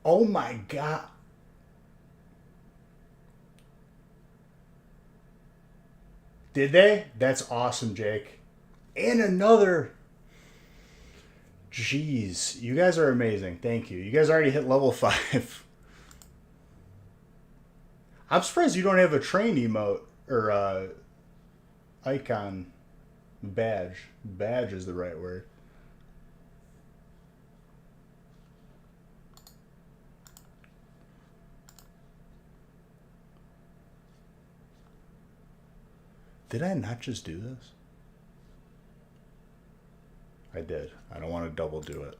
Oh my God. Did they? That's awesome, Jake. And another. Jeez. You guys are amazing. Thank you. You guys already hit level 5. I'm surprised you don't have a train emote or icon badge. Badge is the right word. Did I not just do this? I did. I don't want to double do it.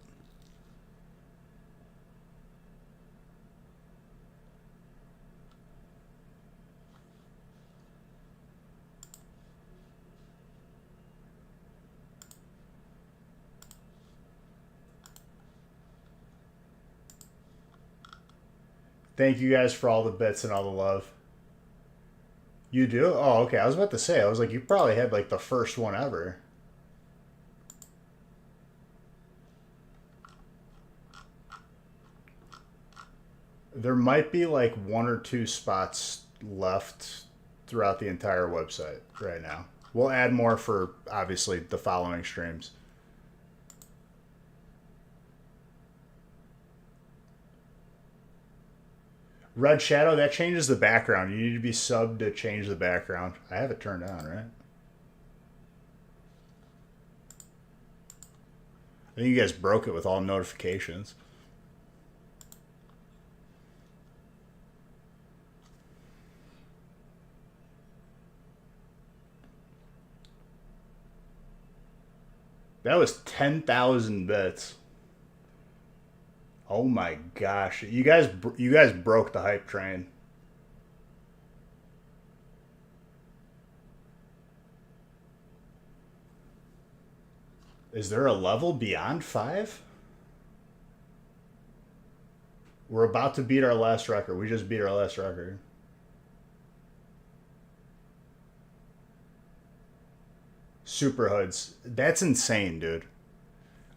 Thank you guys for all the bits and all the love. You do? Oh, okay. I was about to say, I was like, you probably had like the first one ever. There might be like one or two spots left throughout the entire website right now. We'll add more for obviously the following streams. Red Shadow, that changes the background. You need to be subbed to change the background. I have it turned on, right? I think you guys broke it with all notifications. That was 10,000 bits. Oh my gosh. You guys broke the hype train. Is there a level beyond 5? We're about to beat our last record. We just beat our last record. Super hoods. That's insane, dude.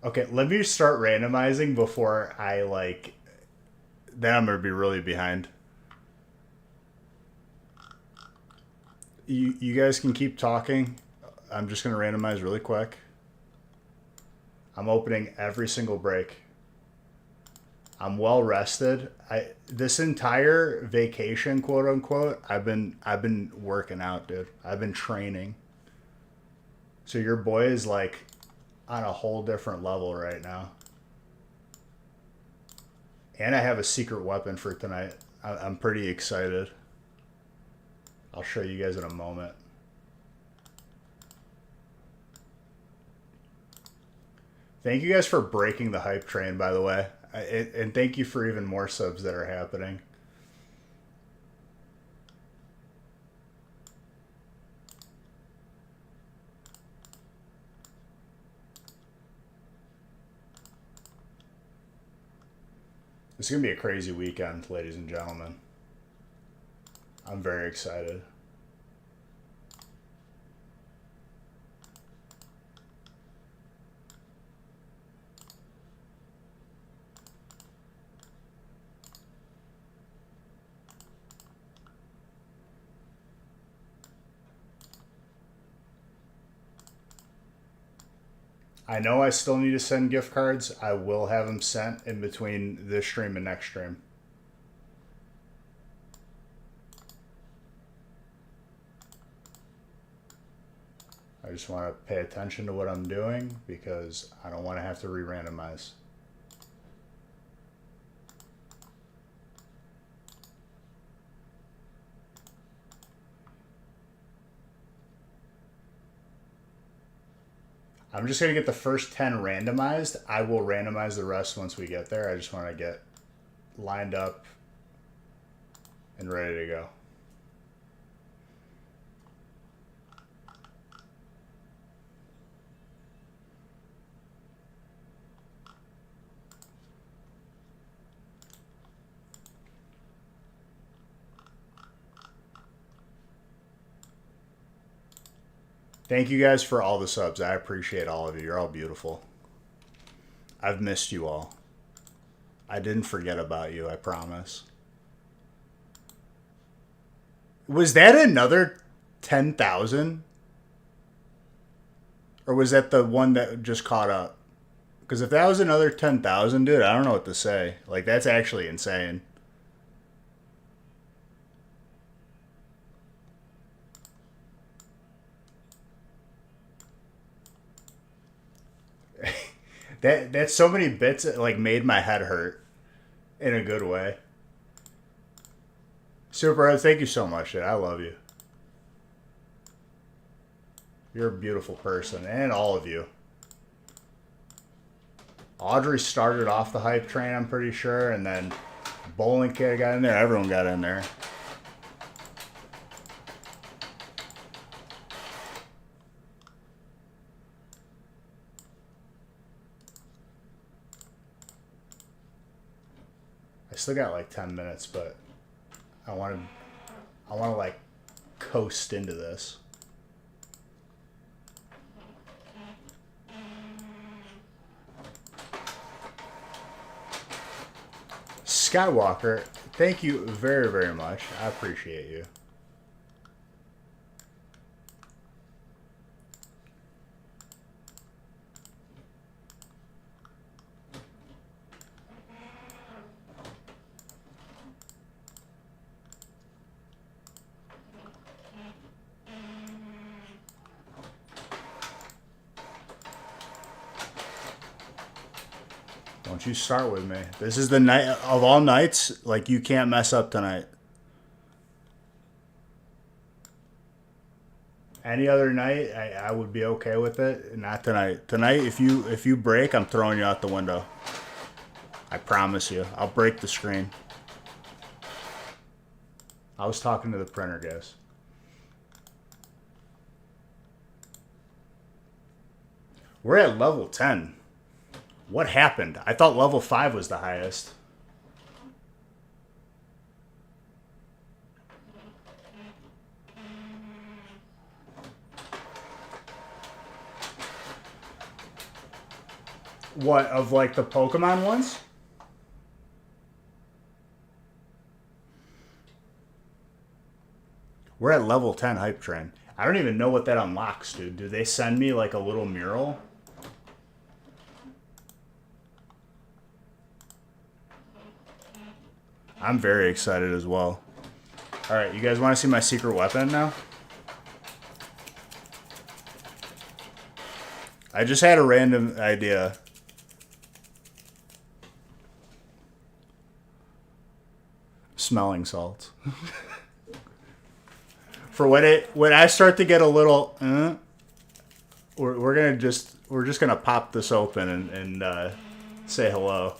Okay, let me start randomizing before I like. Then I'm gonna be really behind. You guys can keep talking. I'm just gonna randomize really quick. I'm opening every single break. I'm well rested. This entire vacation, quote unquote, I've been working out, dude. I've been training. So your boy is like on a whole different level right now. And I have a secret weapon for tonight. I'm pretty excited. I'll show you guys in a moment. Thank you guys for breaking the hype train, by the way. And thank you for even more subs that are happening. This is going to be a crazy weekend, ladies and gentlemen. I'm very excited. I know I still need to send gift cards. I will have them sent in between this stream and next stream. I just want to pay attention to what I'm doing because I don't want to have to re-randomize. I'm just going to get the first 10 randomized. I will randomize the rest once we get there. I just want to get lined up and ready to go. Thank you guys for all the subs. I appreciate all of you. You're all beautiful. I've missed you all. I didn't forget about you, I promise. Was that another 10,000? Or was that the one that just caught up? Because if that was another 10,000, dude, I don't know what to say. Like, that's actually insane. That's so many bits that, like, made my head hurt in a good way. Super, thank you so much, dude. I love you. You're a beautiful person, and all of you. Audrey started off the hype train, I'm pretty sure, and then Bowling Kid got in there. Everyone got in there. I still got like 10 minutes, but I want to like coast into this. Skywalker, thank you very, very much. I appreciate you. Don't you start with me. This is the night of all nights. Like, you can't mess up tonight. Any other night, I would be okay with it. Not tonight. Tonight, if you break, I'm throwing you out the window. I promise you. I'll break the screen. I was talking to the printer, guys. We're at level 10. What happened? I thought level 5 was the highest. What, of like the Pokemon ones? We're at level 10 hype train. I don't even know what that unlocks, dude. Do they send me like a little mural? I'm very excited as well. Alright, you guys want to see my secret weapon now? I just had a random idea. Smelling salts. For when I start to get a little, we're just gonna pop this open and say hello.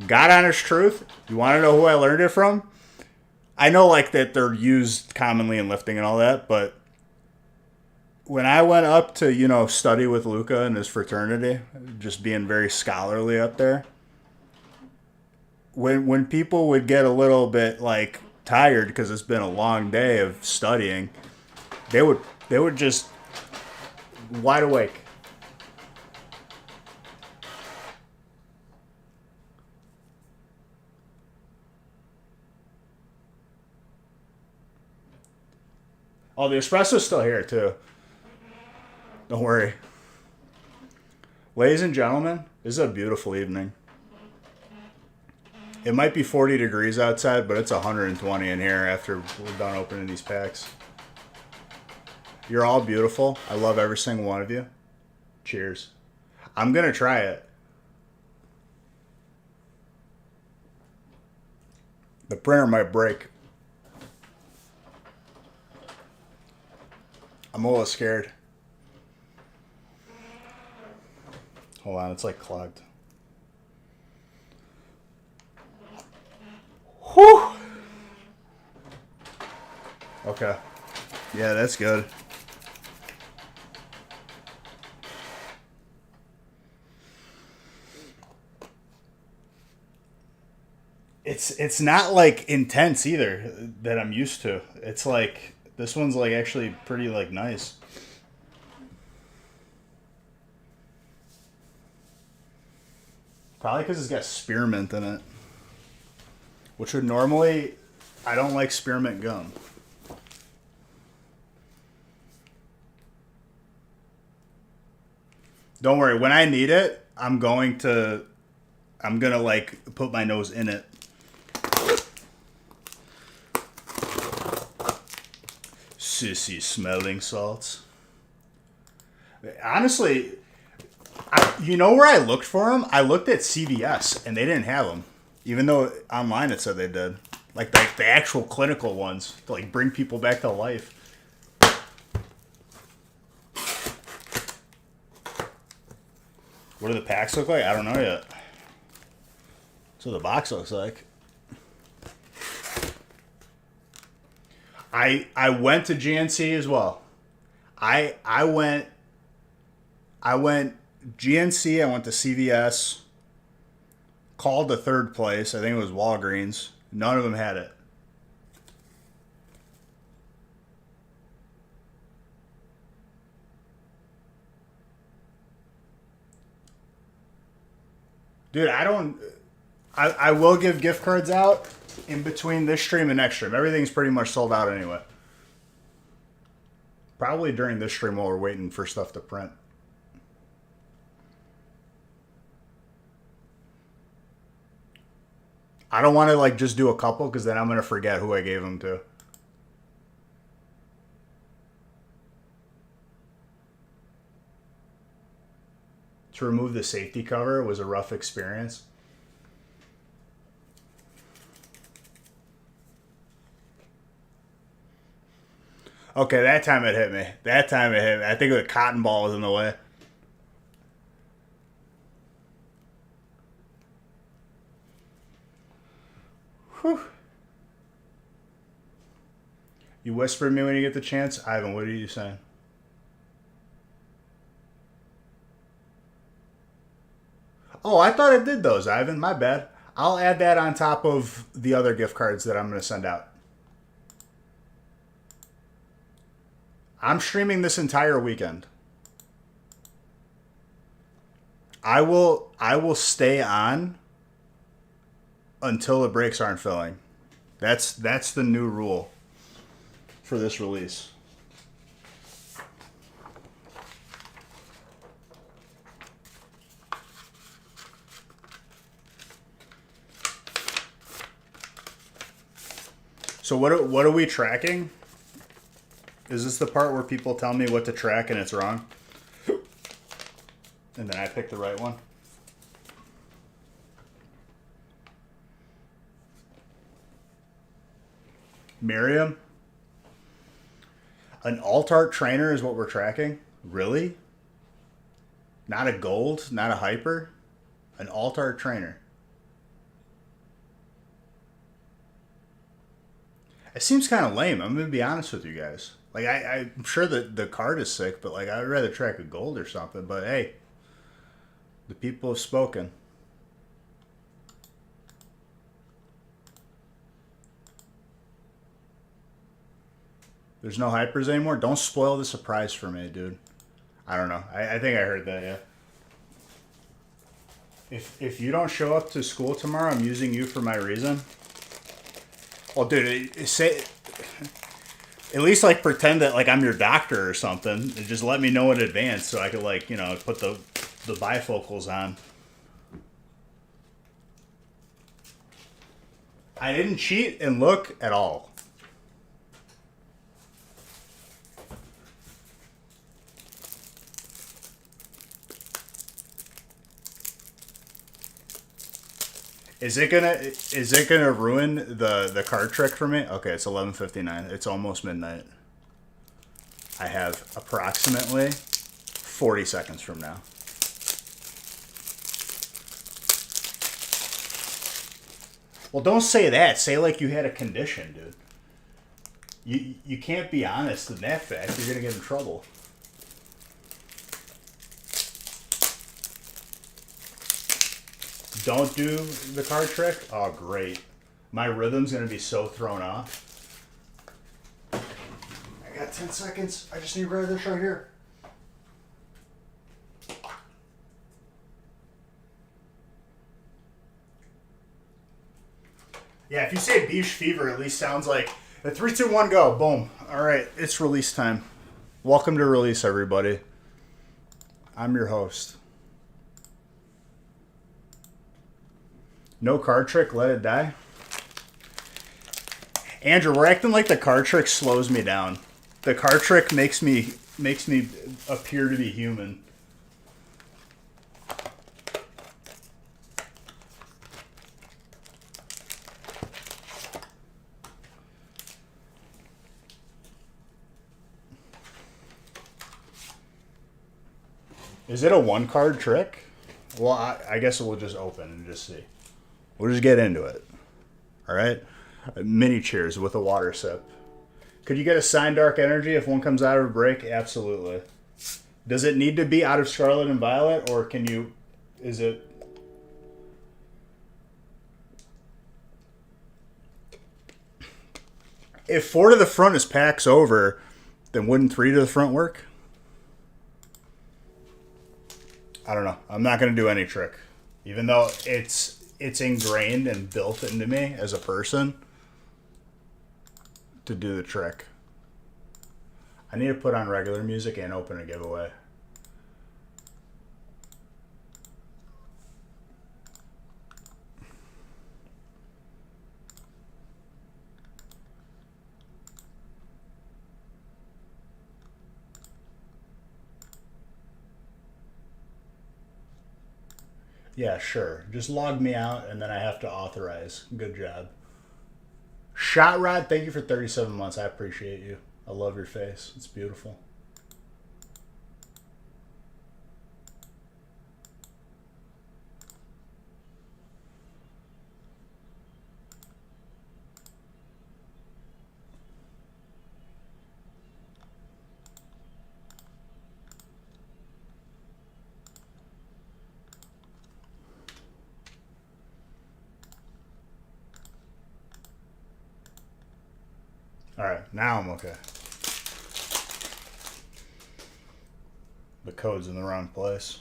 God honest truth, you want to know who I learned it from? I know like that they're used commonly in lifting and all that, but when I went up to, study with Luca and his fraternity, just being very scholarly up there, when people would get a little bit like tired because it's been a long day of studying, they would just wide awake. Oh, the espresso's still here, too. Don't worry. Ladies and gentlemen, this is a beautiful evening. It might be 40 degrees outside, but it's 120 in here after we're done opening these packs. You're all beautiful. I love every single one of you. Cheers. I'm going to try it. The printer might break. I'm a little scared. Hold on, it's like clogged. Whew! Okay. Yeah, that's good. It's not like intense either that I'm used to. It's like this one's like actually pretty like nice. Probably because it's got spearmint in it. Which would normally... I don't like spearmint gum. Don't worry. When I need it, I'm going to like put my nose in it. Sissy smelling salts. Honestly, you know where I looked for them? I looked at CVS and they didn't have them. Even though online it said they did. Like the actual clinical ones to like bring people back to life. What do the packs look like? I don't know yet. That's what the box looks like. I went to GNC as well. I went GNC, I went to CVS, called the third place. I think it was Walgreens. None of them had it. Dude, I will give gift cards out in between this stream and next stream. Everything's pretty much sold out anyway. Probably during this stream while we're waiting for stuff to print. I don't want to like just do a couple because then I'm going to forget who I gave them to. To remove the safety cover was a rough experience. Okay, that time it hit me. That time it hit me. I think the cotton ball was in the way. Whew. You whisper me when you get the chance. Ivan, what are you saying? Oh, I thought it did those, Ivan. My bad. I'll add that on top of the other gift cards that I'm going to send out. I'm streaming this entire weekend. I will stay on until the breaks aren't filling. That's the new rule for this release. So what are we tracking? Is this the part where people tell me what to track and it's wrong? And then I pick the right one? Miriam? An alt-art trainer is what we're tracking? Really? Not a gold? Not a hyper? An alt-art trainer. It seems kind of lame. I'm going to be honest with you guys. Like, I'm sure that the card is sick, but, like, I'd rather track a gold or something. But, hey, the people have spoken. There's no hypers anymore? Don't spoil the surprise for me, dude. I don't know. I think I heard that, yeah. If you don't show up to school tomorrow, I'm using you for my reason. Well, dude, say at least like pretend that like I'm your doctor or something. And just let me know in advance so I could like put the bifocals on. I didn't cheat and look at all. Is it gonna ruin the card trick for me? Okay, it's 11:59. It's almost midnight. I have approximately 40 seconds from now. Well, don't say that. Say like you had a condition, dude. You can't be honest in that fact. You're gonna get in trouble. Don't do the card trick? Oh, great. My rhythm's going to be so thrown off. I got 10 seconds. I just need to grab this right here. Yeah, if you say Beach Fever, at least sounds like a 3, 2, 1, go. Boom. All right, it's release time. Welcome to release, everybody. I'm your host. No card trick, let it die. Andrew, we're acting like the card trick slows me down. The card trick makes me appear to be human. Is it a one card trick? Well, I guess we'll just open and just see. We'll just get into it. All right? Mini cheers with a water sip. Could you get a sign Dark Energy if one comes out of a break? Absolutely. Does it need to be out of Scarlet and Violet, or can you... Is it... If 4 to the front is packs over, then wouldn't 3 to the front work? I don't know. I'm not going to do any trick. Even though it's ingrained and built into me as a person to do the trick. I need to put on regular music and open a giveaway. Yeah, sure. Just log me out and then I have to authorize. Good job. Shot Rod, thank you for 37 months. I appreciate you. I love your face. It's beautiful. All right, now I'm okay. The code's in the wrong place.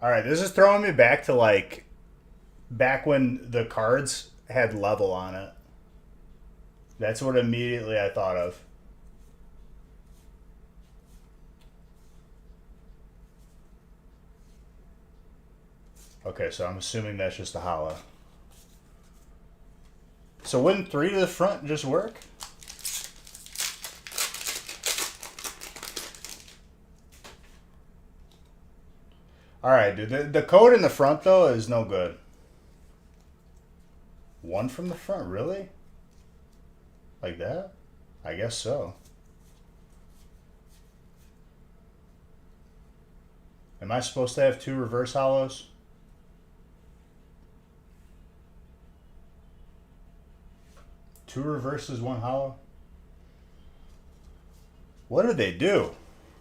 All right, this is throwing me back to like back when the cards had level on it. That's what immediately I thought of. Okay, so I'm assuming that's just a hollow. So wouldn't 3 to the front just work? Alright, dude. The code in the front, though, is no good. 1 from the front? Really? Like that? I guess so. Am I supposed to have 2 reverse hollows? Two reverses, 1 hollow? What did they do?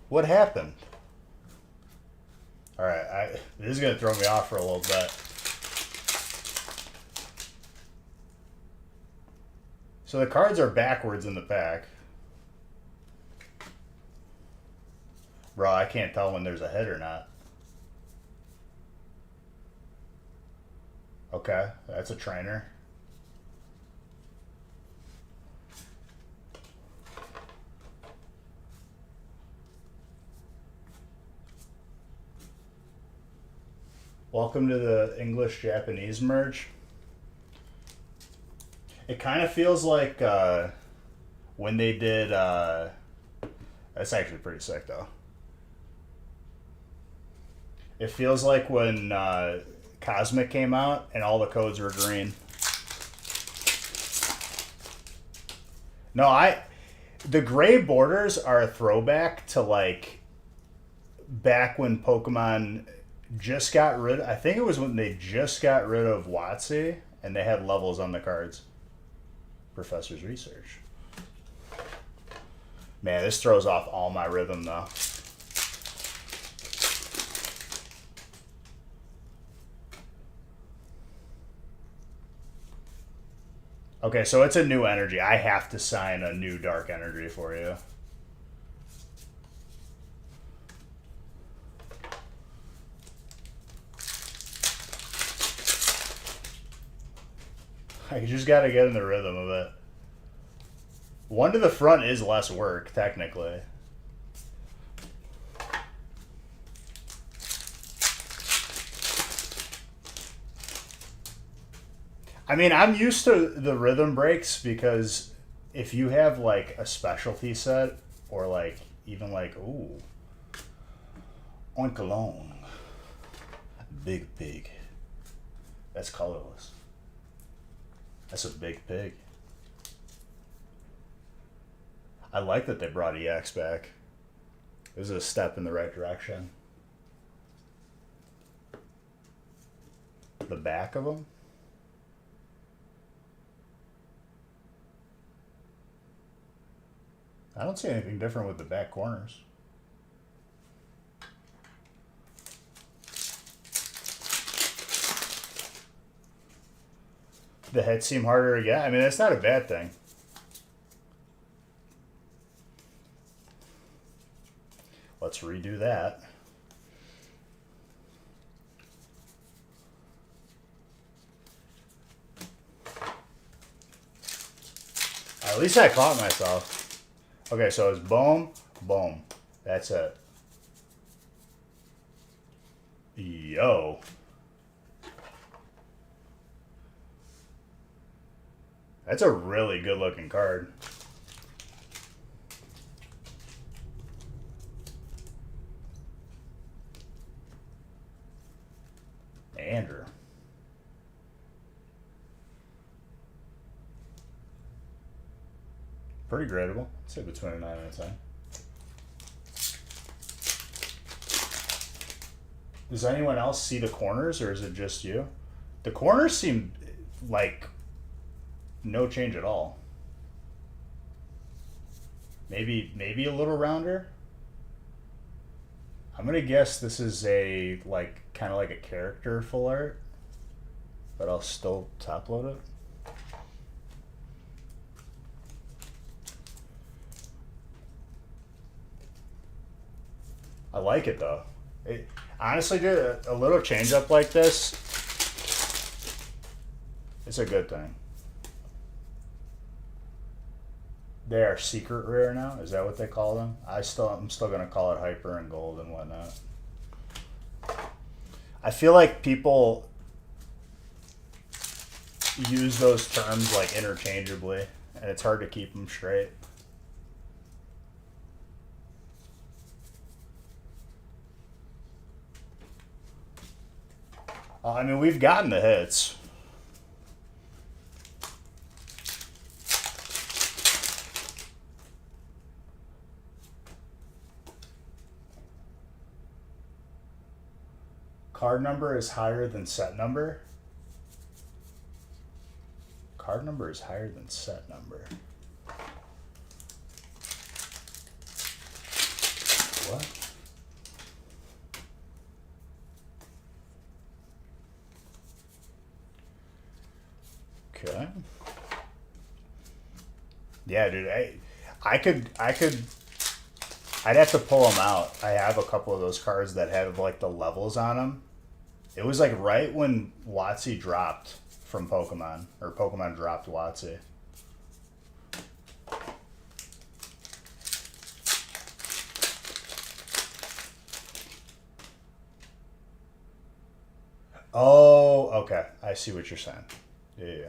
What happened? Alright, this is going to throw me off for a little bit. So the cards are backwards in the pack. Bro, I can't tell when there's a hit or not. Okay, that's a trainer. Welcome to the English-Japanese merge. It kind of feels like when they did... that's actually pretty sick, though. It feels like when Cosmic came out and all the codes were green. No, the gray borders are a throwback to, like, back when Pokemon just got rid... I think it was when they just got rid of WotC and they had levels on the cards. Professor's research. Man, this throws off all my rhythm, though. Okay, so it's a new energy. I have to sign a new dark energy for you. I just got to get in the rhythm of it. One to the front is less work, technically. I mean, I'm used to the rhythm breaks because if you have like a specialty set or like even like, ooh, Oink Alone, Big Pig. That's colorless. That's a big pig. I like that they brought EX back. This is a step in the right direction. The back of them. I don't see anything different with the back corners. The hits seem harder to get. I mean, that's not a bad thing. Let's redo that. At least I caught myself. Okay, so it's boom, boom. That's it. Yo. That's a really good looking card. Andrew. Pretty gradable. I'd say between a 9 and a 10. Does anyone else see the corners, or is it just you? The corners seem like no change at all. Maybe a little rounder. I'm gonna guess this is a like kind of like a character full art, but I'll still top load it. I like it though. It, honestly, dude, a little change up like this, it's a good thing. They are secret rare now. Is that what they call them? I'm still gonna call it hyper and gold and whatnot. I feel like people use those terms like interchangeably, and it's hard to keep them straight. I mean, we've gotten the hits. Card number is higher than set number. Card number is higher than set number. What? Okay. Yeah, dude. I'd have to pull them out. I have a couple of those cards that have like the levels on them. It was like right when WotC dropped from Pokemon, or Pokemon dropped WotC. Oh, okay. I see what you're saying. Yeah.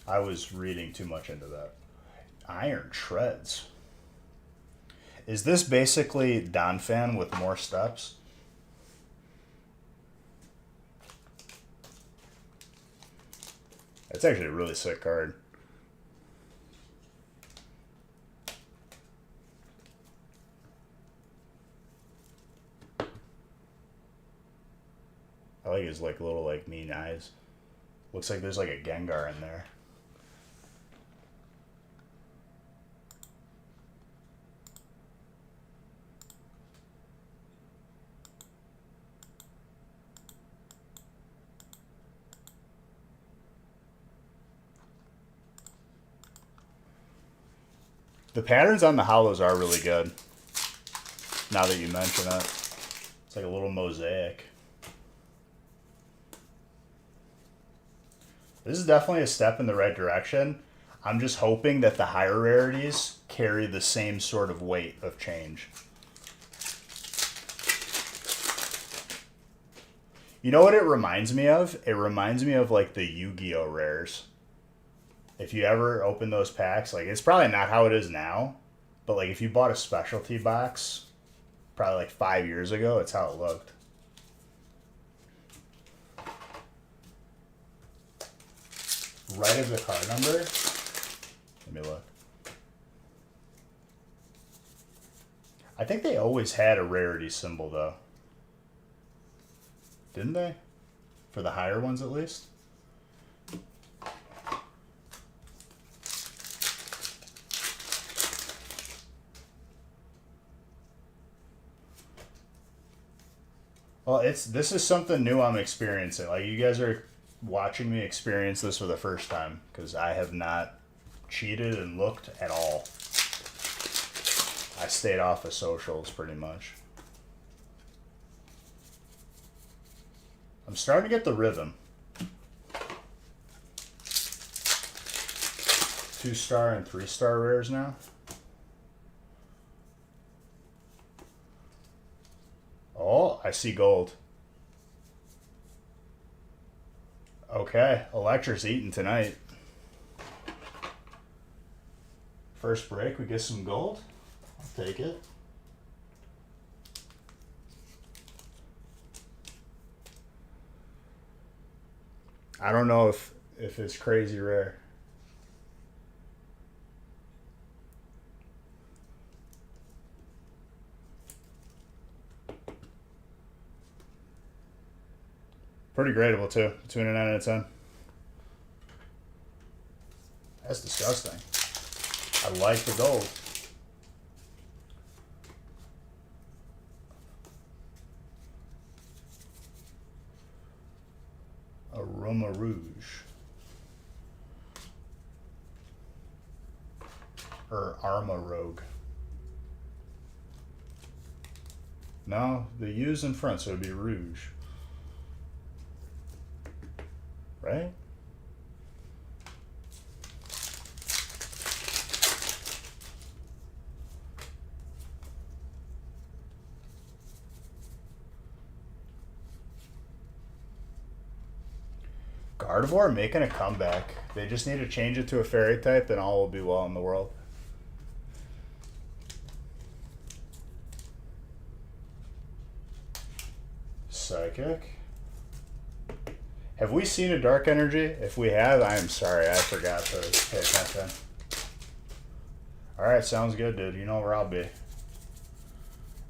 I was reading too much into that. Iron Treads. Is this basically Donphan with more steps? It's actually a really sick card. I like his like little like mean eyes. Looks like there's like a Gengar in there. The patterns on the hollows are really good. Now that you mention it. It's like a little mosaic. This is definitely a step in the right direction. I'm just hoping that the higher rarities carry the same sort of weight of change. You know what it reminds me of? It reminds me of like the Yu-Gi-Oh rares. If you ever open those packs, like it's probably not how it is now, but like if you bought a specialty box probably like 5 years ago, it's how it looked. Right of the card number. Let me look. I think they always had a rarity symbol though. Didn't they? For the higher ones at least? Well, this is something new I'm experiencing. Like you guys are watching me experience this for the first time because I have not cheated and looked at all. I stayed off of socials pretty much. I'm starting to get the rhythm. 2-star and 3-star rares now. Oh, I see gold. Okay, Electra's eating tonight. First break, we get some gold. I'll take it. I don't know if it's crazy rare. Pretty gradable too. Between a 9 and a 10. That's disgusting. I like the gold. Aroma Rouge. Or Arma Rogue. No, the U's in front, so it'd be Rouge. Right? Gardevoir making a comeback. They just need to change it to a fairy type and all will be well in the world. Psychic. Have we seen a dark energy? If we have, I am sorry. I forgot to pay attention. Alright, sounds good, dude. You know where I'll be.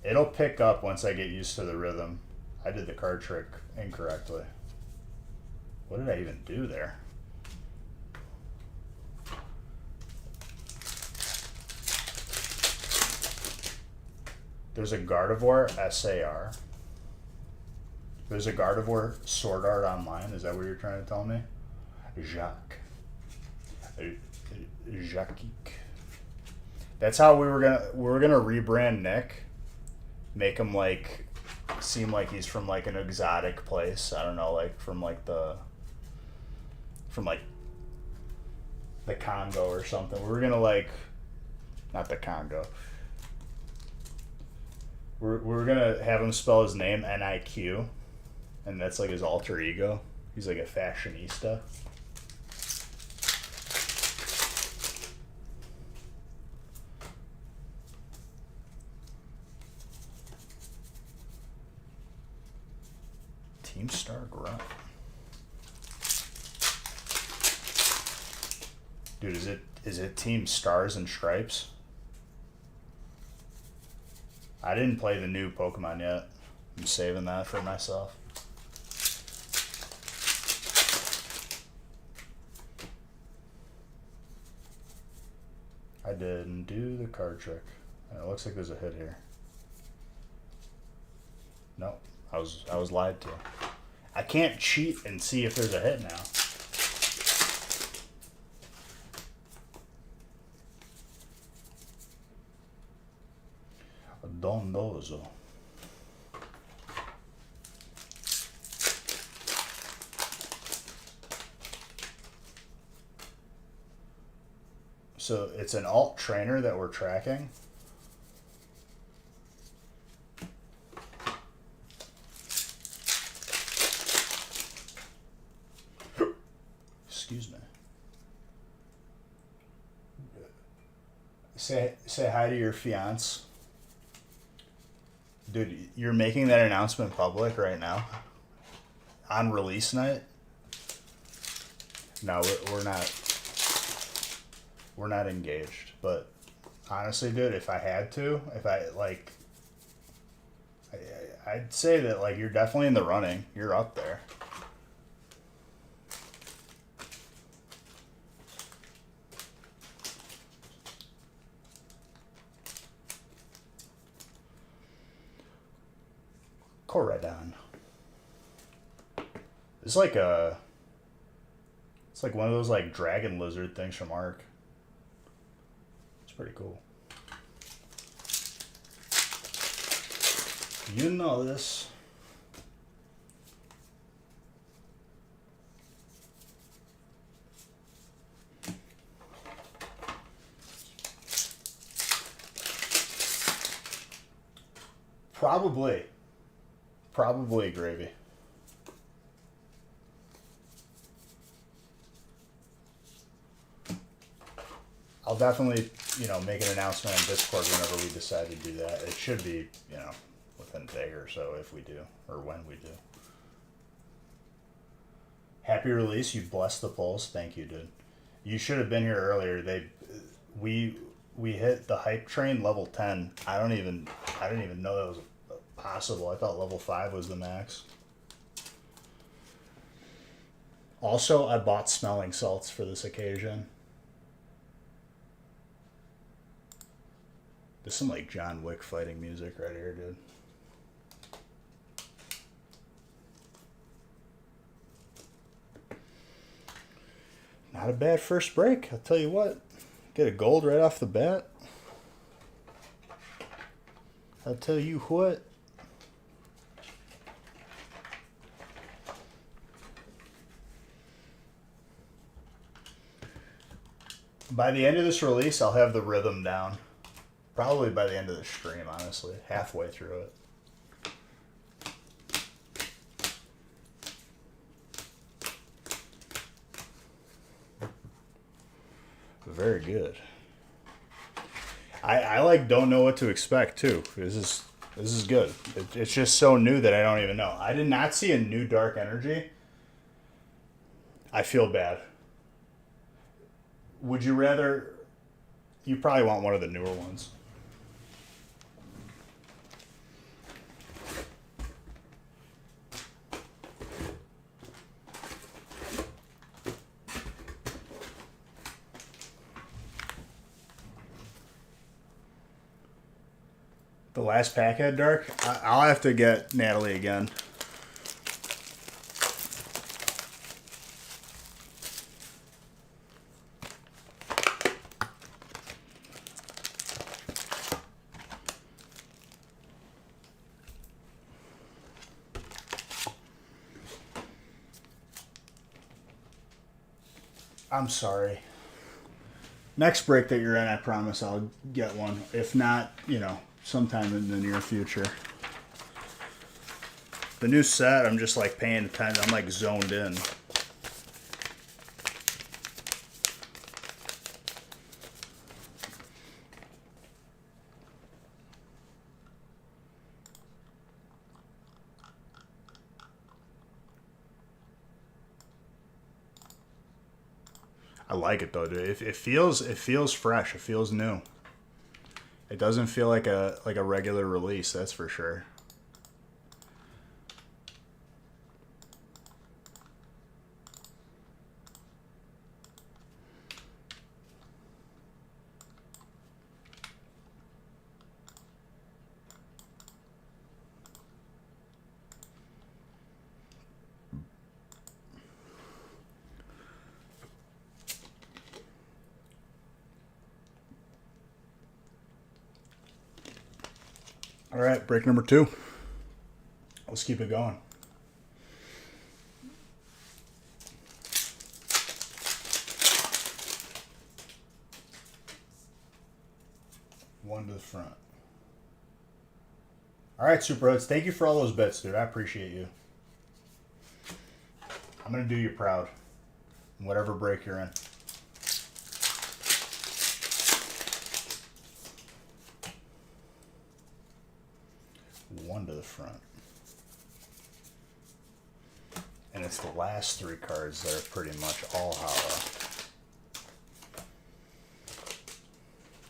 It'll pick up once I get used to the rhythm. I did the card trick incorrectly. What did I even do there? There's a Gardevoir SAR. There's a Gardevoir Sword Art Online. Is that what you're trying to tell me? Jacques. Jacques. That's how we were gonna rebrand Nick. Make him like seem like he's from like an exotic place. I don't know, like from the Congo or something. We were gonna like, not the Congo. We're gonna have him spell his name Niq, and that's like his alter ego. He's like a fashionista. Team Star Grunt. Dude, is it Team Stars and Stripes? I didn't play the new Pokemon yet. I'm saving that for myself. I didn't do the card trick. And it looks like there's a hit here. No, I was lied to. I can't cheat and see if there's a hit now. Dondozo. So it's an alt trainer that we're tracking. Excuse me. Say hi to your fiance. Dude, you're making that announcement public right now? On release night? No, we're not. We're not engaged. But honestly, dude, if I had to, if I like, I'd say that like you're definitely in the running. You're up there. Corridon. It's like a. It's like one of those like dragon lizard things from Ark. It's pretty cool. You know this. Probably. Probably gravy. I'll definitely, make an announcement on Discord whenever we decide to do that. It should be, within a day or so if we do, or when we do. Happy release. You blessed the polls. Thank you, dude. You should have been here earlier. We hit the hype train level 10. I didn't even know that was possible. I thought level 5 was the max. Also, I bought smelling salts for this occasion. There's some like John Wick fighting music right here, dude. Not a bad first break, I'll tell you what. Get a gold right off the bat. I'll tell you what. By the end of this release, I'll have the rhythm down. Probably by the end of the stream, honestly. Halfway through it. Very good. I like don't know what to expect too. This is good. It's just so new that I don't even know. I did not see a new Dark Energy. I feel bad. Would you rather? You probably want one of the newer ones. The last pack had Dark? I'll have to get Natalie again. I'm sorry. Next break that you're in, I promise I'll get one. If not, sometime in the near future. The new set, I'm just like paying attention. I'm like zoned in. I like it though, dude. It feels fresh. It feels new. It doesn't feel like a regular release, that's for sure. All right, break number 2. Let's keep it going. 1 to the front. All right, Superhoods. Thank you for all those bets, dude. I appreciate you. I'm going to do you proud. Whatever break you're in. One to the front. And it's the last 3 cards that are pretty much all hollow.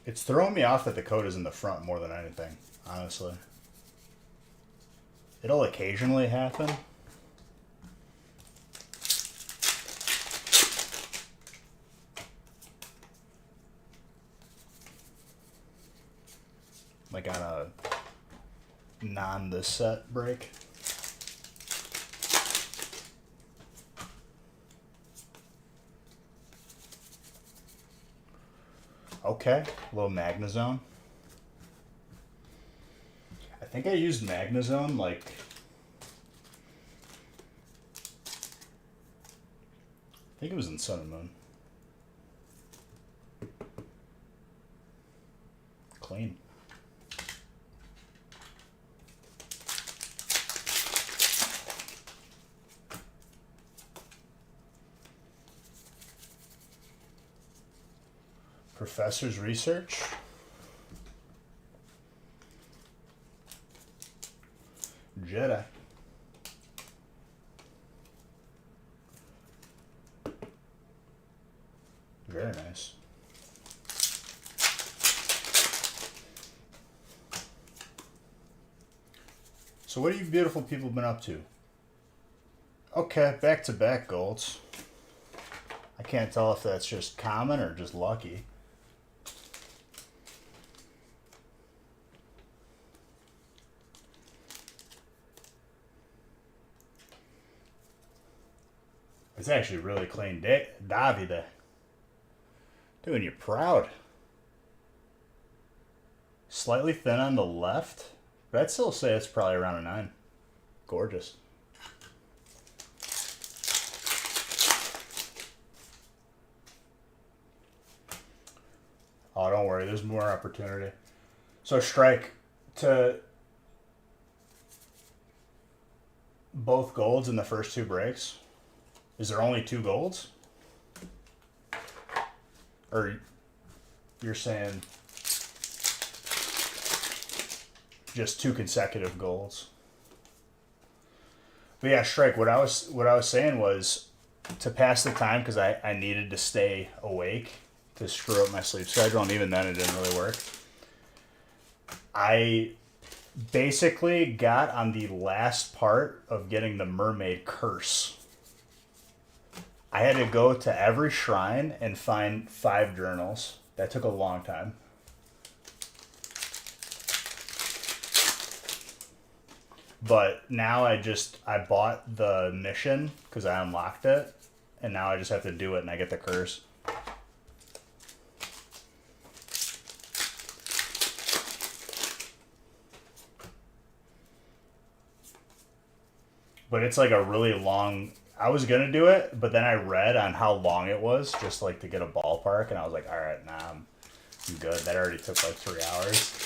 It's throwing me off that the code is in the front more than anything, honestly. It'll occasionally happen. Like on a non-this set break. Okay, a little Magnezone. I think I used Magnezone like... I think it was in Sun and Moon. Clean. Professor's Research. Jedi. Very nice. So what have you beautiful people been up to? Okay, back-to-back golds. I can't tell if that's just common or just lucky. It's actually really clean day. Davide. Doing you proud. Slightly thin on the left, but I'd still say it's probably around a 9. Gorgeous. Oh, don't worry. There's more opportunity. So strike to both golds in the first 2 breaks. Is there only 2 golds? Or you're saying just 2 consecutive golds? But yeah, strike. What I was saying was to pass the time because I needed to stay awake to screw up my sleep schedule, and even then it didn't really work. I basically got on the last part of getting the Mermaid Curse. I had to go to every shrine and find 5 journals. That took a long time. But now I bought the mission because I unlocked it, and now I just have to do it and I get the curse. But it's like a really long... I was going to do it, but then I read on how long it was, just like to get a ballpark, and I was like, all right, nah, I'm good. That already took like 3 hours.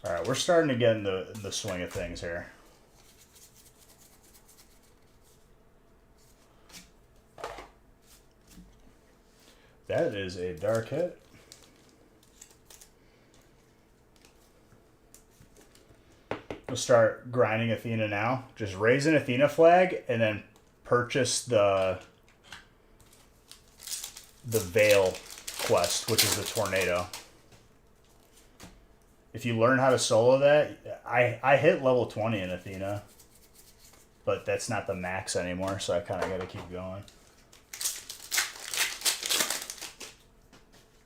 All right, we're starting to get in the swing of things here. That is a dark hit. We'll start grinding Athena now. Just raise an Athena flag and then purchase the Veil quest, which is the tornado. If you learn how to solo that, I hit level 20 in Athena, but that's not the max anymore, so I kind of got to keep going.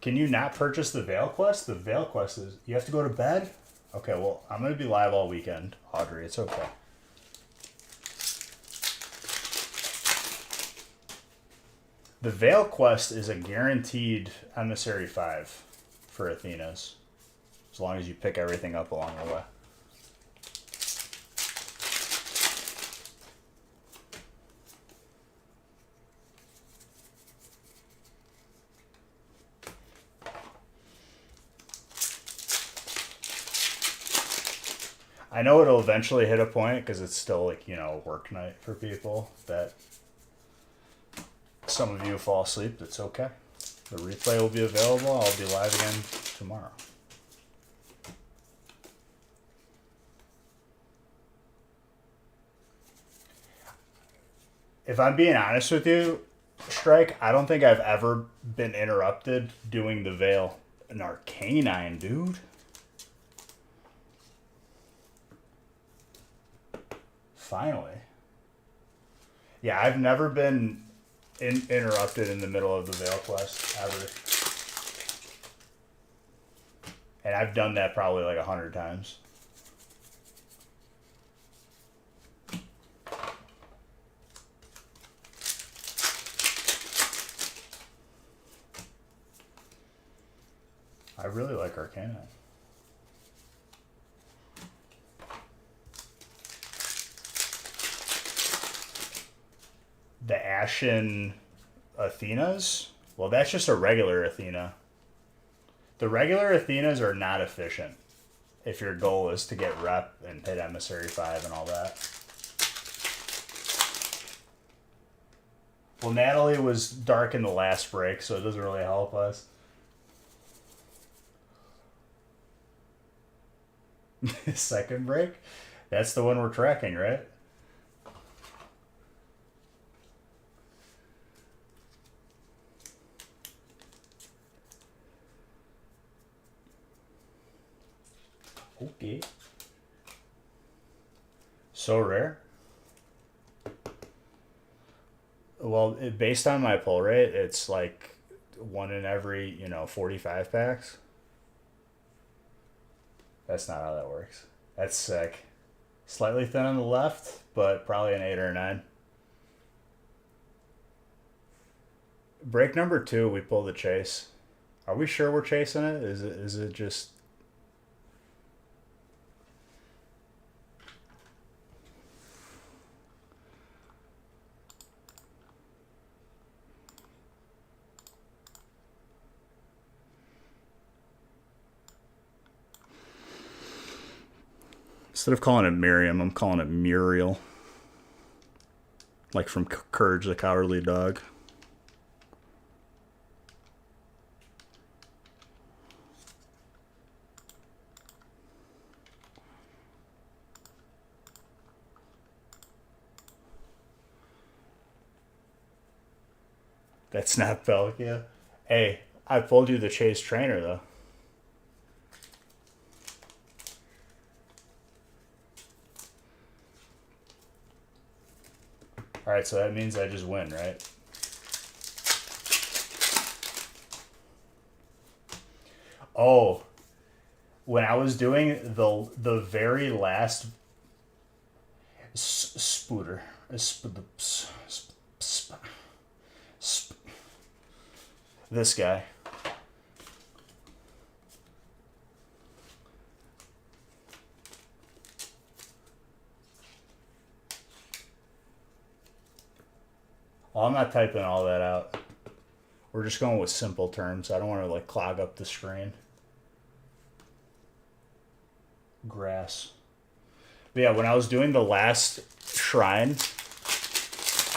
Can you not purchase the Veil quest? The Veil quest is... You have to go to bed? Okay, well, I'm going to be live all weekend, Audrey. It's okay. The Veil quest is a guaranteed Emissary 5 for Athena's. As long as you pick everything up along the way. I know it'll eventually hit a point because it's still like, you know, work night for people that some of you fall asleep. That's okay. The replay will be available. I'll be live again tomorrow. If I'm being honest with you, Strike, I don't think I've ever been interrupted doing the Veil. An Arcanine, dude. Finally. Yeah, I've never been interrupted in the middle of the Veil quest, ever. And I've done that probably like 100 times. I really like Arcanine. The Ashen Athenas? Well, that's just a regular Athena. The regular Athenas are not efficient if your goal is to get rep and hit Emissary 5 and all that. Well, Natalie was dark in the last break, so it doesn't really help us. Second break? That's the one we're tracking, right? Okay. So rare. Well, based on my pull rate, it's like one in every, 45 packs. That's not how that works. That's sick. Slightly thin on the left, but probably an 8 or a 9. Break number 2, we pull the chase. Are we sure we're chasing it? Is it just... Instead of calling it Miriam, I'm calling it Muriel. Like from Courage the Cowardly Dog. That's not Belgia. Hey, I pulled you the Chase Trainer, though. Alright, so that means I just win, right? Oh, when I was doing the very last spooter, this guy. Well, I'm not typing all that out. We're just going with simple terms. I don't want to like clog up the screen. Grass. But yeah, when I was doing the last shrine,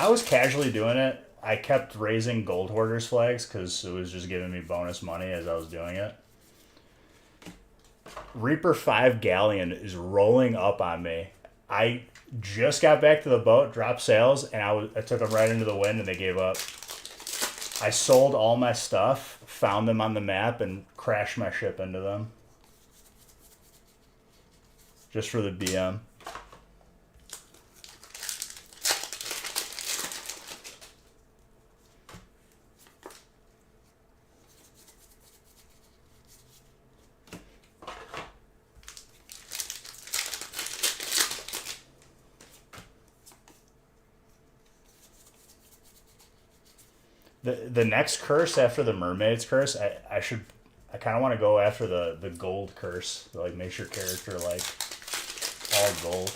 I was casually doing it. I kept raising Gold Hoarders flags because it was just giving me bonus money as I was doing it. Reaper 5 Galleon is rolling up on me. I just got back to the boat, dropped sails, and I took them right into the wind and they gave up. I sold all my stuff, found them on the map, and crashed my ship into them. Just for the BM. The next curse after the Mermaid's curse, I kind of want to go after the gold curse. Like, make your character like all gold.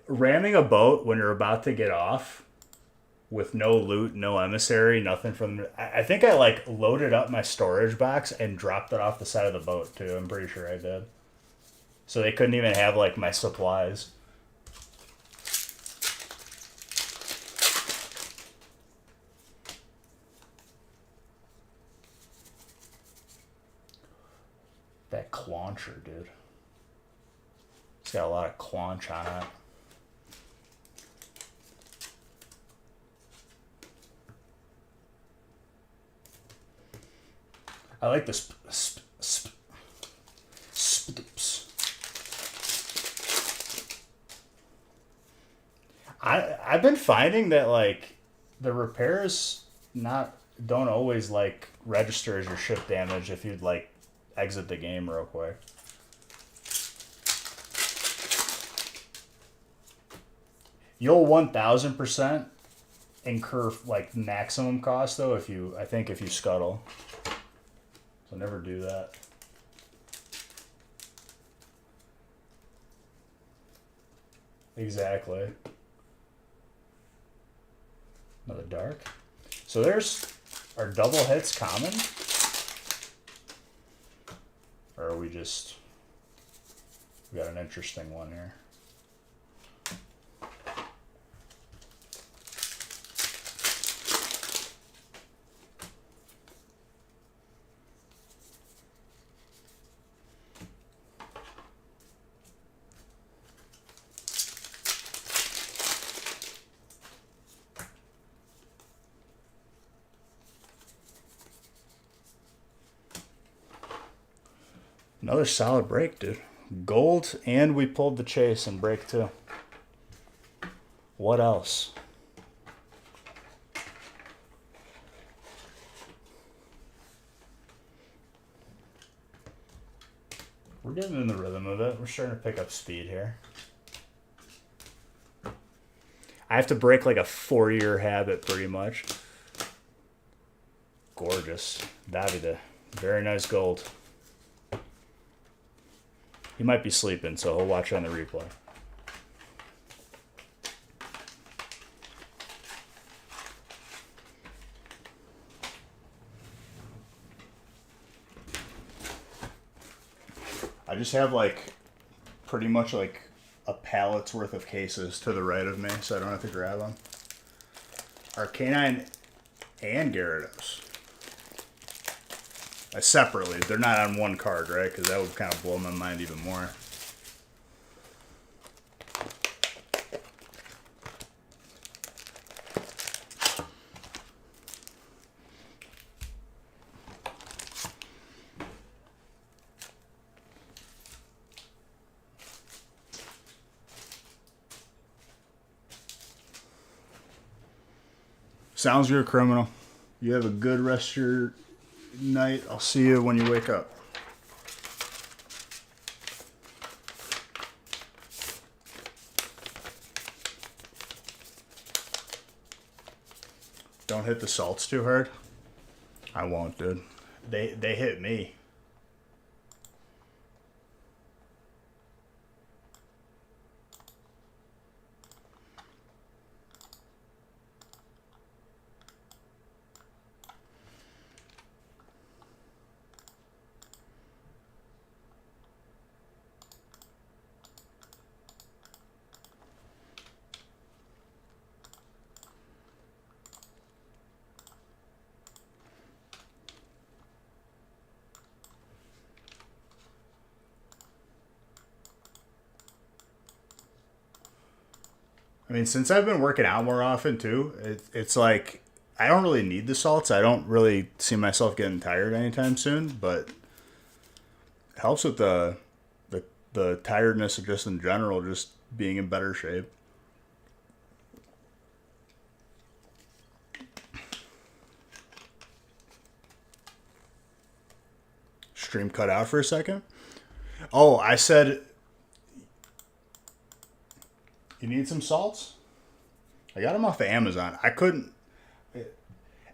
Ramming a boat when you're about to get off with no loot, no emissary, nothing from them. I think I like loaded up my storage box and dropped it off the side of the boat too. I'm pretty sure I did. So they couldn't even have like my supplies. That clauncher, dude. It's got a lot of claunch on it. I like this. I've been finding that like the repairs don't always like register as your ship damage if you'd like exit the game real quick. You'll 1000% incur like maximum cost though if you scuttle. So never do that. Exactly. Another dark. So there's our double hits common. Or are we just... We got an interesting one here. Another solid break, dude. Gold, and we pulled the chase and break too. What else? We're getting in the rhythm of it. We're starting to pick up speed here. I have to break like a 4-year habit pretty much. Gorgeous. Davide. Very nice gold. He might be sleeping, so he'll watch on the replay. I just have like pretty much like a pallet's worth of cases to the right of me, so I don't have to grab them. Arcanine and Gyarados. Separately. They're not on one card, right? Because that would kind of blow my mind even more. Sounds you're a criminal. You have a good rest of your night. I'll see you when you wake up. Don't hit the salts too hard. I won't, dude. They hit me. I mean, since I've been working out more often too, it's like I don't really need the salts. I don't really see myself getting tired anytime soon, but it helps with the tiredness of just in general, just being in better shape. Stream cut out for a second. Oh, I said... You need some salts? I got them off of Amazon. I couldn't...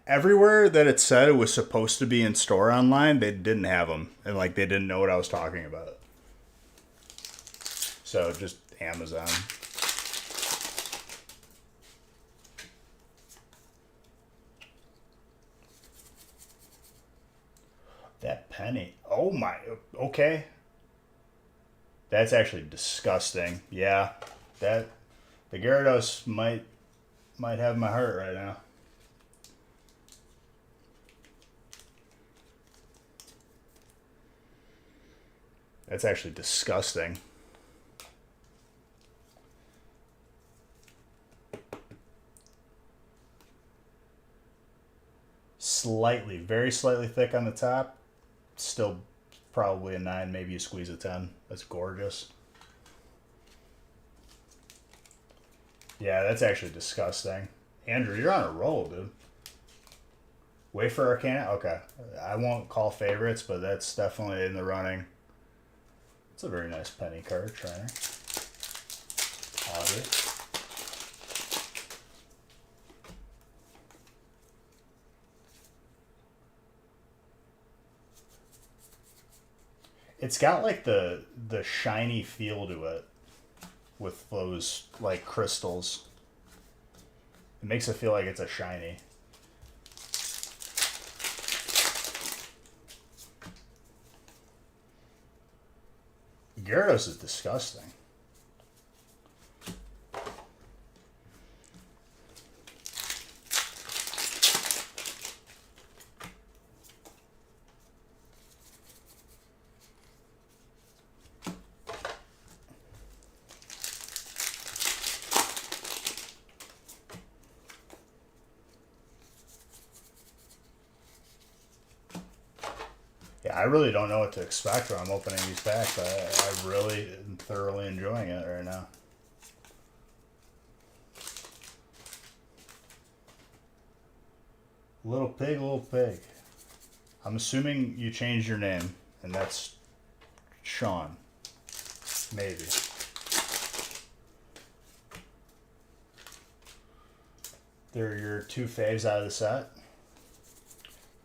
Everywhere that it said it was supposed to be in store online, they didn't have them. And, like, they didn't know what I was talking about. So, just Amazon. That penny. Oh my. Okay. That's actually disgusting. Yeah. That the Gyarados might have my heart right now. That's actually disgusting. Slightly, very slightly thick on the top. Still probably a 9, maybe you squeeze a 10. That's gorgeous. Yeah, that's actually disgusting. Andrew, you're on a roll, dude. Wait for Arcana? Okay. I won't call favorites, but that's definitely in the running. It's a very nice penny card, Trainer. Audrey. It's got like the shiny feel to it with those like crystals. It makes it feel like it's a shiny. Gyarados is disgusting. Yeah, I really don't know what to expect when I'm opening these packs. I really am thoroughly enjoying it right now. Little pig, little pig. I'm assuming you changed your name, and that's Sean. Maybe. They're your 2 faves out of the set.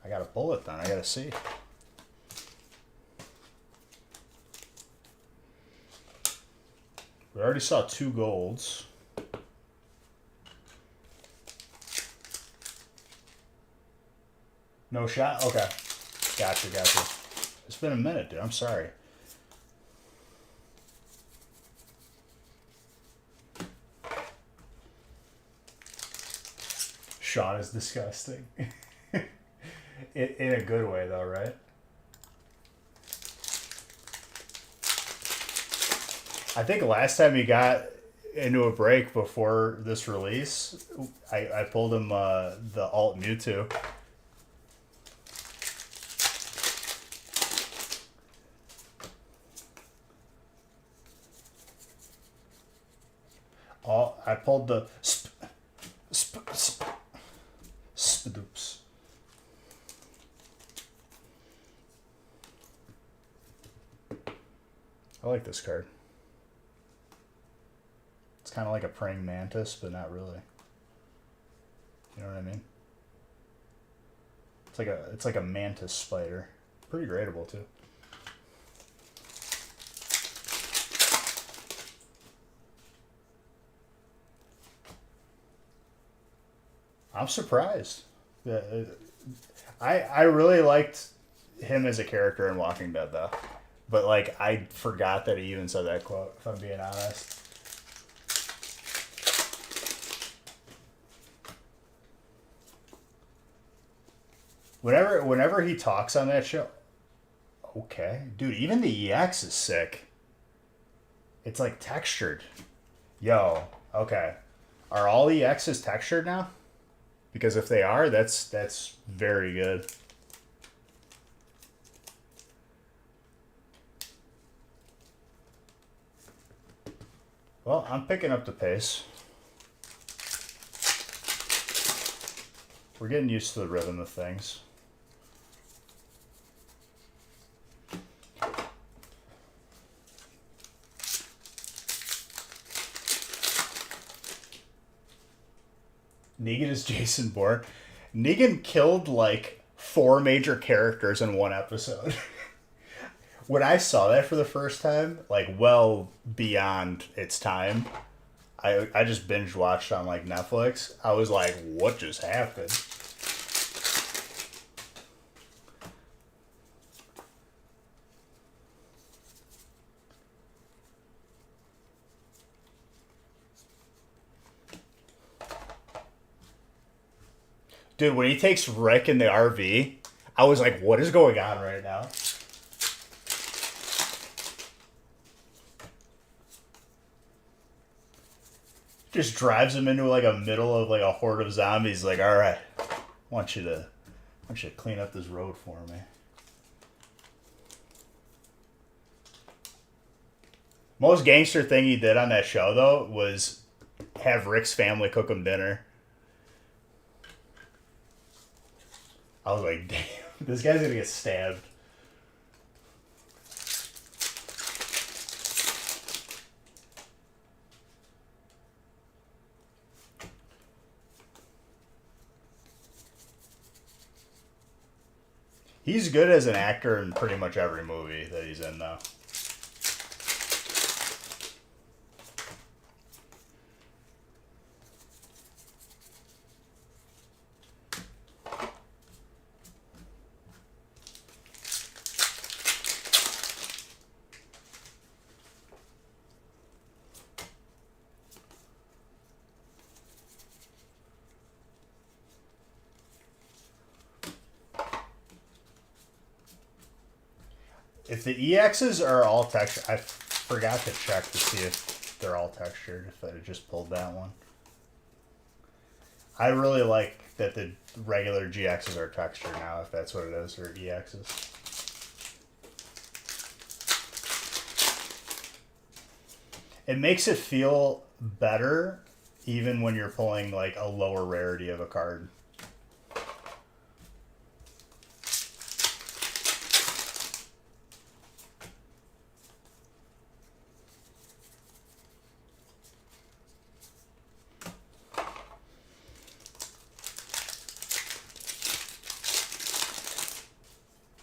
I got a bullet then. I gotta see. We already saw 2 golds. No shot? Okay. Gotcha. It's been a minute, dude. I'm sorry. Sean is disgusting. In a good way, though, right? I think last time he got into a break before this release, I pulled him the Alt Mewtwo. Oh, I pulled the Spidoops. I like this card. It's kind of like a praying mantis, but not really. You know what I mean? It's like a mantis spider. Pretty gradable too. I'm surprised. I really liked him as a character in Walking Dead though, but like I forgot that he even said that quote. If I'm being honest. Whenever he talks on that show, okay, dude, even the EX is sick. It's like textured. Yo, okay. Are all EXs textured now? Because if they are, that's very good. Well, I'm picking up the pace. We're getting used to the rhythm of things. Negan is Jason Bourne. Negan killed like 4 major characters in one episode. When I saw that for the first time, like well beyond its time, I just binge watched on like Netflix. I was like, what just happened? Dude, when he takes Rick in the RV, I was like, what is going on right now? Just drives him into like a middle of like a horde of zombies. Like, all right, I want you to clean up this road for me. Most gangster thing he did on that show though was have Rick's family cook him dinner. I was like, damn, this guy's gonna get stabbed. He's good as an actor in pretty much every movie that he's in, though. If the EXs are all textured, I forgot to check to see if they're all textured, if I just pulled that one. I really like that the regular GXs are textured now, if that's what it is, or EXs. It makes it feel better even when you're pulling like a lower rarity of a card.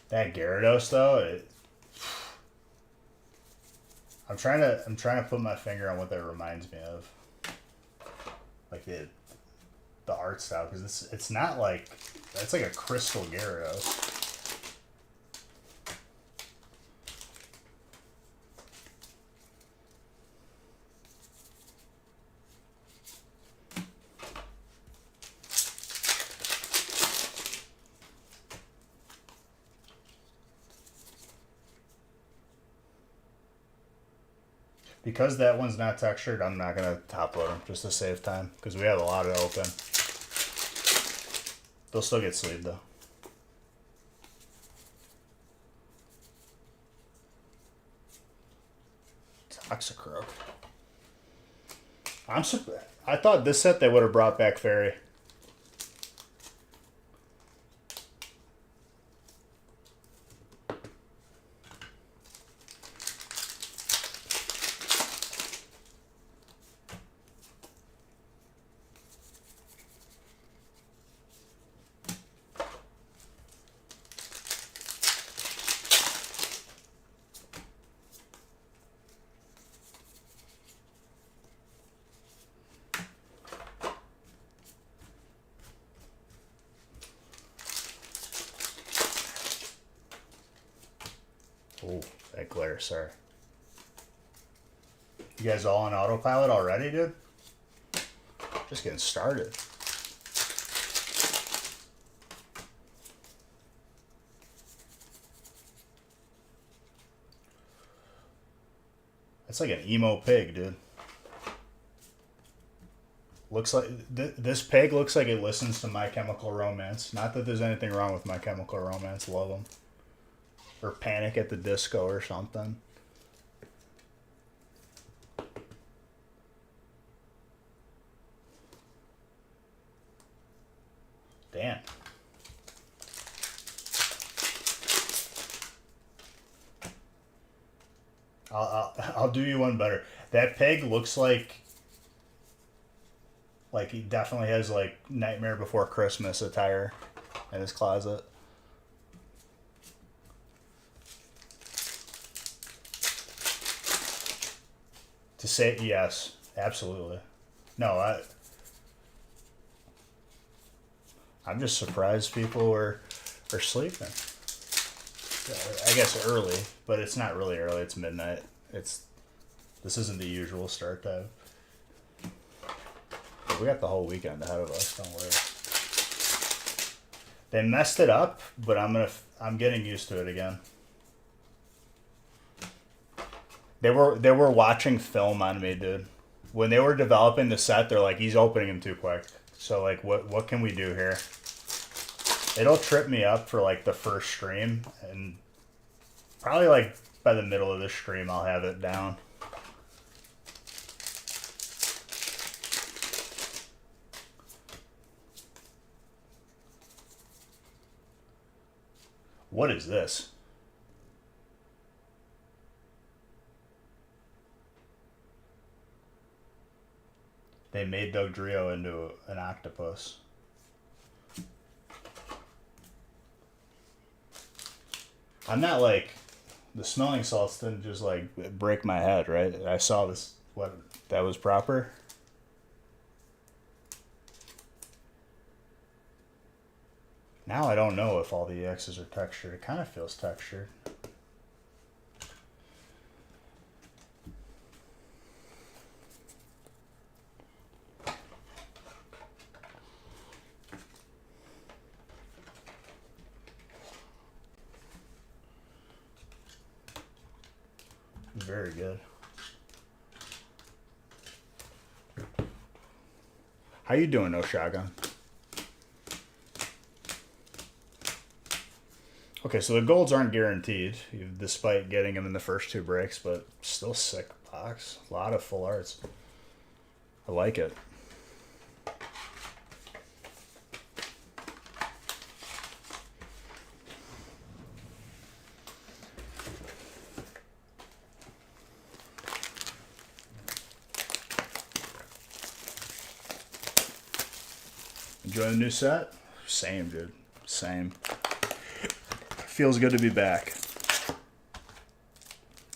That Gyarados though, I'm trying to put my finger on what that reminds me of, like the art style, because it's not like that's like a crystal Gyarados. Because that one's not textured, I'm not going to top load them just to save time, because we have a lot to open. They'll still get sleeved though. Toxicroak. I thought this set they would have brought back Fairy. Oh, that glare, sorry. You guys all on autopilot already, dude? Just getting started. It's like an emo pig, dude. Looks like this pig looks like it listens to My Chemical Romance. Not that there's anything wrong with My Chemical Romance. Love them. Or Panic at the Disco or something. Damn. I'll do you one better. That pig looks like he definitely has like Nightmare Before Christmas attire in his closet. To say yes, absolutely. No, I'm just surprised people are sleeping. I guess early, but it's not really early. It's midnight. This isn't the usual start time. But we got the whole weekend ahead of us. Don't worry. They messed it up, but I'm getting used to it again. They were watching film on me, dude. When they were developing the set, they're like, he's opening him too quick. So like, what can we do here? It'll trip me up for like the first stream, and probably like by the middle of the stream, I'll have it down. What is this? They made Dugtrio into an octopus. I'm not like, the smelling salts didn't just like break my head, right? I saw this, what, that was proper? Now I don't know if all the EXs are textured. It kind of feels textured. Very good. How you doing, No Shotgun? Okay, so the golds aren't guaranteed, despite getting them in the first two breaks, but still sick box. A lot of full arts. I like it. Enjoying the new set? Same, dude. Same. Feels good to be back.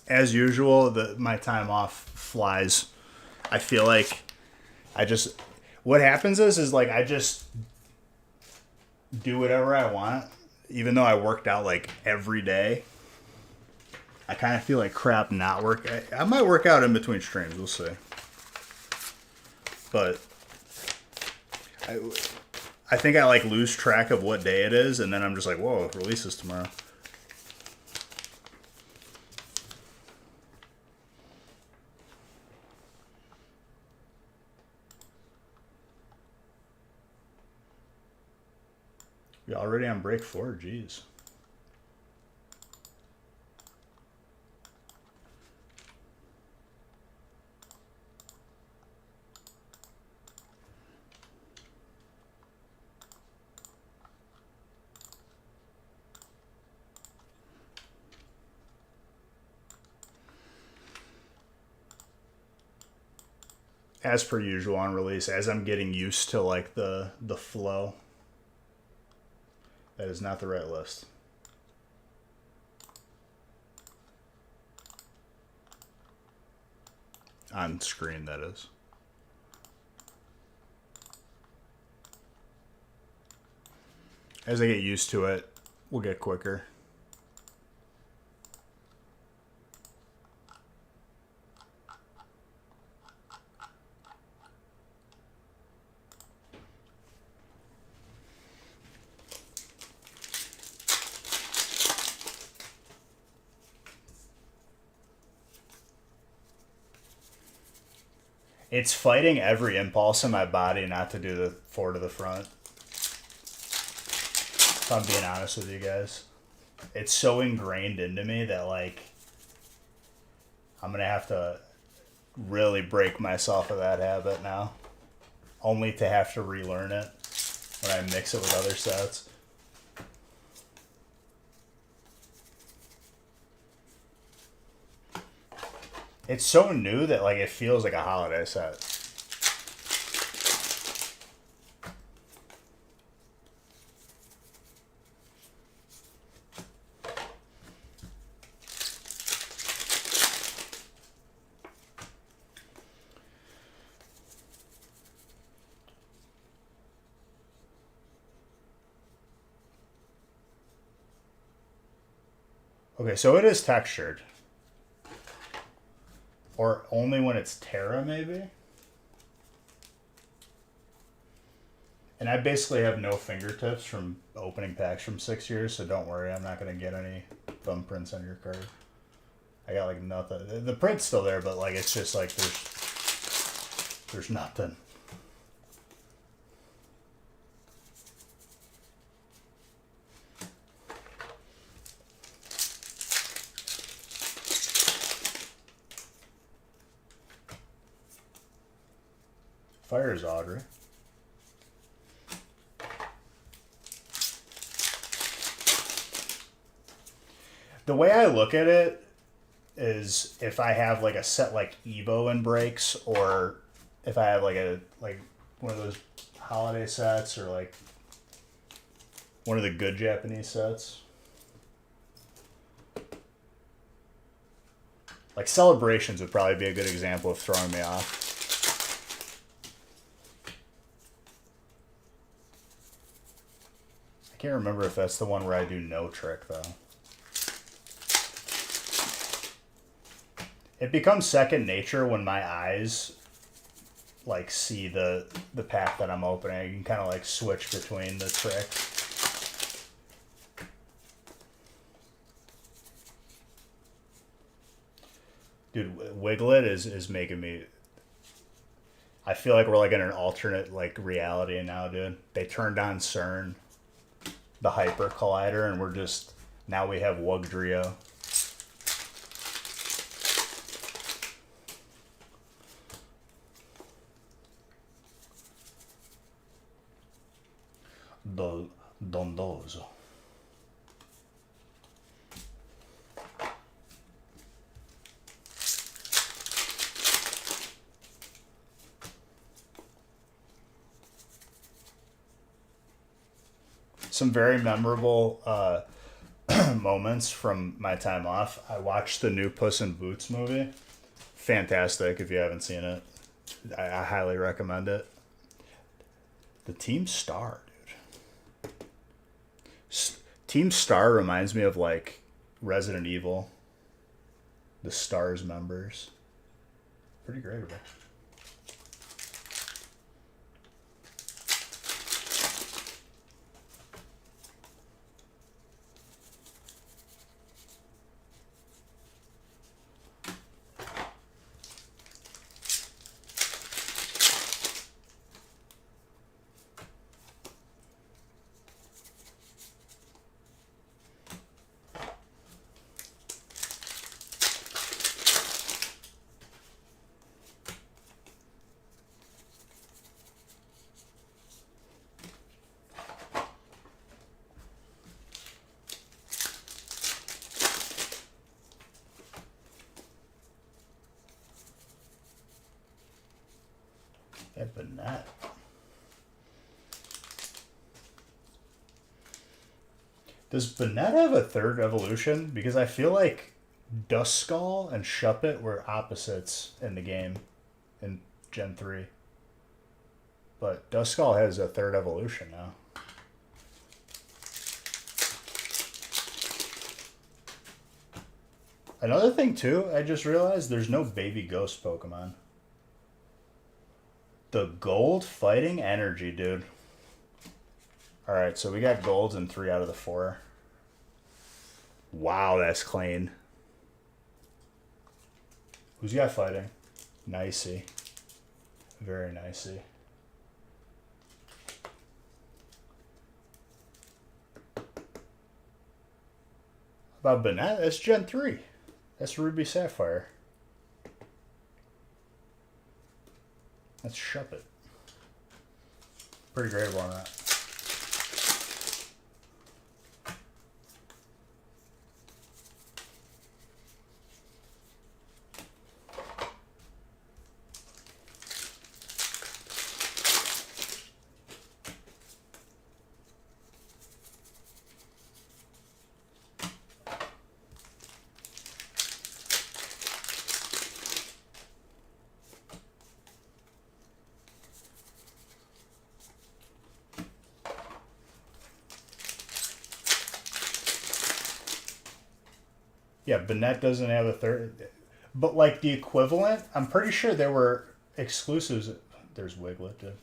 As usual, my time off flies. I feel like what happens is like I just do whatever I want, even though I worked out like every day. I kind of feel like crap not work. I might work out in between streams. We'll see. But I think I like lose track of what day it is, and then I'm just like, whoa, releases tomorrow. You're already on break 4? Jeez. As per usual on release, as I'm getting used to like the flow. That is not the right list. On screen, that is. As I get used to it, we'll get quicker. It's fighting every impulse in my body not to do the 4 to the front. If I'm being honest with you guys. It's so ingrained into me that like I'm going to have to really break myself of that habit now. Only to have to relearn it when I mix it with other sets. It's so new that like it feels like a holiday set. Okay, so it is textured. Or only when it's Terra, maybe? And I basically have no fingertips from opening packs from 6 years, so don't worry, I'm not gonna get any thumbprints on your card. I got like nothing. The print's still there, but like it's just like there's nothing. Fires Audrey. The way I look at it is if I have like a set like Evo and breaks, or if I have like one of those holiday sets, or like one of the good Japanese sets. Like Celebrations would probably be a good example of throwing me off. I can't remember if that's the one where I do no trick though. It becomes second nature when my eyes like see the pack that I'm opening. I can kind of like switch between the tricks. Dude, Wiglet is making me. I feel like we're like in an alternate like reality now, dude. They turned on CERN, the Hyper Collider, and we're just now we have Wugdrio. Dondoso. Some very memorable moments from my time off. I watched the new Puss in Boots movie. Fantastic if you haven't seen it. I highly recommend it. The Team Star, dude. Team Star reminds me of like Resident Evil. The Stars members. Pretty great of it. Bennett. Does Bennett have a third evolution? Because I feel like Duskull and Shuppet were opposites in the game in Gen 3. But Duskull has a third evolution now. Another thing too, I just realized there's no baby ghost Pokemon. The gold fighting energy, dude. Alright, so we got golds in 3 out of the 4. Wow, that's clean. Who's got fighting? Nicey. Very nicey. About Bennett? That's Gen 3. That's Ruby Sapphire. Let's shove it. Pretty great on that. Yeah, Bennett doesn't have a third. But, like, the equivalent, I'm pretty sure there were exclusives. There's Wiglet, dude.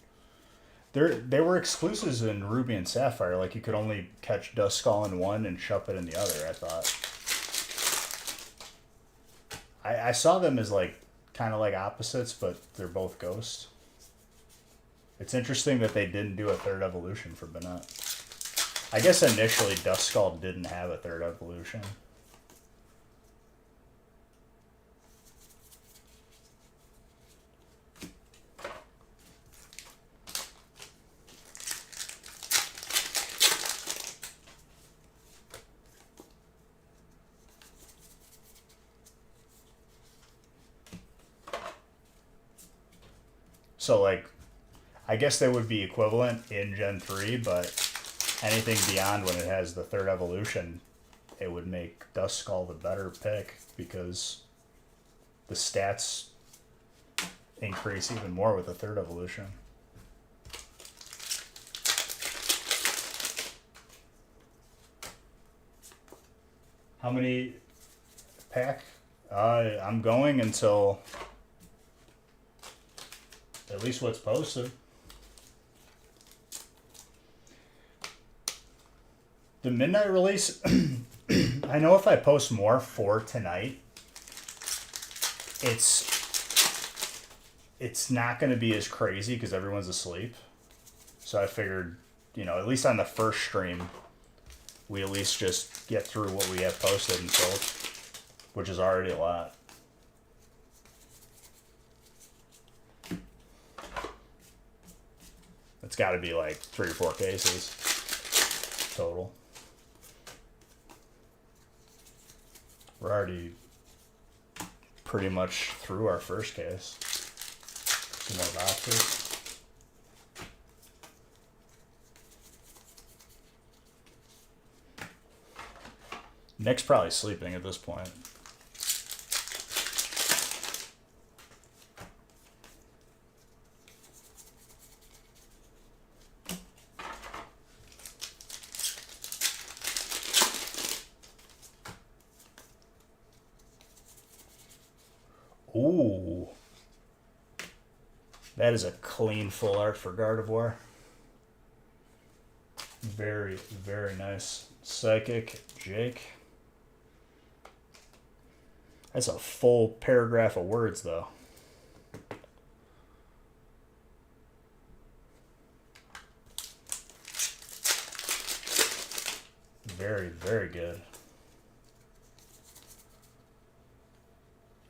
They were exclusives in Ruby and Sapphire. Like you could only catch Duskull in one and Shuppet in the other. I thought. I saw them as like kind of like opposites, but they're both ghosts. It's interesting that they didn't do a third evolution for Banette. I guess initially Duskull didn't have a third evolution. So, like, I guess they would be equivalent in Gen 3, but anything beyond when it has the third evolution, it would make Duskull the better pick because the stats increase even more with the third evolution. How many pack? I'm going until at least what's posted. The midnight release, I know if I post more for tonight, it's not going to be as crazy because everyone's asleep. So I figured, you know, at least on the first stream, we at least just get through what we have posted and sold, which is already a lot. It's got to be like 3 or 4 cases total. We're already pretty much through our first case. Some more boxes. Nick's probably sleeping at this point. Ooh. That is a clean full art for Gardevoir. Very, very nice. Psychic Jake. That's a full paragraph of words, though. Very, very good.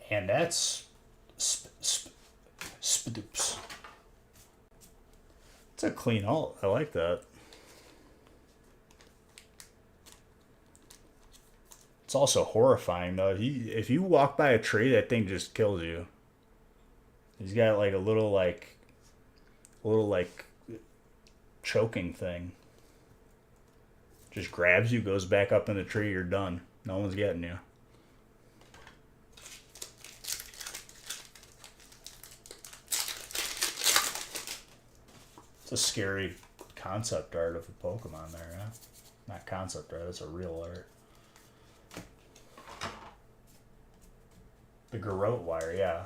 And that's Spidoops. It's a clean alt. I like that. It's also horrifying though. If you walk by a tree, that thing just kills you. He's got like a little choking thing. Just grabs you, goes back up in the tree, you're done. No one's getting you. It's a scary concept art of a Pokemon there, yeah? Not concept art, it's a real art. The garrote wire, yeah.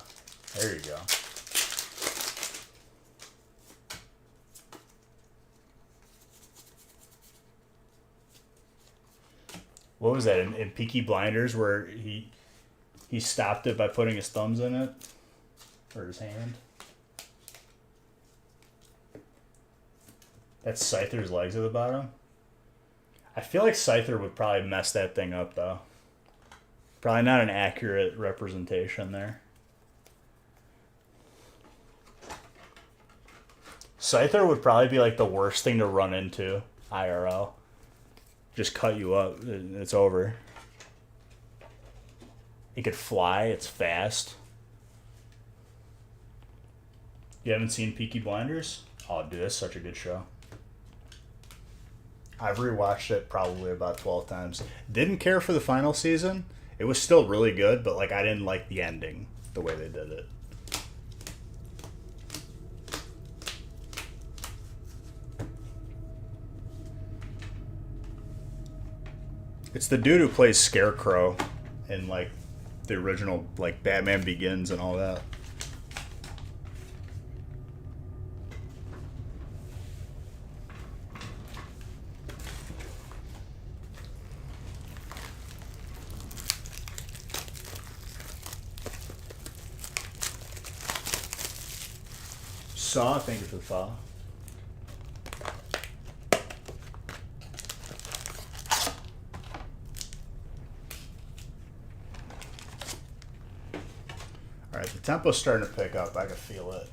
There you go. What was that in Peaky Blinders where he stopped it by putting his thumbs in it? Or his hand? That's Scyther's legs at the bottom. I feel like Scyther would probably mess that thing up though. Probably not an accurate representation there. Scyther would probably be like the worst thing to run into IRL. Just cut you up. It's over. It could fly. It's fast. You haven't seen Peaky Blinders? Oh, dude, that's such a good show. I've rewatched it probably about 12 times. Didn't care for the final season. It was still really good, but like I didn't like the ending, the way they did it. It's the dude who plays Scarecrow in like the original like Batman Begins and all that. Saw, thank you for the follow. All right, the tempo's starting to pick up. I can feel it.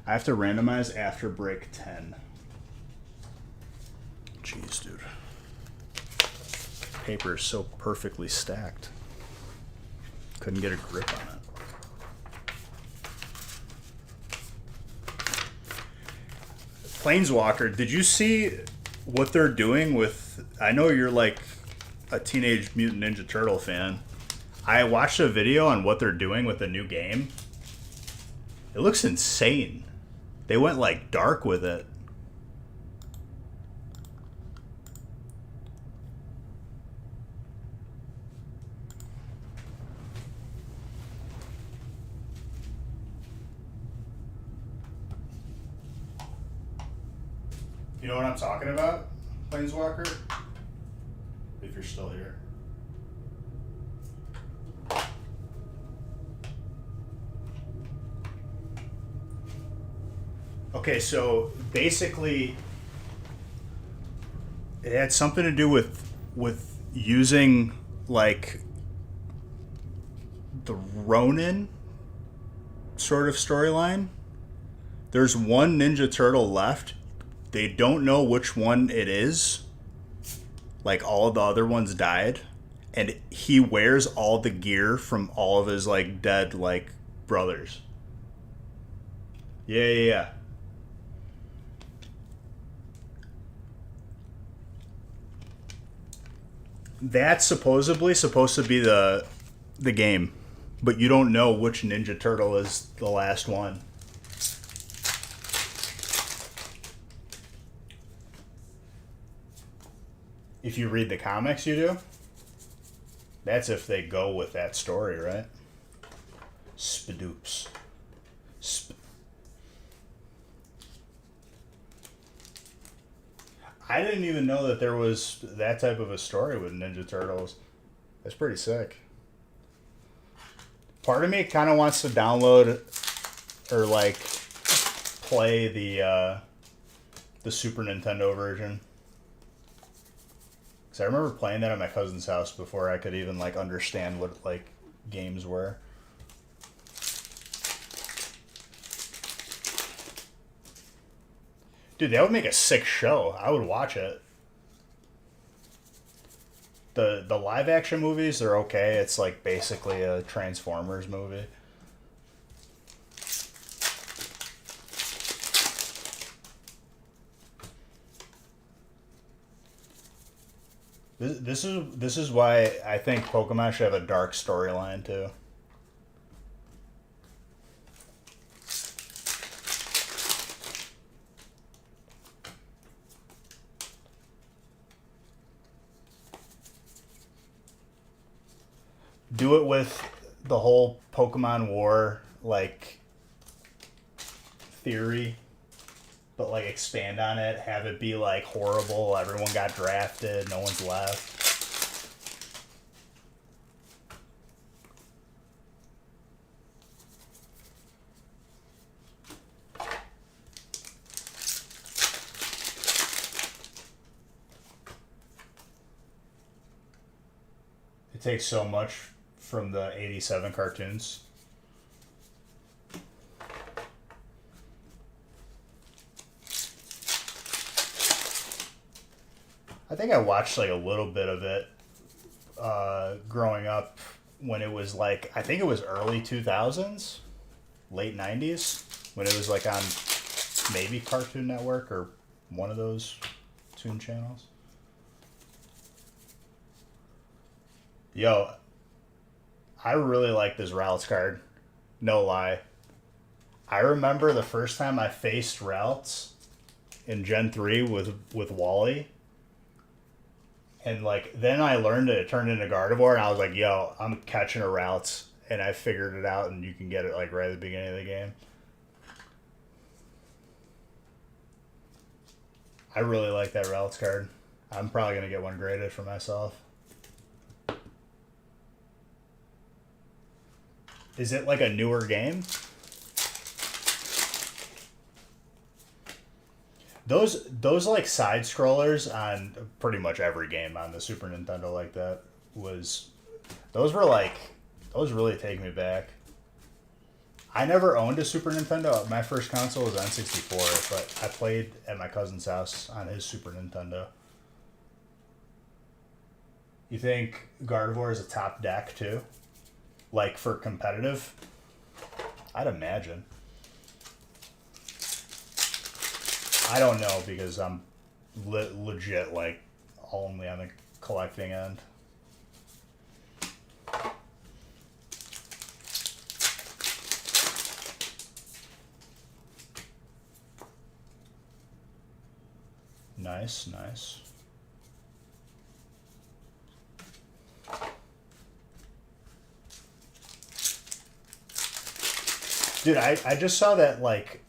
I have to randomize after break 10. Jeez, dude. Paper is so perfectly stacked. Couldn't get a grip on it. Planeswalker, did you see what they're doing with... I know you're like a Teenage Mutant Ninja Turtle fan. I watched a video on what they're doing with the new game. It looks insane. They went like dark with it. You know what I'm talking about, Planeswalker? If you're still here. Okay, so basically it had something to do with using like the Ronin sort of storyline. There's one Ninja Turtle left. They don't know which one it is. Like all the other ones died, and he wears all the gear from all of his like dead like brothers. Yeah. That's supposedly supposed to be the game, but you don't know which Ninja Turtle is the last one. If you read the comics, you do. That's if they go with that story, right? Spadoops. I didn't even know that there was that type of a story with Ninja Turtles. That's pretty sick. Part of me kind of wants to download or like play the Super Nintendo version. Cause I remember playing that at my cousin's house before I could even like understand what like games were. Dude, that would make a sick show. I would watch it. The live action movies, they're okay. It's like basically a Transformers movie. This is why I think Pokemon should have a dark storyline too. Do it with the whole Pokemon War like theory, but like expand on it, have it be like horrible, everyone got drafted, no one's left. It takes so much from the 87 cartoons. I think I watched like a little bit of it growing up when it was like, I think it was early 2000s, late 90s, when it was like on maybe Cartoon Network or one of those Toon channels. Yo, I really like this Ralts card. No lie. I remember the first time I faced Ralts in Gen 3 with Wally. And like then I learned it turned into Gardevoir, and I was like, yo, I'm catching a Ralts, and I figured it out, and you can get it like right at the beginning of the game. I really like that Ralts card. I'm probably gonna get one graded for myself. Is it like a newer game? Those like side scrollers on pretty much every game on the Super Nintendo like that was those were like those really take me back. I never owned a Super Nintendo. My first console was N64, but I played at my cousin's house on his Super Nintendo. You think Gardevoir is a top deck too? Like for competitive? I'd imagine. I don't know because I'm legit like only on the collecting end. Nice, nice. Dude, I just saw that, like,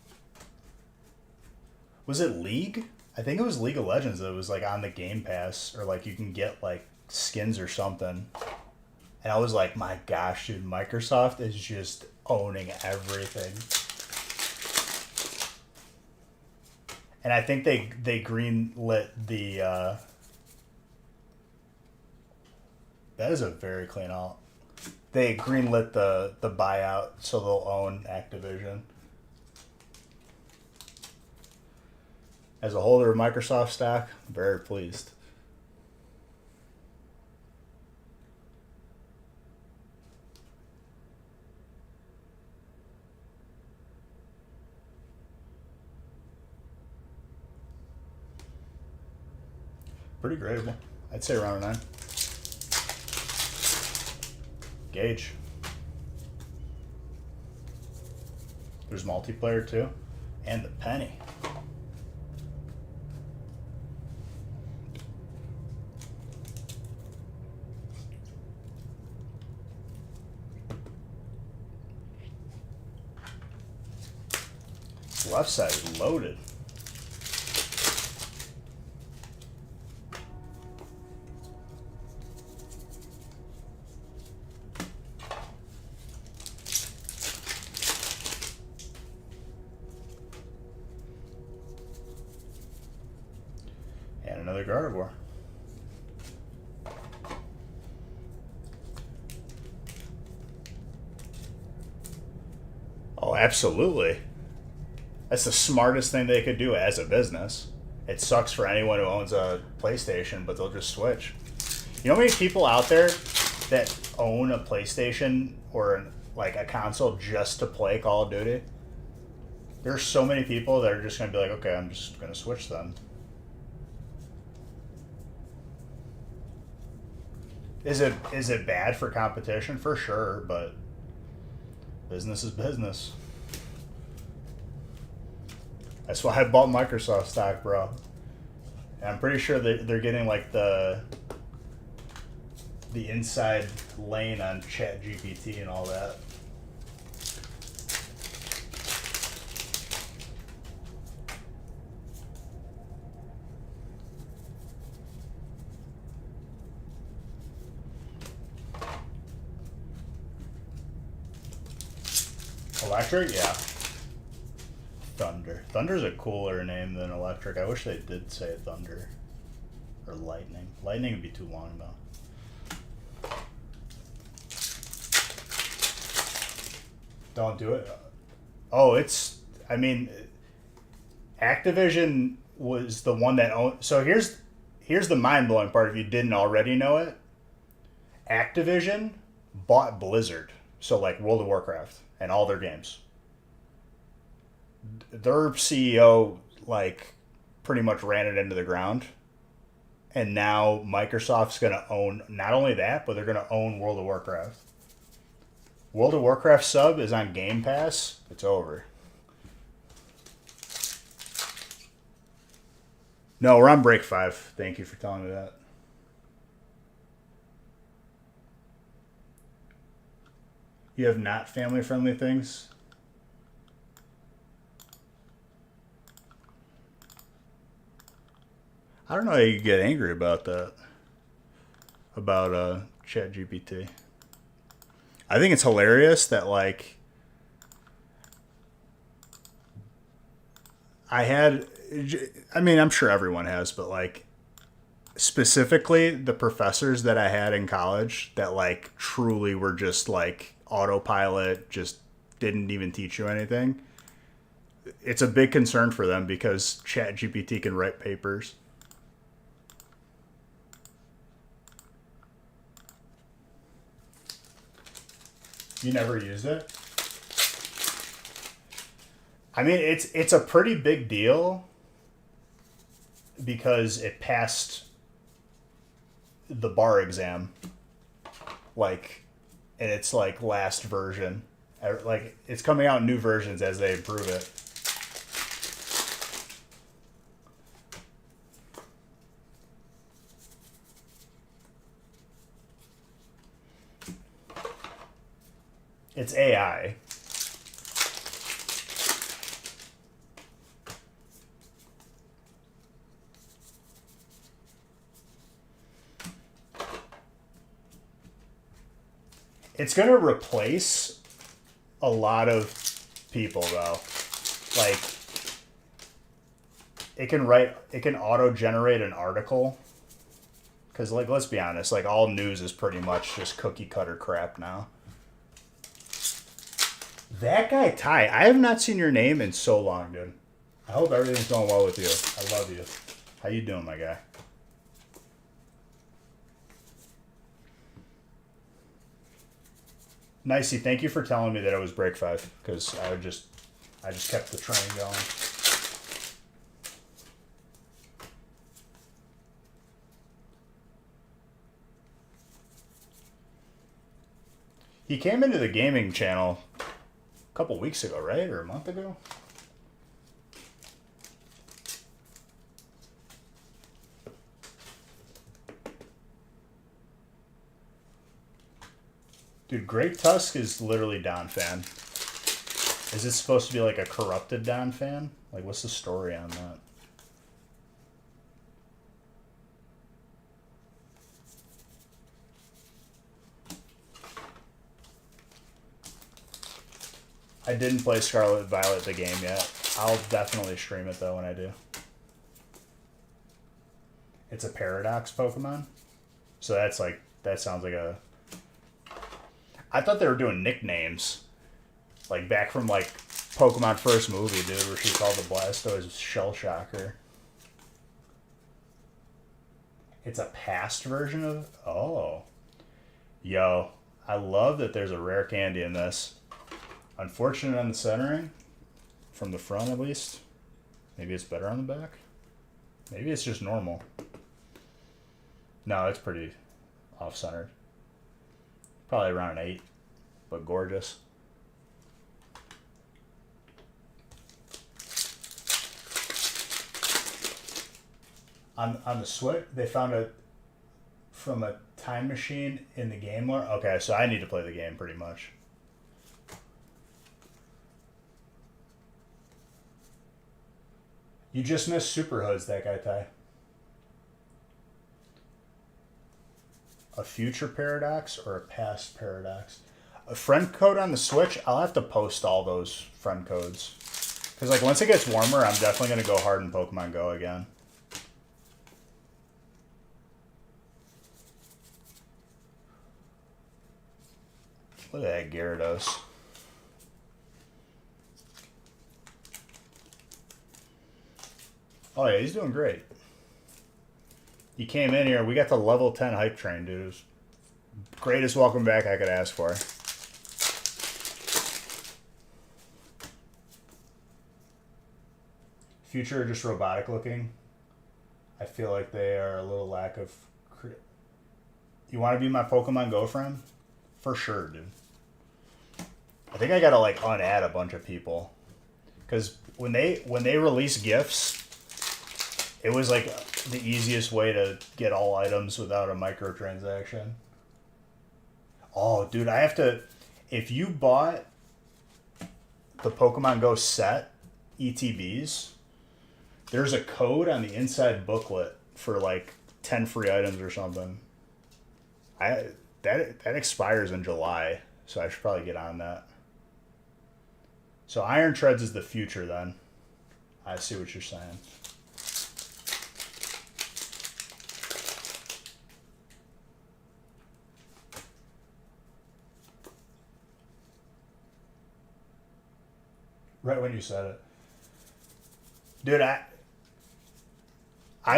was it League? I think it was League of Legends that was, like, on the Game Pass, or, like, you can get, like, skins or something. And I was like, my gosh, dude, Microsoft is just owning everything. And I think they greenlit the, that is a very clean alt. They greenlit the buyout, so they'll own Activision. As a holder of Microsoft stock, I'm very pleased. Pretty gradable. I'd say around a 9. Gauge. There's multiplayer too. And the penny. Left side is loaded. And another Gardevoir. Oh, absolutely. That's the smartest thing they could do as a business. It sucks for anyone who owns a PlayStation, but they'll just switch. You know how many people out there that own a PlayStation or like a console just to play Call of Duty? There's so many people that are just going to be like, okay, I'm just going to switch then. Is it bad for competition? For sure, but business is business. That's why I bought Microsoft stock, bro. And I'm pretty sure they're getting like the inside lane on ChatGPT and all that. Electric? Yeah. Thunder. Thunder's a cooler name than Electric. I wish they did say Thunder. Or Lightning. Lightning would be too long, though. Don't do it. Oh, it's... I mean... Activision was the one that owned... So here's the mind-blowing part if you didn't already know it. Activision bought Blizzard. So, like, World of Warcraft and all their games. Their CEO like pretty much ran it into the ground, and now Microsoft's going to own not only that, but they're going to own World of Warcraft. World of Warcraft sub is on Game Pass. It's over. No, we're on break 5. Thank you for telling me that. You have not family-friendly things? I don't know how you get angry about that. About ChatGPT. I think it's hilarious that like I had. I mean, I'm sure everyone has, but like specifically the professors that I had in college that like truly were just like autopilot, just didn't even teach you anything. It's a big concern for them because ChatGPT can write papers. You never used it? I mean, it's a pretty big deal because it passed the bar exam, like, and it's like last version. Like it's coming out in new versions as they improve it. It's AI. It's going to replace a lot of people though. Like it can auto generate an article cuz like let's be honest, like all news is pretty much just cookie cutter crap now. That guy Ty, I have not seen your name in so long, dude. I hope everything's going well with you. I love you. How you doing, my guy? Nicey, thank you for telling me that it was break 5 because I just kept the train going. He came into the gaming channel a couple weeks ago, right? Or a month ago? Dude, Great Tusk is literally Don fan. Is it supposed to be like a corrupted Don fan? Like, what's the story on that? I didn't play Scarlet Violet the game yet. I'll definitely stream it though when I do. It's a Paradox Pokemon. So that's like, that sounds like a... I thought they were doing nicknames. Like back from like Pokemon first movie, dude, where she called the Blastoise Shell Shocker. It's a past version of... Oh. Yo, I love that there's a rare candy in this. Unfortunate on the centering. From the front, at least. Maybe it's better on the back. Maybe it's just normal. No, it's pretty off-centered. Probably around an 8. But gorgeous. On the Switch, they found it from a time machine in the game lore. Okay, so I need to play the game pretty much. You just missed Super Hoods, that guy Ty. A future paradox or a past paradox? A friend code on the Switch? I'll have to post all those friend codes. Because like once it gets warmer, I'm definitely going to go hard in Pokemon Go again. Look at that Gyarados. Oh yeah, he's doing great. He came in here. We got the level 10 hype train, dude. It was greatest welcome back I could ask for. Future just robotic looking. I feel like they are a little lack of... You want to be my Pokemon Go friend? For sure, dude. I think I gotta like unadd a bunch of people. Because when they release gifts, it was like the easiest way to get all items without a microtransaction. Oh, dude, I have to... If you bought the Pokemon Go set ETBs, there's a code on the inside booklet for like 10 free items or something. That expires in July, So I should probably get on that. So Iron Treads is the future then. I see what you're saying. Right when you said it. Dude, I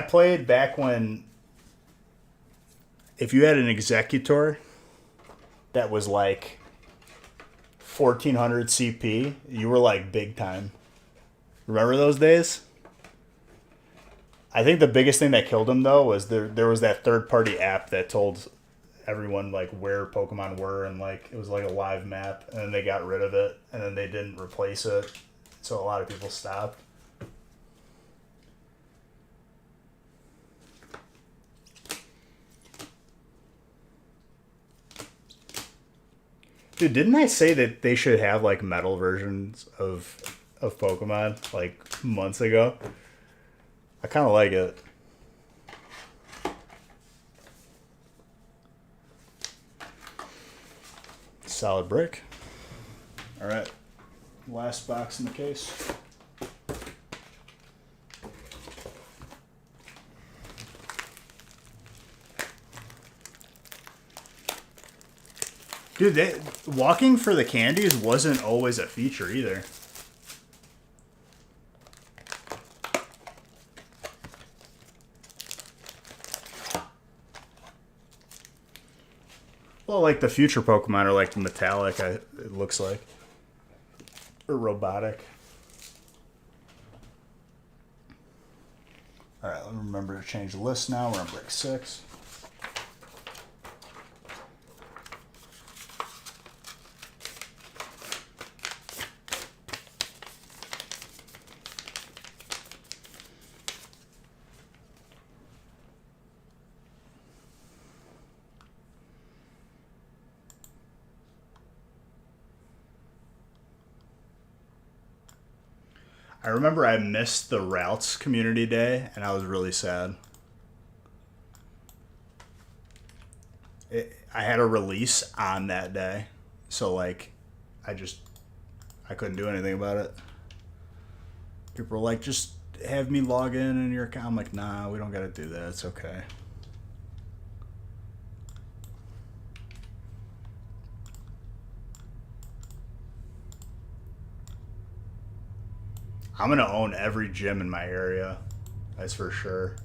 played back when if you had an executor that was like 1400 CP, you were like big time. Remember those days? I think the biggest thing that killed him though was there was that third party app that told everyone like where Pokemon were, and like it was like a live map, and then they got rid of it and then they didn't replace it. So a lot of people stopped. Dude, didn't I say that they should have like metal versions of Pokemon like months ago? I kind of like it. Solid brick. All right, last box in the case. Dude, walking for the candies wasn't always a feature either. Well, like the future Pokemon are like metallic, it looks like. Or robotic. Alright, let me remember to change the list now. We're on brick 6. I remember I missed the routes community day, and I was really sad. I had a release on that day, so like, I couldn't do anything about it. People were like, just have me log in your account. I'm like, nah, we don't gotta do that. It's okay. I'm gonna own every gym in my area. That's for sure.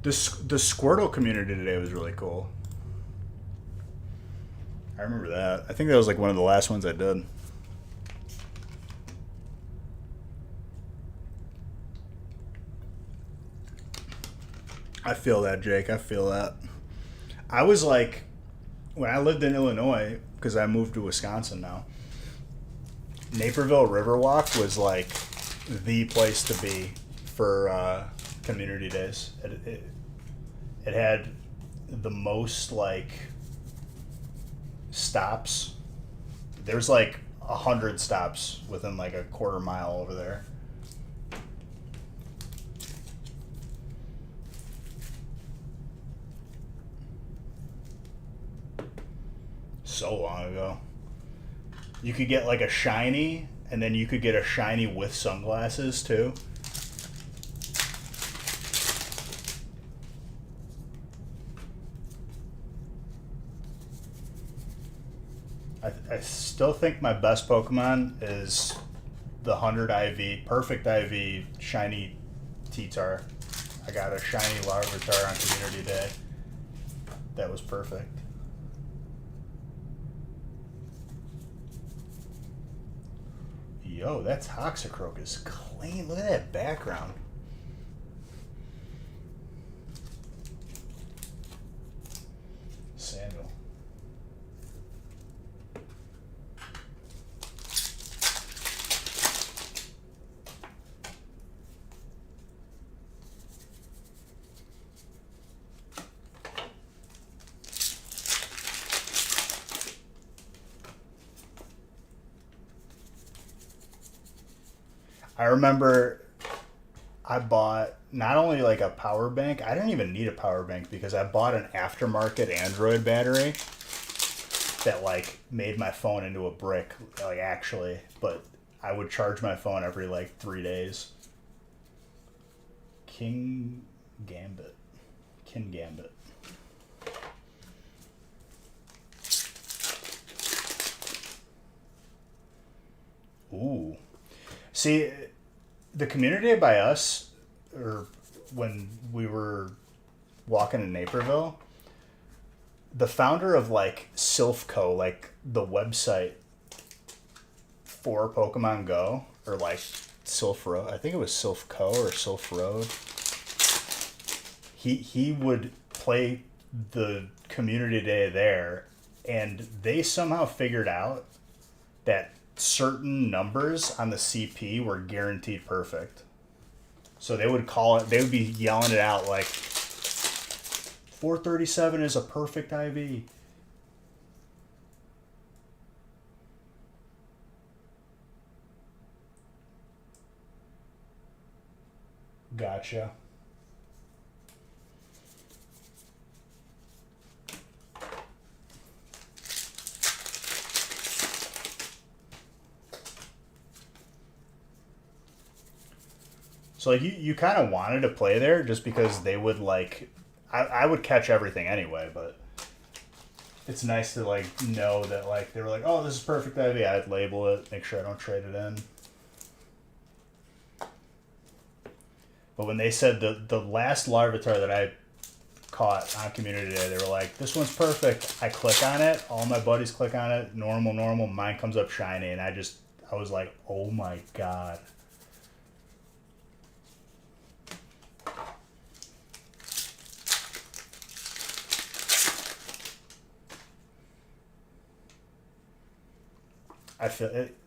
The Squirtle community today was really cool. I remember that. I think that was like one of the last ones I did. I feel that, Jake. I feel that. I was like, when I lived in Illinois, because I moved to Wisconsin now, Naperville Riverwalk was like the place to be for community days. It had the most like stops. There's like 100 stops within like a quarter mile over there. So long ago. You could get like a shiny, and then you could get a shiny with sunglasses too. I still think my best Pokemon is the 100 IV, perfect IV, shiny T-Tar. I got a shiny Larvitar on Community Day. That was perfect. Yo, that Toxicroak is clean. Look at that background. Samuel. I remember I bought not only like a power bank, I didn't even need a power bank because I bought an aftermarket Android battery that like made my phone into a brick, like actually, but I would charge my phone every like 3 days. King Gambit. King Gambit. Ooh. See, the community by us, or when we were walking in Naperville, the founder of like Silphco, like the website for Pokemon Go, or like Sylph Road, I think it was Silphco or Sylph Road. He would play the community day there, and they somehow figured out that certain numbers on the CP were guaranteed perfect. So they would call it, they would be yelling it out like 437 is a perfect IV. Gotcha. So like you kind of wanted to play there just because they would like, I would catch everything anyway, but it's nice to like know that like they were like, oh, this is perfect IV. I'd label it, make sure I don't trade it in. But when they said the last Larvitar that I caught on Community Day, they were like, this one's perfect. I click on it, all my buddies click on it, normal, mine comes up shiny, and I was like, oh my god. I feel it,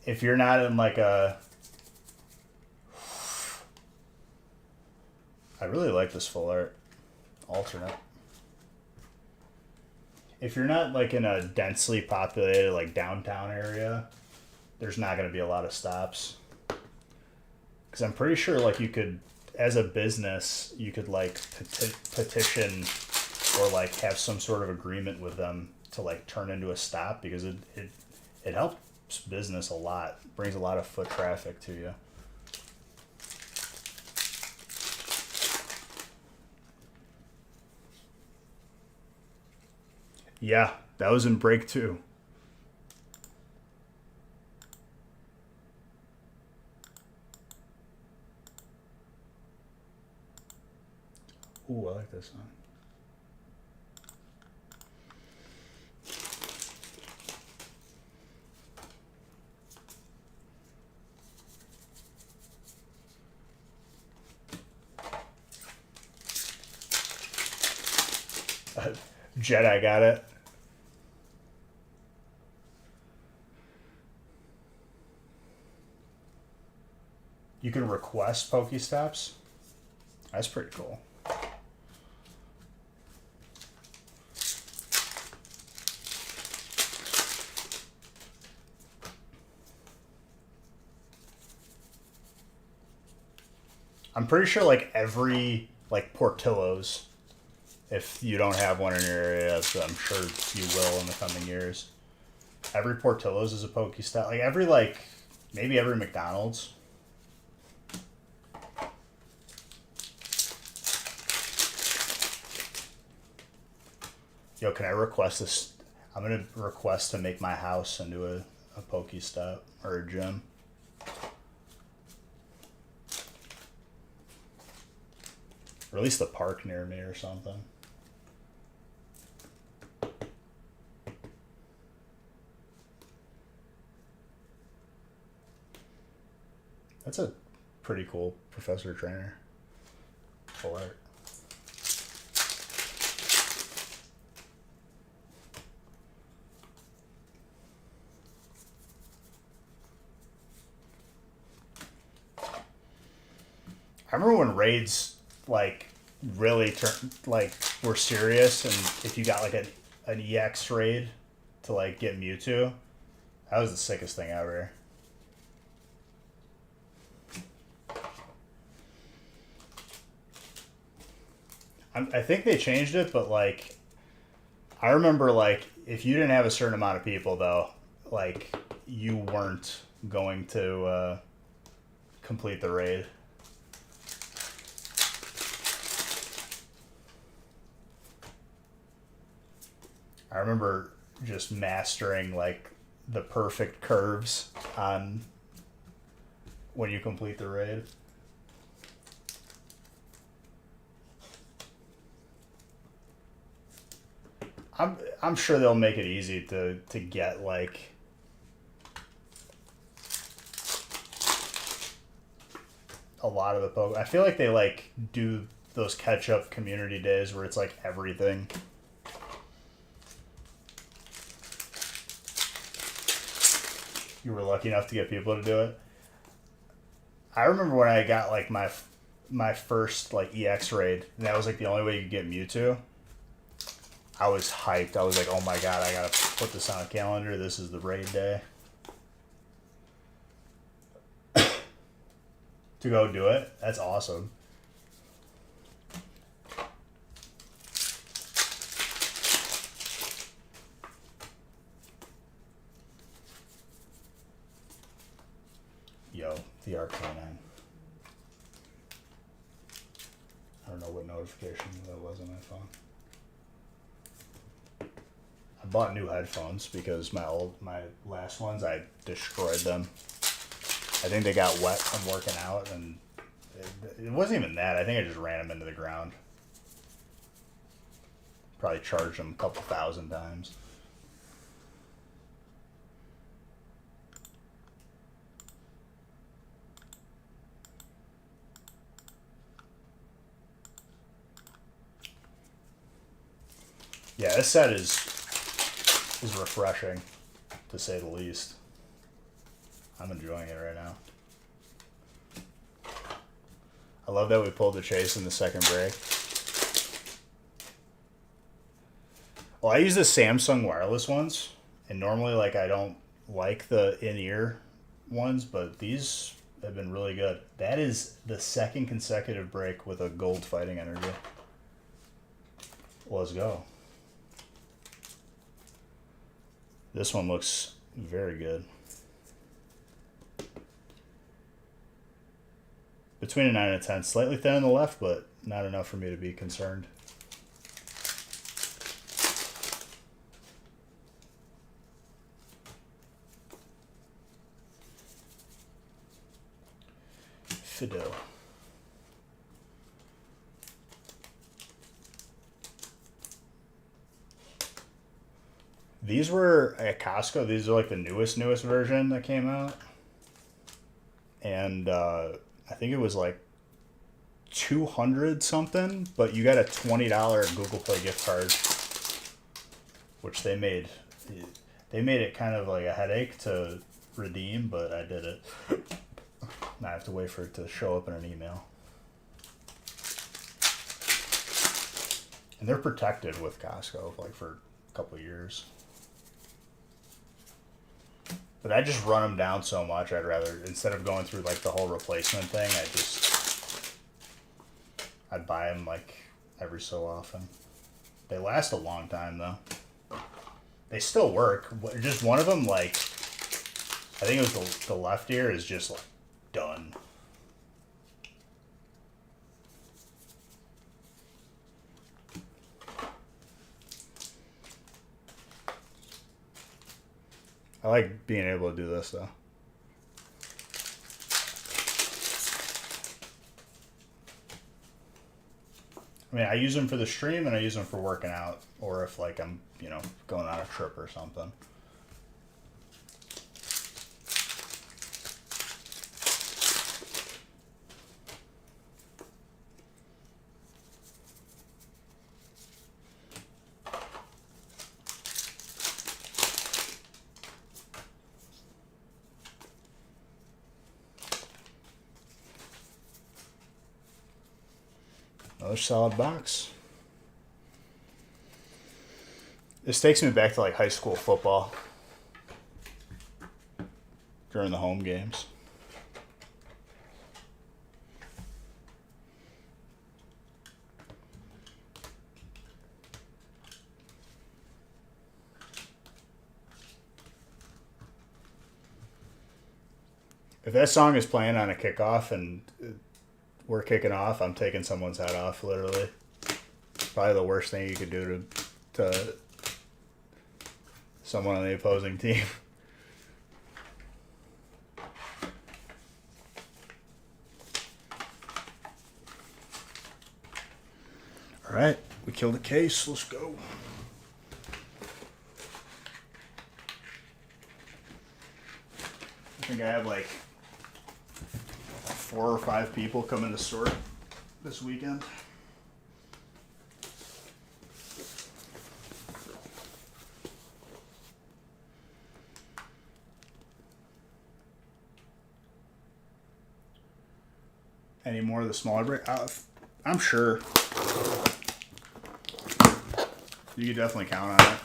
if you're not in like a, I really like this full art alternate. If you're not like in a densely populated like downtown area, there's not going to be a lot of stops. Because I'm pretty sure like you could, as a business, you could like petition or like have some sort of agreement with them to like turn into a stop, because it helps business a lot, brings a lot of foot traffic to you. Yeah, that was in break 2. Ooh, I like this one. Jedi got it. You can request Pokestops. That's pretty cool. I'm pretty sure like every like Portillo's, if you don't have one in your area, so I'm sure you will in the coming years. Every Portillo's is a Pokestop. Like every like maybe every McDonald's. Yo, can I request this? I'm gonna request to make my house into a Pokestop or a gym. Or at least the park near me or something. That's a pretty cool professor trainer. Full art. I remember when raids like really were serious, and if you got like an EX raid to like get Mewtwo, that was the sickest thing ever. I think they changed it, but like, I remember like if you didn't have a certain amount of people though, like you weren't going to complete the raid. I remember just mastering like the perfect curves on when you complete the raid. I'm sure they'll make it easy to get like a lot of the Pokemon. I feel like they like do those catch up community days where it's like everything. You were lucky enough to get people to do it. I remember when I got like my first like EX raid, and that was like the only way you could get Mewtwo. I was hyped. I was like, oh my god, I gotta put this on a calendar. This is the raid day. To go do it? That's awesome. Yo, the Arcanine. I don't know what notification that was on my phone. I bought new headphones because my last ones, I destroyed them. I think they got wet from working out, and it wasn't even that. I think I just ran them into the ground. Probably charged them a couple thousand times. Yeah, this set is refreshing, to say the least. I'm enjoying it right now. I love that we pulled the chase in the second break. Well, I use the Samsung wireless ones, and normally like I don't like the in-ear ones, but these have been really good. That is the second consecutive break with a gold fighting energy. Let's go. This one looks very good. Between a 9 and a 10. Slightly thin on the left, but not enough for me to be concerned. Fido. These were at Costco. These are like the newest version that came out. And I think it was like 200 something, but you got a $20 Google Play gift card, which they made it kind of like a headache to redeem, but I did it. Now I have to wait for it to show up in an email. And they're protected with Costco like for a couple of years. But I just run them down so much, I'd rather, instead of going through like the whole replacement thing, I'd buy them like every so often. They last a long time though. They still work. Just one of them, like, I think it was the left ear is just like done. I like being able to do this though. I mean, I use them for the stream and I use them for working out, or if like I'm, going on a trip or something. Another solid box. This takes me back to like high school football during the home games. If that song is playing on a kickoff and we're kicking off, I'm taking someone's head off, literally. Probably the worst thing you could do to someone on the opposing team. All right, we killed a case. Let's go. I think I have like 4 or 5 people coming to sort this weekend. Any more of the smaller break? I'm sure. You could definitely count on it.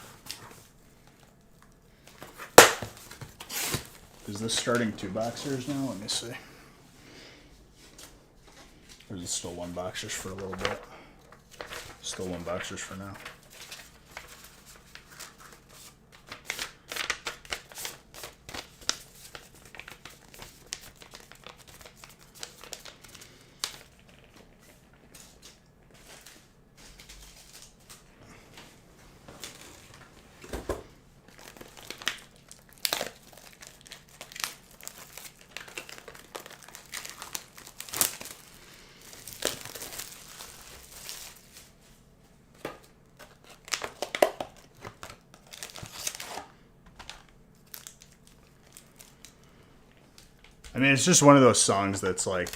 Is this starting 2 boxers now? Let me see. Or is it still 1 boxers for a little bit? Still 1 boxers for now. I mean, it's just one of those songs that's like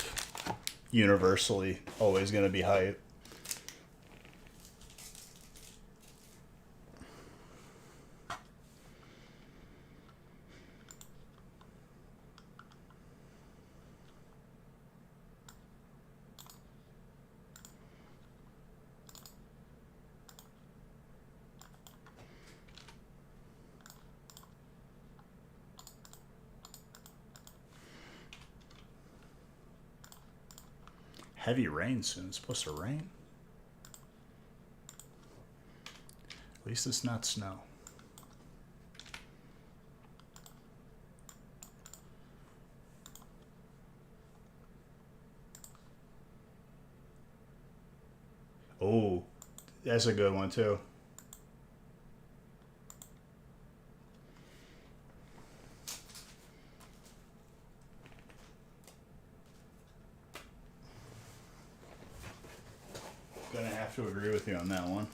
universally always going to be hype. Heavy rain soon. It's supposed to rain. At least it's not snow. Oh, that's a good one too. Gonna have to agree with you on that one.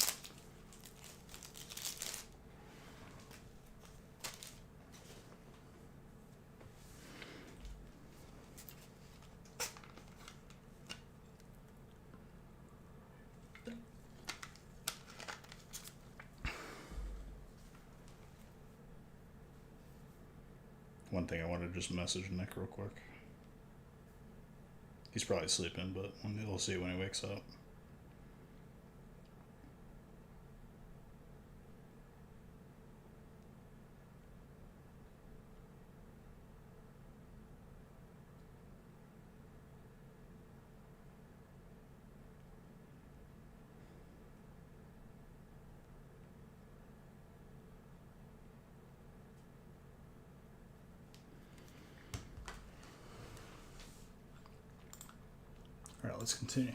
One thing I want to just message Nick real quick. He's probably sleeping, but we'll see when he wakes up. All right, let's continue.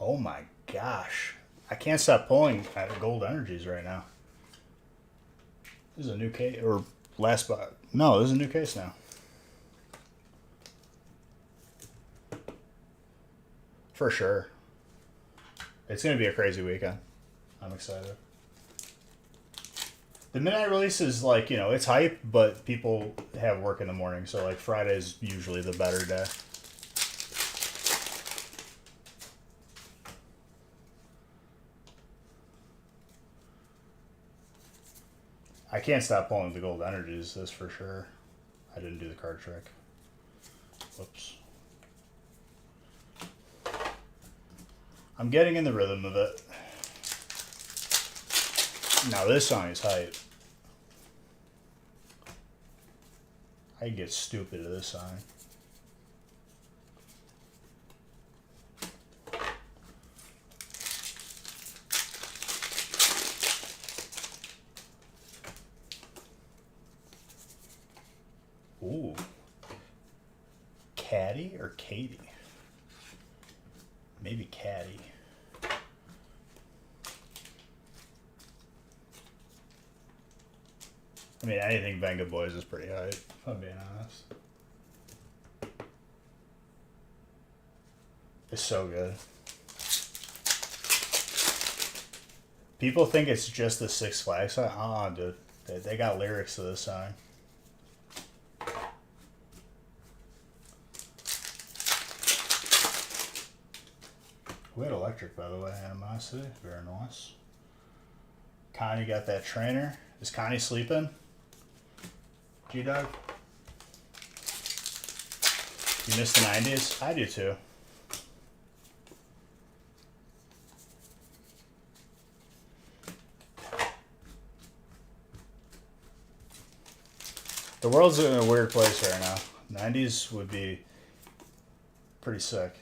Oh my gosh. I can't stop pulling at Gold Energies right now. This is a new case, or last spot. No, this is a new case now. For sure. It's going to be a crazy weekend. I'm excited. The midnight release is like, it's hype, but people have work in the morning, so like Friday's usually the better day. I can't stop pulling the gold energies, that's for sure. I didn't do the card trick. Whoops. I'm getting in the rhythm of it. Now this song is hype. I get stupid to this song. Ooh. Caddy or Katie? Maybe Caddy. I mean, anything Venga Boys is pretty hype, if I'm being honest. It's so good. People think it's just the Six Flags song. Dude. They got lyrics to this song. We had electric, by the way, Animosity. Very nice. Connie got that trainer. Is Connie sleeping? G-Dog? You missed the 90s? I do too. The world's in a weird place right now. 90s would be pretty sick.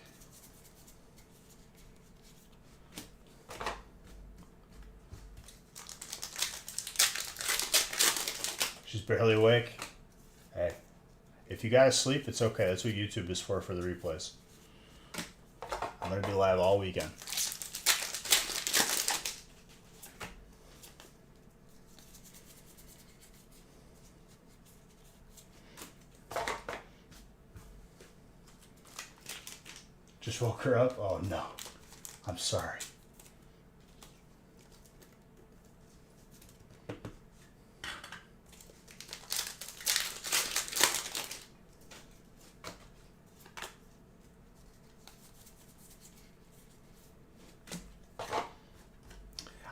She's barely awake. Hey, if you gotta sleep, it's okay. That's what YouTube is for the replays. I'm gonna be live all weekend. Just woke her up? Oh no. I'm sorry.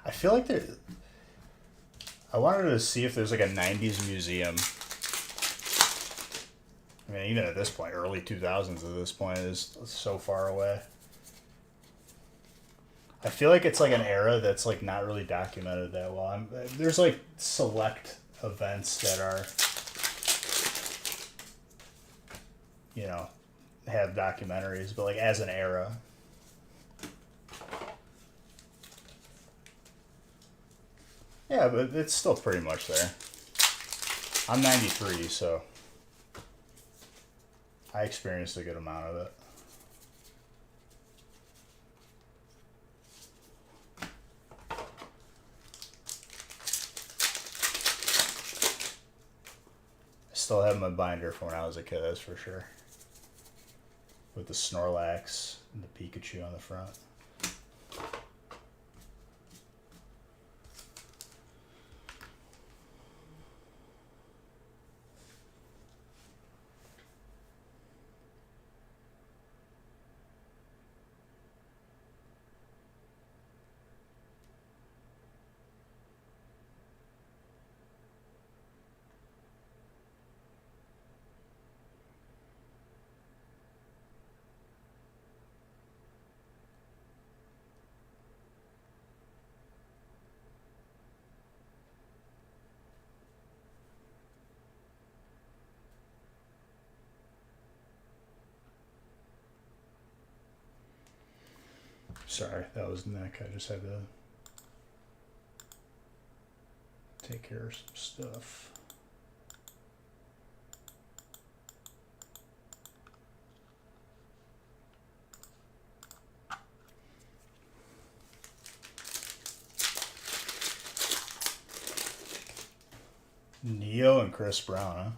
I feel like I wanted to see if there's like a 90s museum. I mean, even at this point, early 2000s at this point is so far away. I feel like it's like an era that's like not really documented that well. There's like select events that are, have documentaries, but like as an era. Yeah, but it's still pretty much there. I'm 93, so I experienced a good amount of it. I still have my binder from when I was a kid, that's for sure. With the Snorlax and the Pikachu on the front. Sorry, that was Nick. I just had to take care of some stuff. Neo and Chris Brown, huh?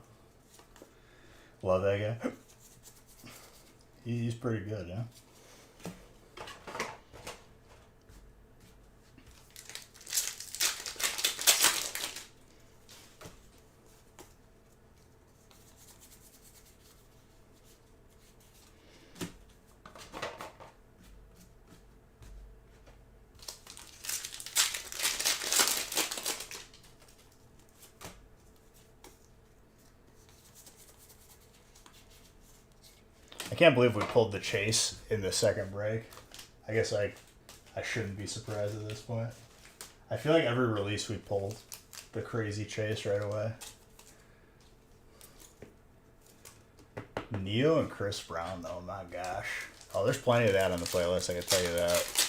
Love that guy. He's pretty good, yeah. can't believe we pulled the chase in the second break. I guess I shouldn't be surprised at this point. I feel like every release we pulled the crazy chase right away. Neo and Chris Brown, though, my gosh. Oh, there's plenty of that on the playlist, I can tell you that.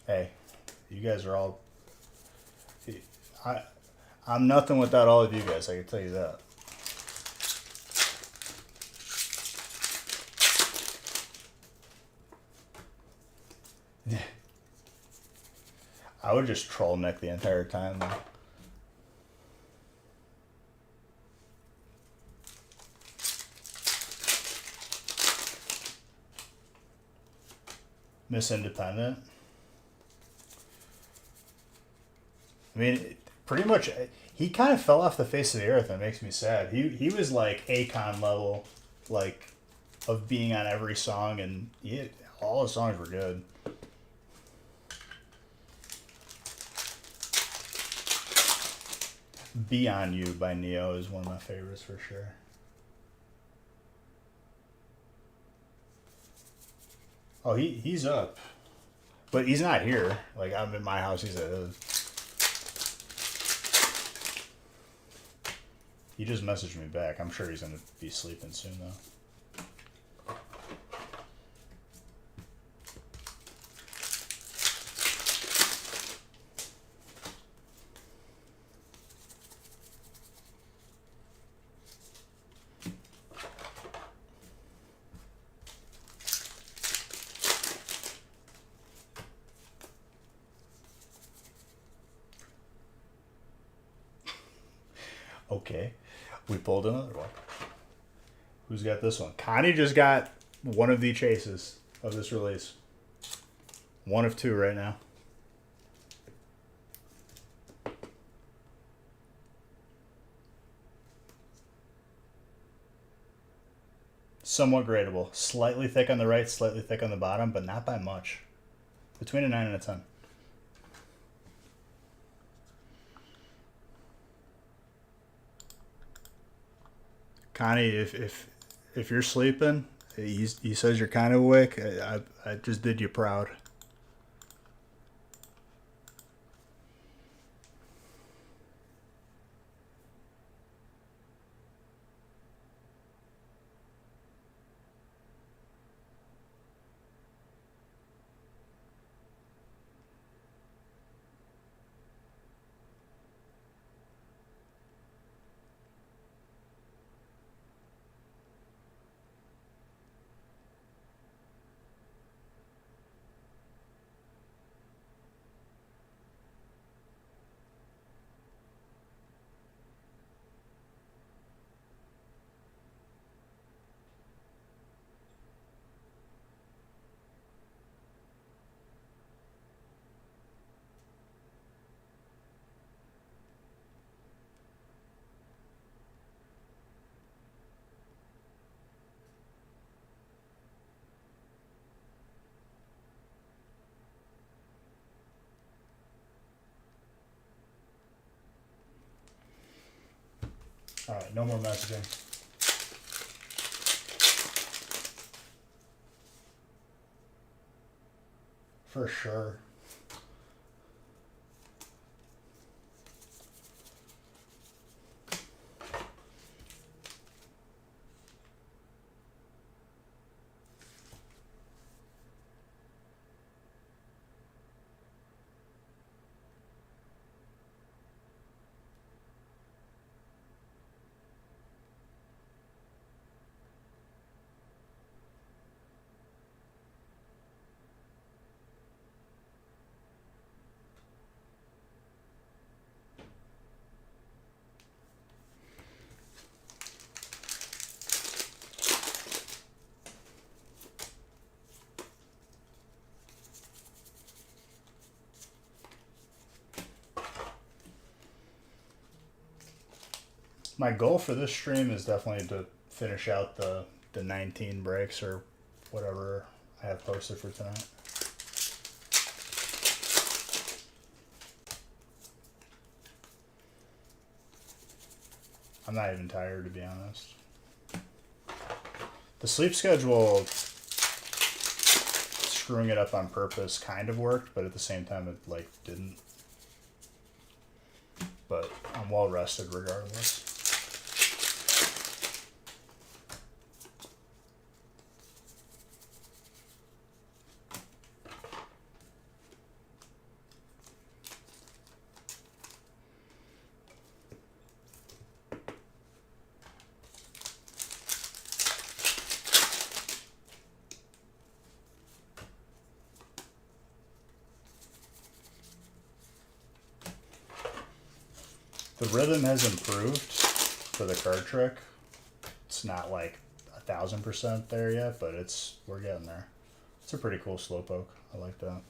Hey, you guys are all... I'm nothing without all of you guys, I can tell you that. I would just troll Nick the entire time, though. Miss Independent. I mean, pretty much, he kind of fell off the face of the earth. That makes me sad. He was like Akon level, like, of being on every song, and all his songs were good. Be On You by Neo is one of my favorites for sure. Oh, he's up. But he's not here. Like, I'm in my house, he's at his. He just messaged me back. I'm sure he's going to be sleeping soon, though. Okay, we pulled another one. Who's got this one? Connie just got one of the chases of this release. One of two right now. Somewhat gradable. Slightly thick on the right, slightly thick on the bottom, but not by much. Between a 9 and a 10. Connie, if you're sleeping, he says you're kind of awake. I just did you proud. All right, no more messaging. For sure. My goal for this stream is definitely to finish out the 19 breaks or whatever I have posted for tonight. I'm not even tired, to be honest. The sleep schedule, screwing it up on purpose, kind of worked, but at the same time it like didn't. But I'm well rested regardless. The rhythm has improved for the card trick. It's not like 1,000% there yet, but we're getting there. It's a pretty cool slowpoke. I like that.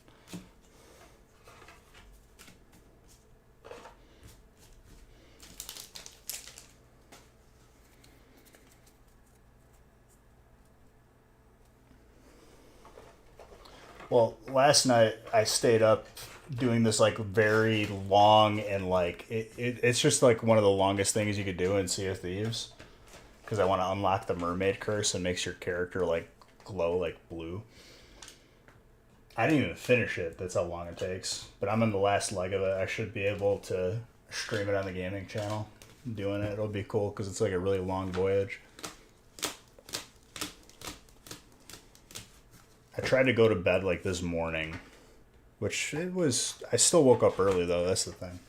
Well, last night I stayed up doing this like very long and like it's just like one of the longest things you could do in Sea of Thieves because I want to unlock the mermaid curse and makes your character like glow like blue. I didn't even finish it. That's how long it takes. But I'm in the last leg of it. I should be able to stream it on the gaming channel. Doing it, it'll be cool because it's like a really long voyage. I tried to go to bed like this morning, which it was. I still woke up early though. That's the thing.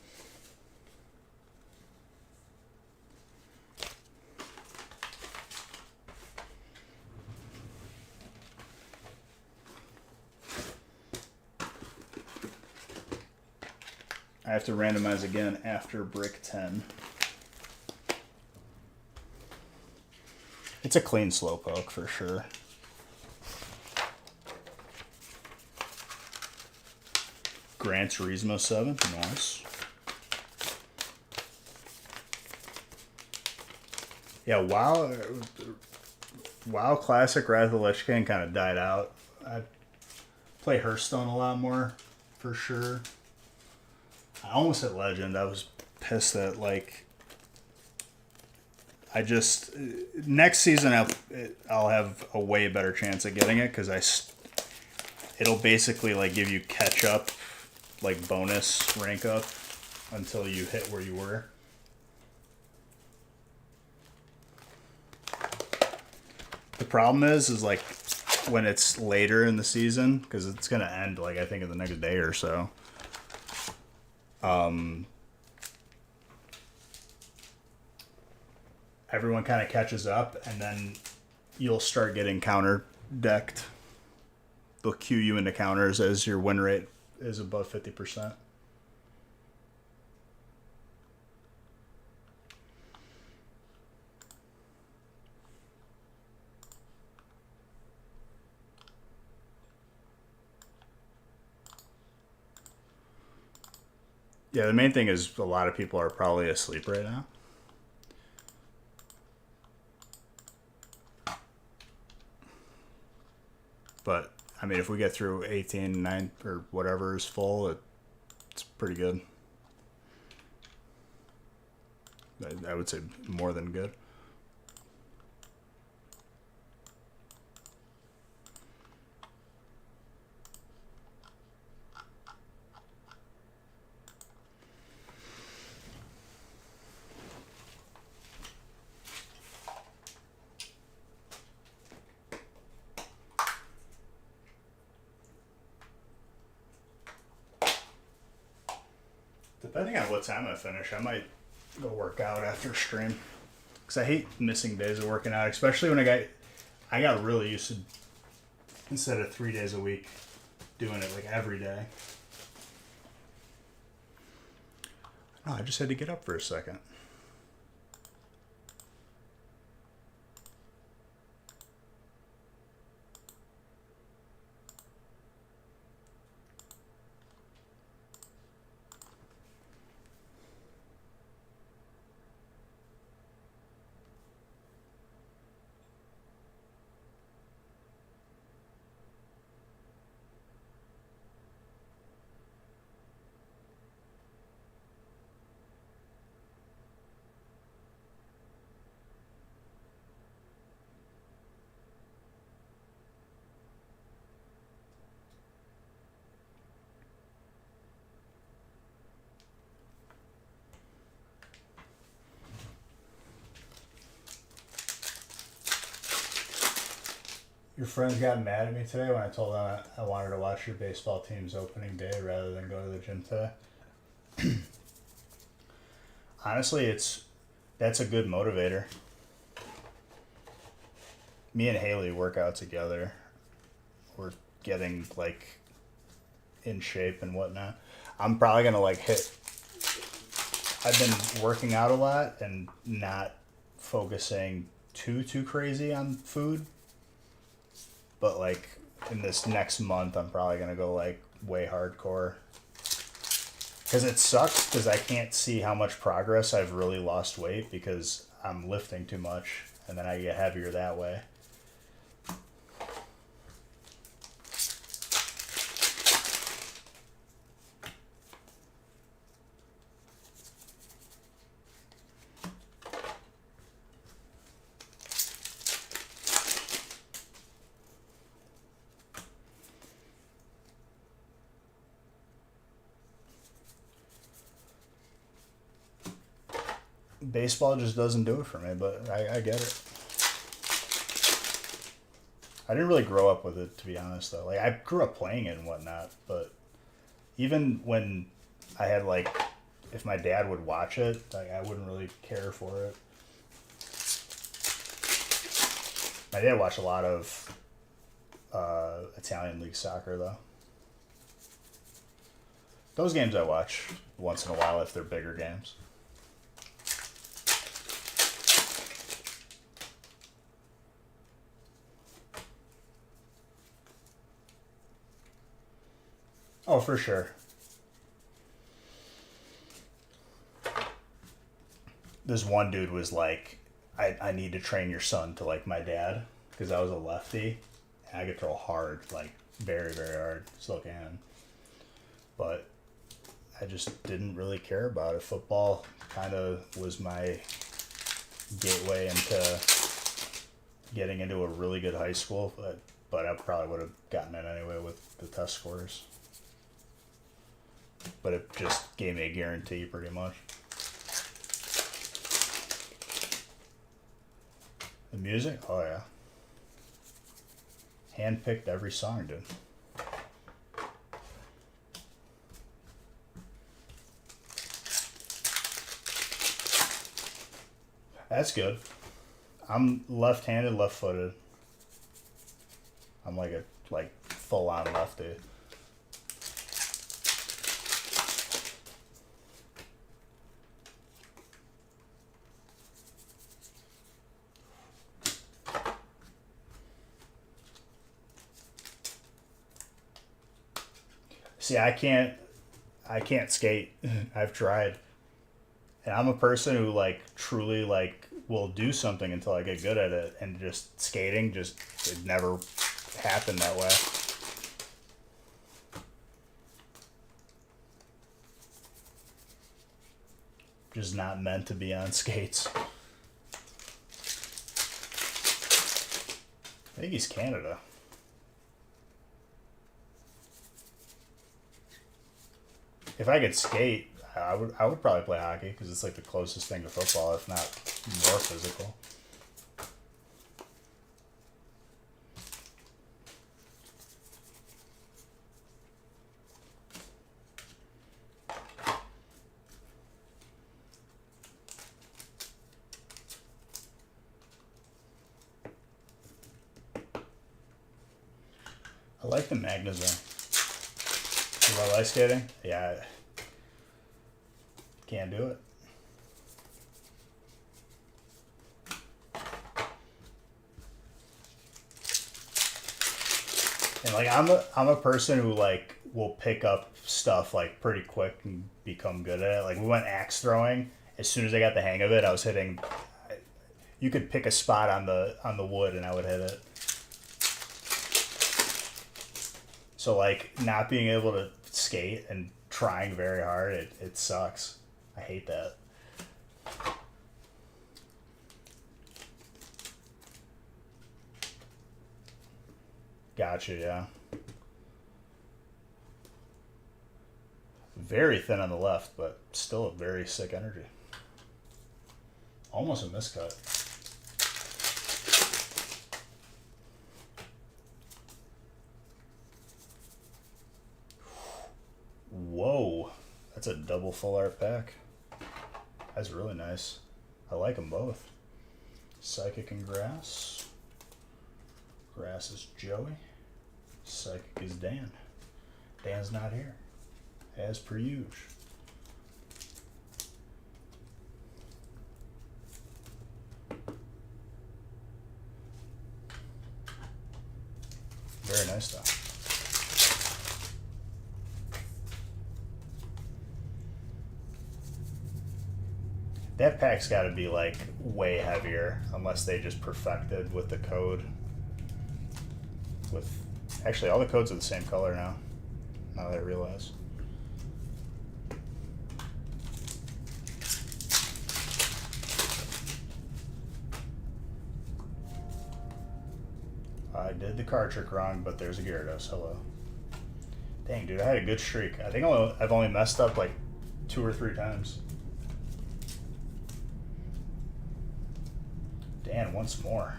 I have to randomize again after brick 10. It's a clean slowpoke for sure. Gran Turismo 7, nice. Yeah, WoW Classic Wrath of the Lich King kind of died out. I play Hearthstone a lot more, for sure. I almost hit Legend. I was pissed that, like, next season I'll have a way better chance at getting it because it'll basically like give you catch up, like bonus rank up until you hit where you were. The problem is like when it's later in the season because it's gonna end like I think in the next day or so. Everyone kind of catches up, and then you'll start getting counter decked. They'll cue you into counters as your win rate is above 50%. Yeah, the main thing is a lot of people are probably asleep right now. But, I mean, if we get through 18, 9, or whatever is full, it's pretty good. I would say more than good. Depending on what time I finish, I might go work out after stream. Because I hate missing days of working out, especially when I got really used to, instead of 3 days a week, doing it like every day. Oh, I just had to get up for a second. Your friends got mad at me today when I told them I wanted to watch your baseball team's opening day rather than go to the gym today. Honestly, that's a good motivator. Me and Haley work out together. We're getting like in shape and whatnot. I'm probably gonna like hit. I've been working out a lot and not focusing too crazy on food. But like in this next month, I'm probably gonna go like way hardcore. Because it sucks because I can't see how much progress I've really lost weight because I'm lifting too much and then I get heavier that way. Baseball just doesn't do it for me, but I get it. I didn't really grow up with it, to be honest, though. Like, I grew up playing it and whatnot, but even when I had, like, if my dad would watch it, like, I wouldn't really care for it. My dad watched a lot of Italian League soccer, though. Those games I watch once in a while if they're bigger games. Oh, for sure. This one dude was like, I need to train your son to like my dad because I was a lefty and I could throw hard, like very, very hard. Still can. But I just didn't really care about it. Football kind of was my gateway into getting into a really good high school, but I probably would have gotten it anyway with the test scores. But it just gave me a guarantee pretty much. The music? Oh yeah. Handpicked every song, dude. That's good. I'm left-handed, left-footed. I'm like a full-on lefty. See, I can't skate. I've tried. And I'm a person who like truly like will do something until I get good at it, and just skating just it never happened that way. Just not meant to be on skates. I think he's Canada. If I could skate, I would probably play hockey because it's like the closest thing to football, if not more physical. I like the Magnazone. Do I like skating? Yeah. Can't do it. And like I'm a person who like will pick up stuff like pretty quick and become good at it. Like we went axe throwing. As soon as I got the hang of it, I was hitting. You could pick a spot on the wood and I would hit it. So like not being able to skate and trying very hard, it sucks. I hate that. Gotcha, yeah. Very thin on the left, but still a very sick energy. Almost a miscut. That's a double full art pack. That's really nice. I like them both. Psychic and Grass. Grass is Joey. Psychic is Dan. Dan's not here, as per usual. Very nice though. That pack's got to be like way heavier, unless they just perfected with the code. With actually all the codes are the same color now. Now that I realize. I did the card trick wrong, but there's a Gyarados. Hello. Dang, dude, I had a good streak. I think I've only messed up like 2 or 3 times. Dan, once more.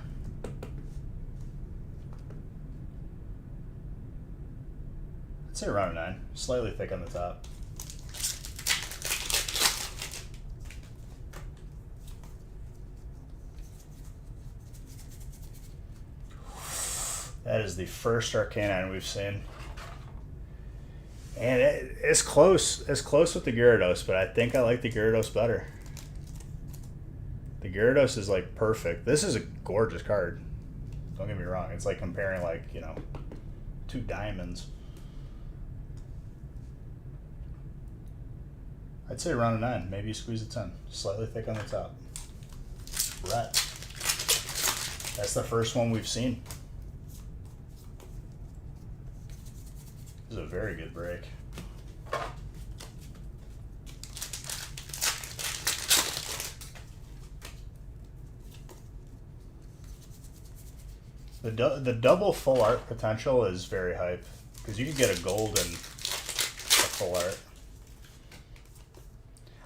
I'd say around a 9. Slightly thick on the top. That is the first Arcanine we've seen. And it's close. It's close with the Gyarados, but I think I like the Gyarados better. The Gyarados is like perfect. This is a gorgeous card. Don't get me wrong. It's like comparing like, you know, 2 diamonds. I'd say around a 9. Maybe you squeeze a 10. Slightly thick on the top. Right. That's the first one we've seen. This is a very good break. The double full art potential is very hype because you could get a gold and a full art.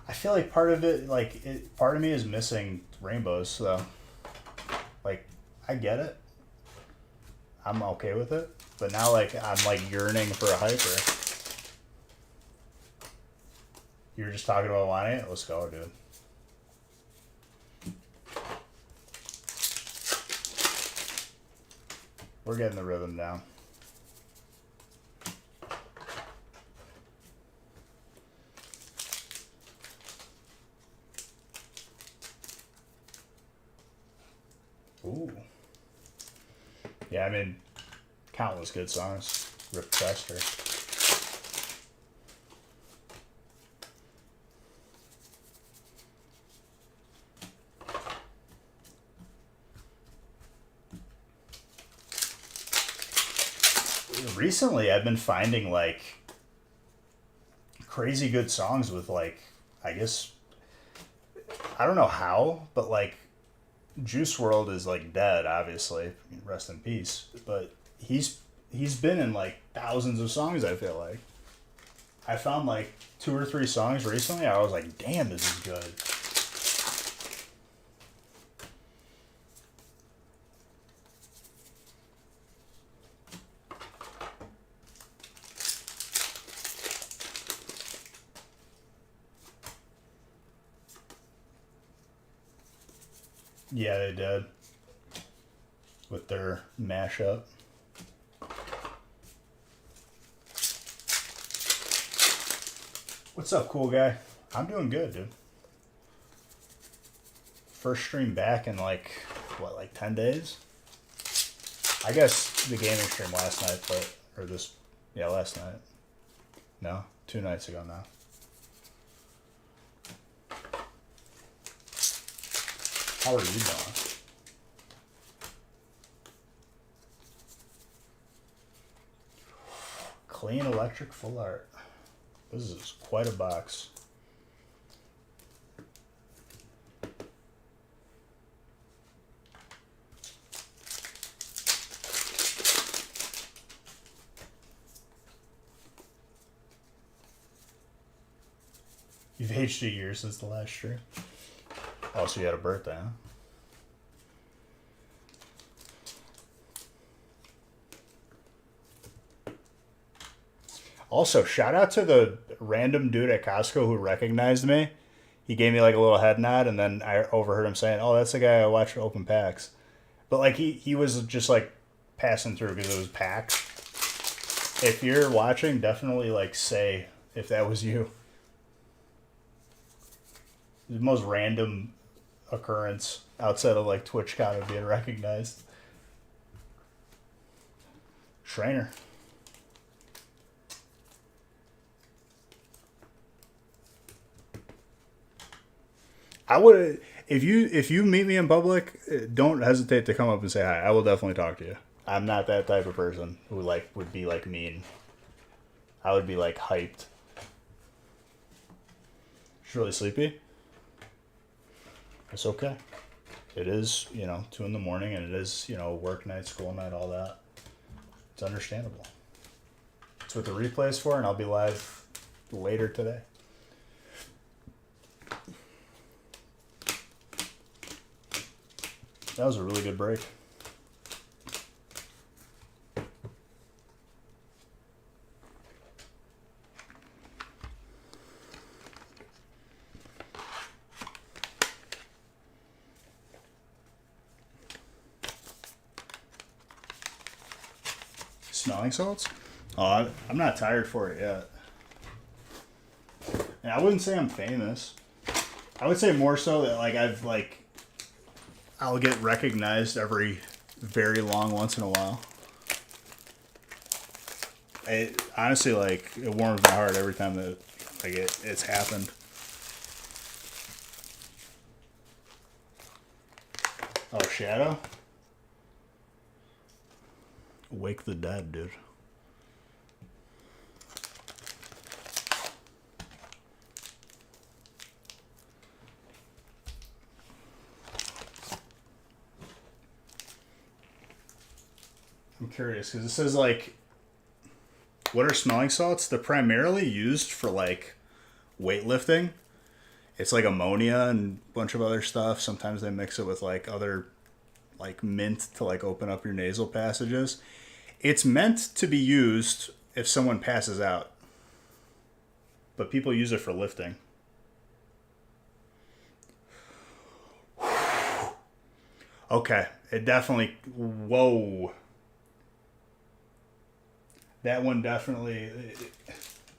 I feel like part of it, part of me is missing rainbows. So, like, I get it. I'm okay with it. But now, like, I'm like yearning for a hyper. You were just talking about wanting it. Let's go, dude. We're getting the rhythm down. Ooh. Yeah, I mean, countless good songs. Rip Chester. Recently, I've been finding like crazy good songs with like, I guess, I don't know how, but like Juice WRLD is like dead, obviously, rest in peace. But he's been in like thousands of songs. I feel like I found like 2 or 3 songs recently. I was like, damn, this is good. Yeah, they did. With their mashup. What's up, cool guy? I'm doing good, dude. First stream back in like, what, like 10 days? I guess the gaming stream last night, but, or this, yeah, last night. No, 2 nights ago now. How are you doing? Clean electric full art. This is quite a box. You've aged a year since the last stream. Oh, so you had a birthday, huh? Also, shout out to the random dude at Costco who recognized me. He gave me like a little head nod, and then I overheard him saying, "Oh, that's the guy I watch open packs." But like he was just like passing through because it was packed. If you're watching, definitely like say if that was you. The most random occurrence outside of like TwitchCon of being recognized. Schrainer. I would if you meet me in public, don't hesitate to come up and say hi. I will definitely talk to you. I'm not that type of person who like would be like mean. I would be like hyped. She's really sleepy. It's okay. It is, 2 in the morning, and it is, work night, school night, all that. It's understandable. That's what the replay is for, and I'll be live later today. That was a really good break. Smelling salts? Oh, I'm not tired for it yet. And I wouldn't say I'm famous. I would say more so that I'll get recognized every very long once in a while. It honestly it warms my heart every time that it's happened. Oh, Shadow? Wake the dead, dude. I'm curious because it says what are smelling salts? They're primarily used for weightlifting. It's like ammonia and a bunch of other stuff. Sometimes they mix it with other mint to open up your nasal passages. It's meant to be used if someone passes out, but people use it for lifting. Okay, it definitely. Whoa. That one definitely.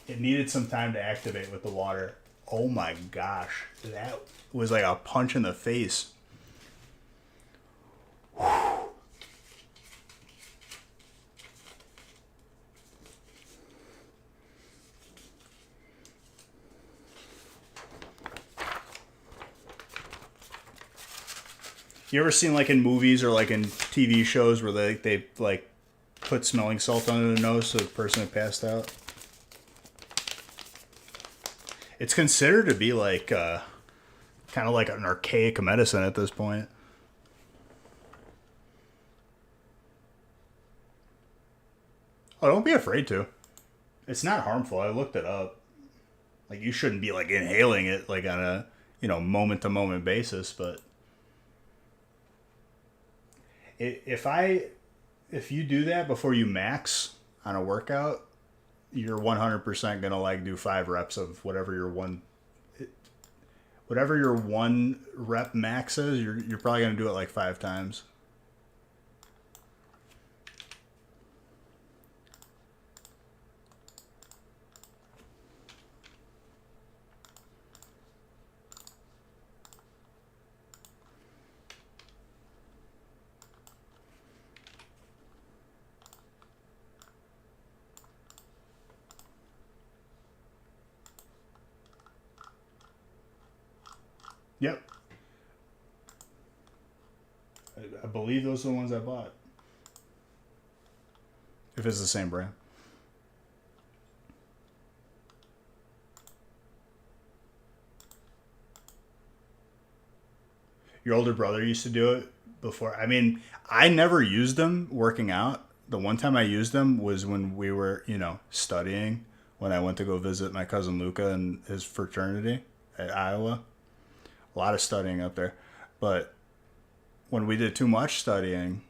It needed some time to activate with the water. Oh my gosh. That was like a punch in the face. You ever seen in movies or in TV shows where they put smelling salt under the nose so the person had passed out? It's considered to be kind of like an archaic medicine at this point. Oh, don't be afraid to. It's not harmful. I looked it up. You shouldn't be inhaling it on a moment to moment basis, but if you do that before you max on a workout, you're 100% gonna do 5 reps of whatever your one rep max is. You're probably gonna do it 5 times. Yep. I believe those are the ones I bought. If it's the same brand. Your older brother used to do it before. I mean, I never used them working out. The one time I used them was when we were, studying, when I went to go visit my cousin Luca and his fraternity at Iowa. A lot of studying up there. But when we did too much studying,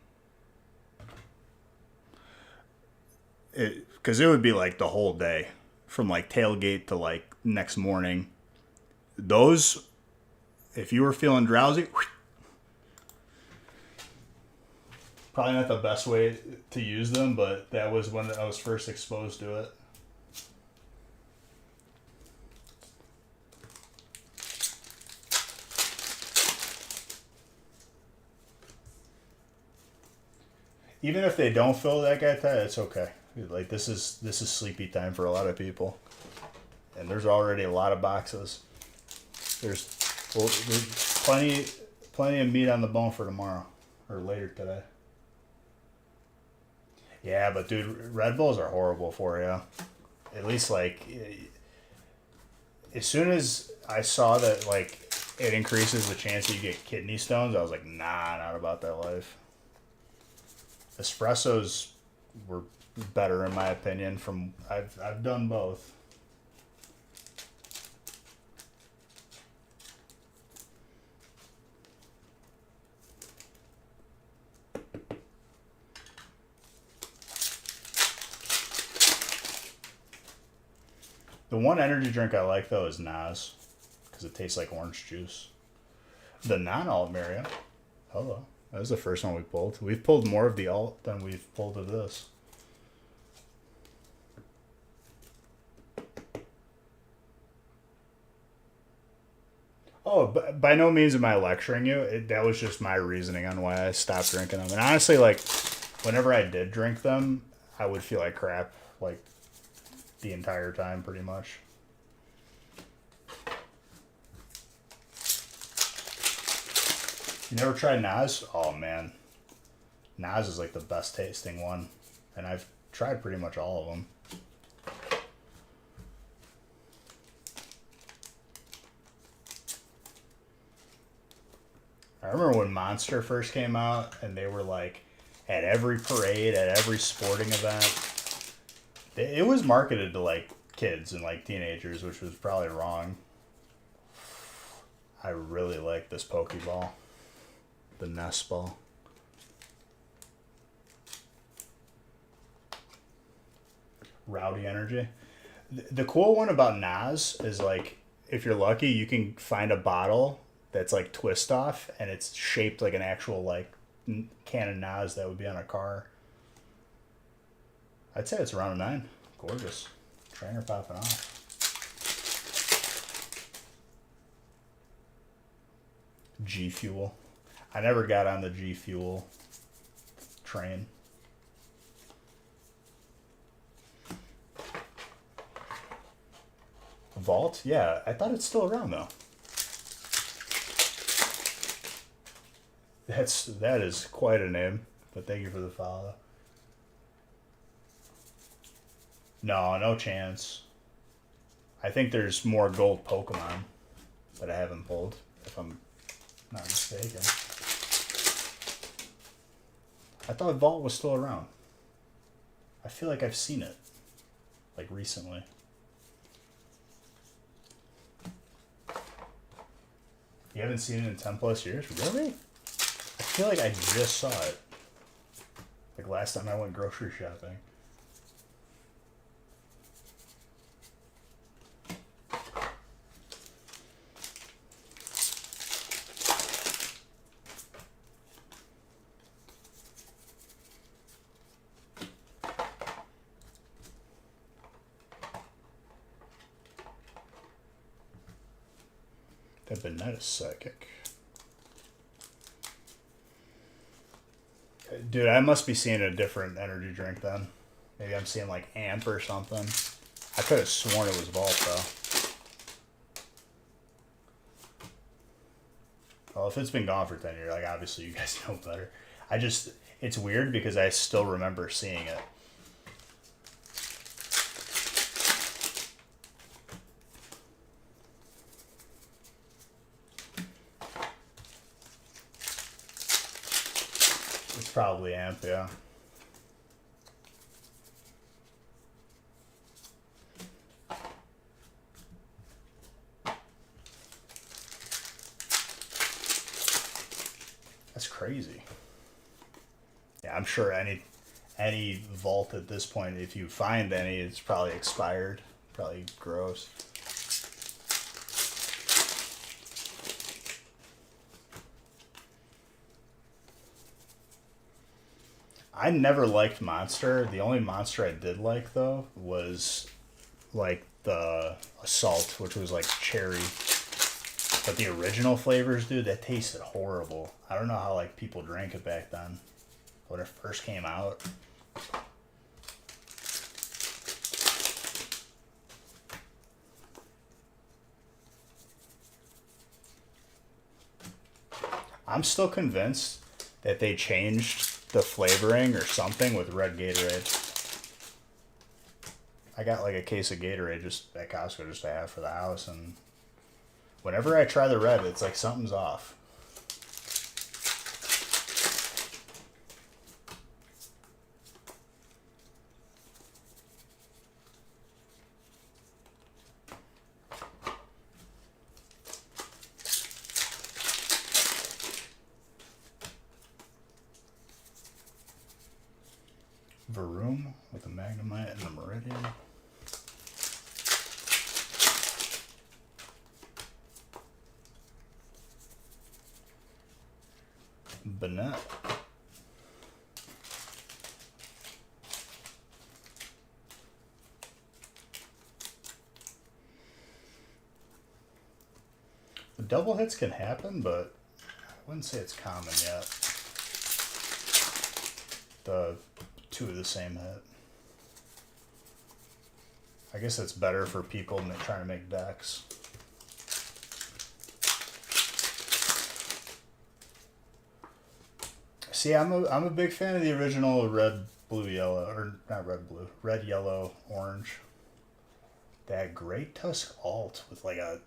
it Because it would be like the whole day, from like tailgate to like next morning. Those, if you were feeling drowsy, probably not the best way to use them, but that was when I was first exposed to it. Even if they don't fill that guy tight, it's okay. Like this is sleepy time for a lot of people, and there's already a lot of boxes. There's plenty of meat on the bone for tomorrow or later today. Yeah, but dude, Red Bulls are horrible for you. At least like as soon as I saw that like it increases the chance that you get kidney stones, I was like, nah, not about that life. Espressos were better in my opinion. From I've done both. The one energy drink I like though is Nas, because it tastes like orange juice. The non-alt Mario. Hello. That was the first one we pulled. We've pulled more of the alt than we've pulled of this. Oh, by no means am I lecturing you. That was just my reasoning on why I stopped drinking them. And honestly, like, whenever I did drink them, I would feel like crap, like, the entire time, pretty much. You never tried Nas? Oh, man. Nas is, like, the best tasting one. And I've tried pretty much all of them. I remember when Monster first came out, and they were, like, at every parade, at every sporting event. It was marketed to, like, kids and, like, teenagers, which was probably wrong. I really like this Pokeball. The Ness Ball. Rowdy energy. The cool one about Nas is, like, if you're lucky, you can find a bottle that's, like, twist off, and it's shaped like an actual, like, can of Nas that would be on a car. I'd say it's around a 9. Gorgeous. Trainer popping off. G Fuel. I never got on the G Fuel train. Vault? Yeah, I thought it's still around though. That is quite a name, but thank you for the follow. No chance. I think there's more gold Pokemon that I haven't pulled, if I'm not mistaken. I thought Vault was still around. I feel like I've seen it, like, recently. You haven't seen it in 10 plus years? Really? I feel like I just saw it. Like last time I went grocery shopping. That Banetta Psychic. Dude, I must be seeing a different energy drink then. Maybe I'm seeing like Amp or something. I could have sworn it was Vault though. Well, if it's been gone for 10 years, like, obviously you guys know better. It's weird because I still remember seeing it. It's probably Amp, yeah. That's crazy. Yeah, I'm sure any vault at this point, if you find any, it's probably expired. Probably gross. I never liked Monster. The only Monster I did like, though, was like the Assault, which was like cherry. But the original flavors, dude, that tasted horrible. I don't know how like people drank it back then when it first came out. I'm still convinced that they changed the flavoring or something with red Gatorade. I got like a case of Gatorade just at Costco just to have for the house, and whenever I try the red, it's like something's off. Varoom with the Magnemite and the Meridian. Bennett. The double hits can happen, but I wouldn't say it's common yet. The two of the same hit. I guess it's better for people trying to make decks. See, I'm a big fan of the original red, blue, yellow, or not red, blue, red, yellow, orange. That Great Tusk alt with like a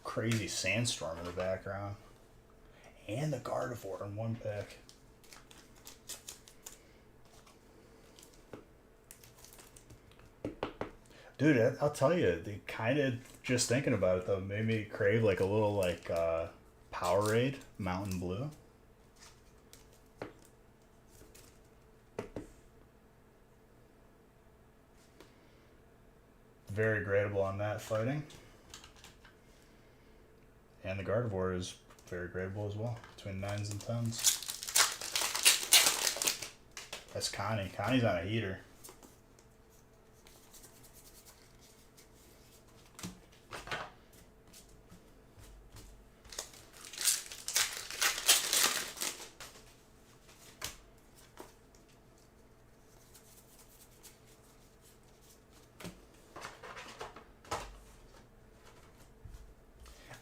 crazy sandstorm in the background, and the Gardevoir in one pack. Dude, I'll tell you, they kind of, just thinking about it though, made me crave like a little like Powerade Mountain Blue. Very gradable on that fighting. And the Gardevoir is very gradable as well, between 9s and 10s. That's Connie. Connie's on a heater.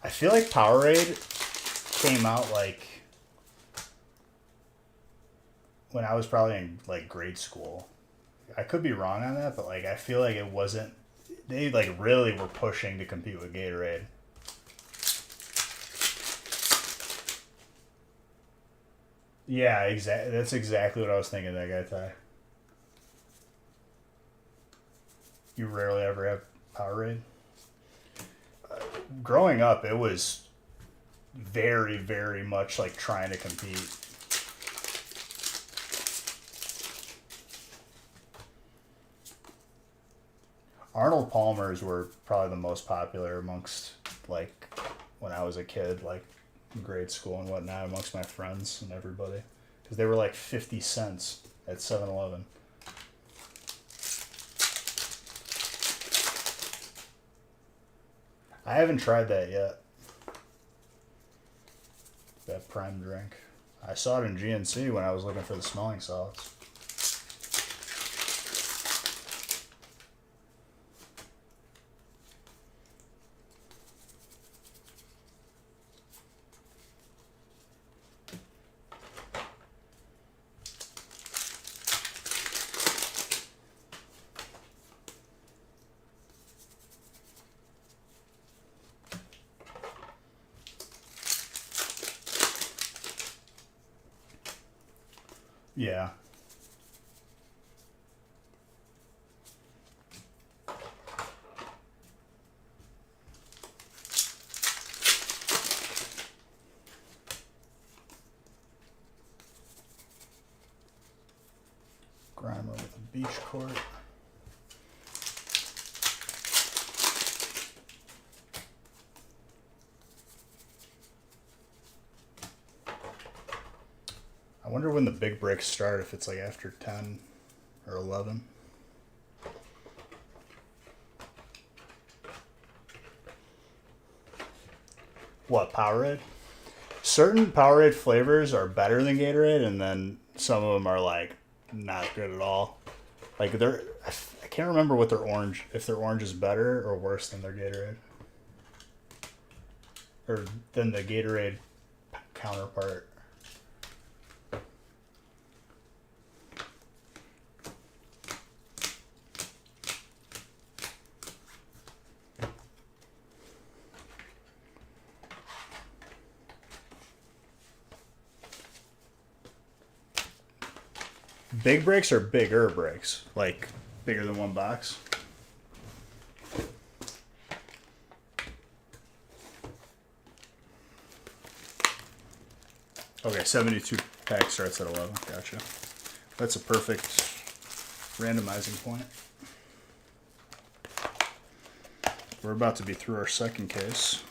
I feel like Powerade came out like when I was probably in like grade school. I could be wrong on that, but like I feel like it wasn't. They like really were pushing to compete with Gatorade. Yeah, exactly. That's exactly what I was thinking. That guy Ty. You rarely ever have Powerade. Growing up, it was very, very much like trying to compete. Arnold Palmers were probably the most popular amongst, like, when I was a kid, like, in grade school and whatnot, amongst my friends and everybody. Because they were like 50 cents at 7-Eleven. I haven't tried that yet. That prime drink. I saw it in GNC when I was looking for the smelling salts. Yeah. Grimer beach court. I wonder when the big breaks start, if it's like after 10 or 11. What, Powerade? Certain Powerade flavors are better than Gatorade, and then some of them are like not good at all. Like I can't remember what their orange, if their orange is better or worse than their Gatorade, or than the Gatorade counterpart. Big breaks or bigger breaks? Like bigger than one box? Okay, 72 pack starts at 11. Gotcha. That's a perfect randomizing point. We're about to be through our second case.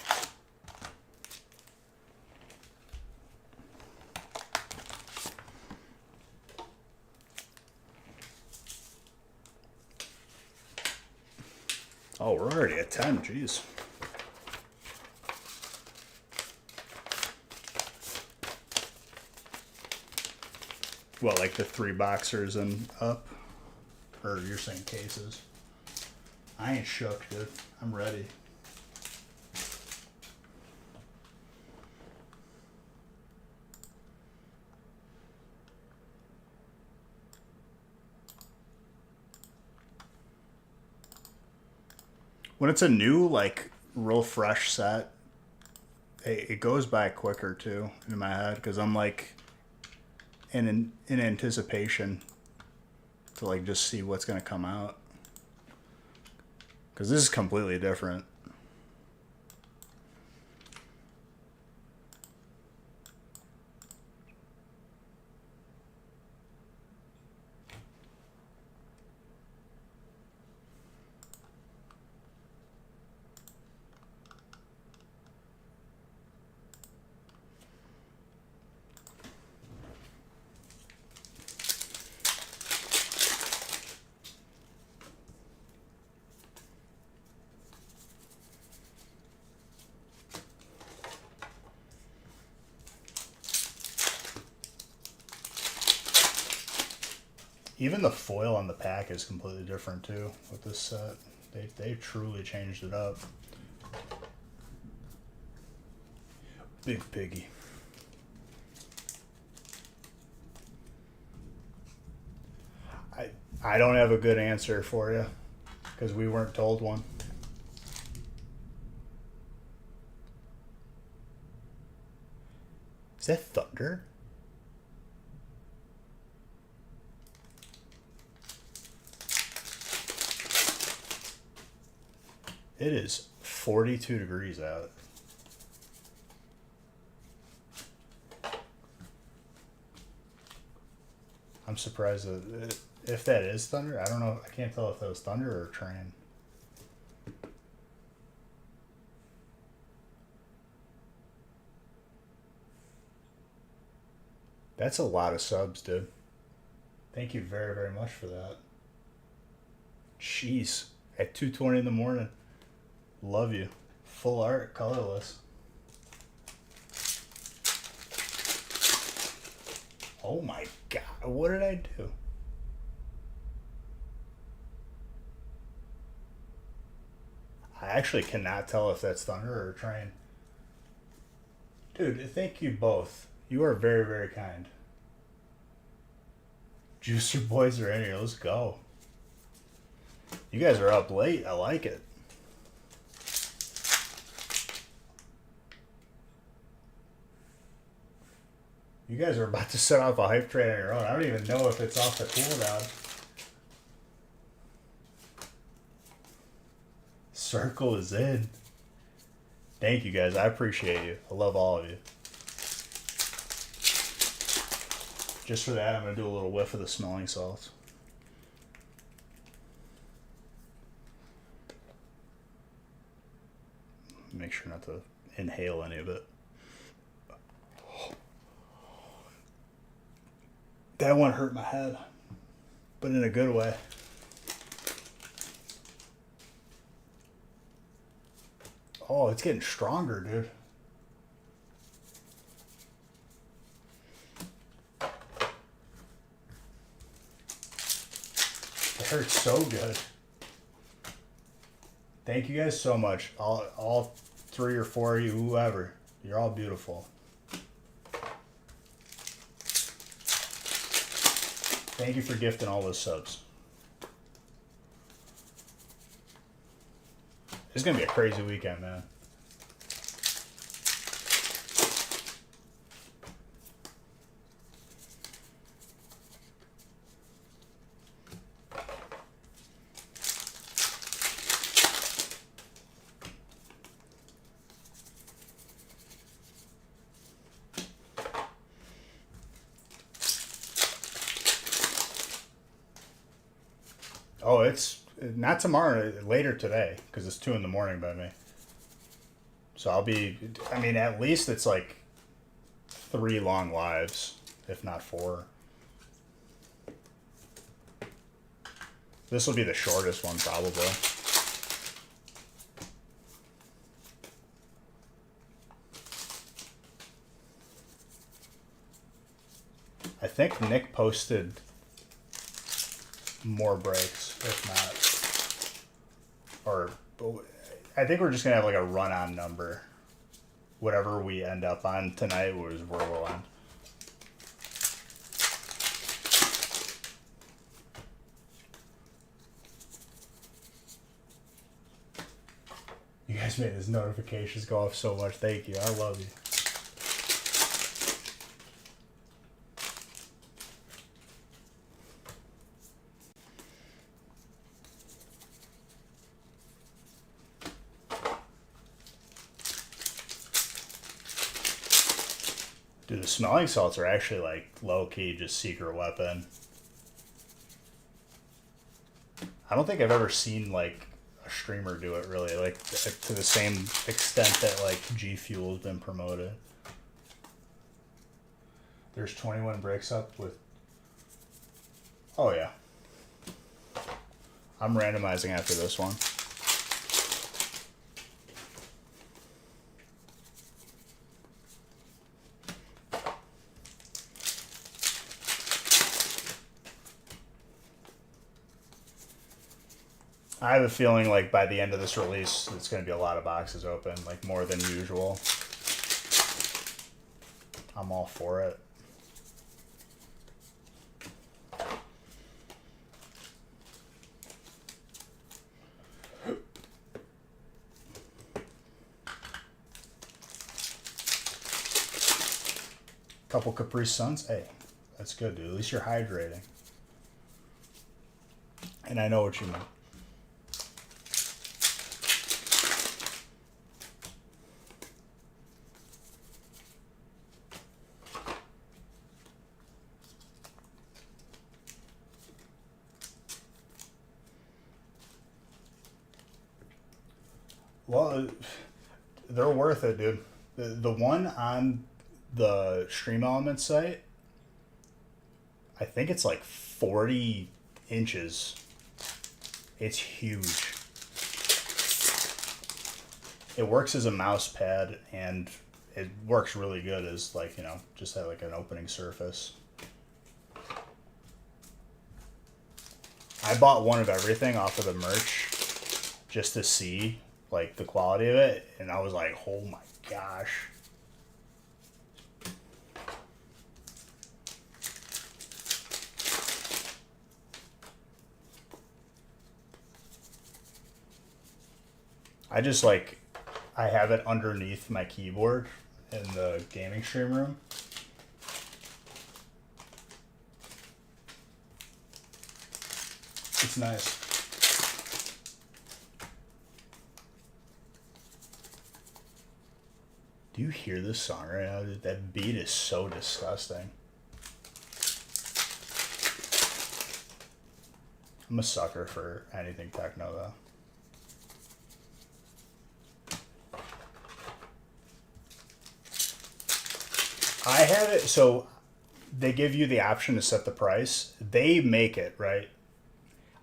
Oh, we're already at 10. Jeez. What, like the 3 boxers and up? Or you're saying cases? I ain't shook, dude. I'm ready. When it's a new, like, real fresh set, it goes by quicker, too, in my head. Because I'm, like, in anticipation to, like, just see what's going to come out. Because this is completely different. Even the foil on the pack is completely different too with this set. They truly changed it up. Big piggy. I don't have a good answer for you because we weren't told one. Is that thunder? It is 42 degrees out. I'm surprised that if that is thunder, I don't know. I can't tell if that was thunder or a train. That's a lot of subs, dude. Thank you very, very much for that. Jeez. At 2:20 in the morning. Love you. Full art, colorless. Oh my god, what did I do? I actually cannot tell if that's thunder or a train. Dude, thank you both. You are very, very kind. Juicer boys are in here. Let's go. You guys are up late. I like it. You guys are about to set off a hype train on your own. I don't even know if it's off the cooldown. Circle is in. Thank you guys. I appreciate you. I love all of you. Just for that, I'm going to do a little whiff of the smelling salts. make sure not to inhale any of it. That one hurt my head, but in a good way. Oh, it's getting stronger, dude. It hurts so good. Thank you guys so much. All 3 or 4 of you, whoever. You're all beautiful. Thank you for gifting all those subs. It's going to be a crazy weekend, man. Oh, it's not tomorrow, later today, because it's 2 in the morning by me. So I'll be, I mean, at least it's like 3 long lives, if not 4. This will be the shortest one, probably. I think Nick posted more breaks, if not. Or I think we're just going to have like a run-on number. Whatever we end up on tonight was where we'll end. You guys made his notifications go off so much. Thank you. I love you. Dude, the smelling salts are actually like low-key just secret weapon. I don't think I've ever seen like a streamer do it really, like to the same extent that like G Fuel's been promoted. There's 21 breaks up with. Oh yeah. I'm randomizing after this one. I have a feeling like by the end of this release, it's going to be a lot of boxes open, like more than usual. I'm all for it. Couple Capri Suns. Hey, that's good, dude. At least you're hydrating. And I know what you mean. Well, they're worth it, dude. The one on the Stream Elements site, I think it's like 40 inches. It's huge. It works as a mouse pad, and it works really good as like, you know, just like an opening surface. I bought one of everything off of the merch just to see like the quality of it, and I was like, oh my gosh. I just like, I have it underneath my keyboard in the gaming stream room. It's nice. Do you hear this song right now? That beat is so disgusting. I'm a sucker for anything techno, though. I have it, so they give you the option to set the price. They make it, right?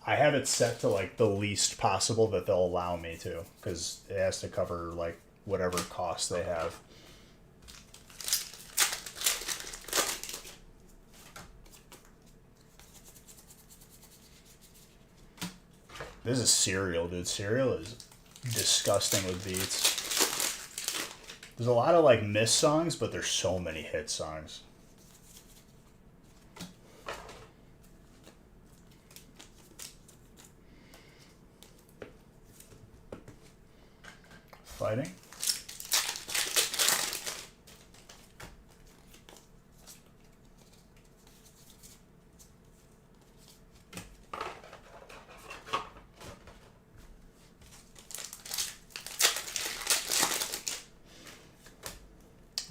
I have it set to like the least possible that they'll allow me to, because it has to cover like whatever costs they have. This is cereal, dude. Cereal is disgusting with beats. There's a lot of like missed songs, but there's so many hit songs. Fighting.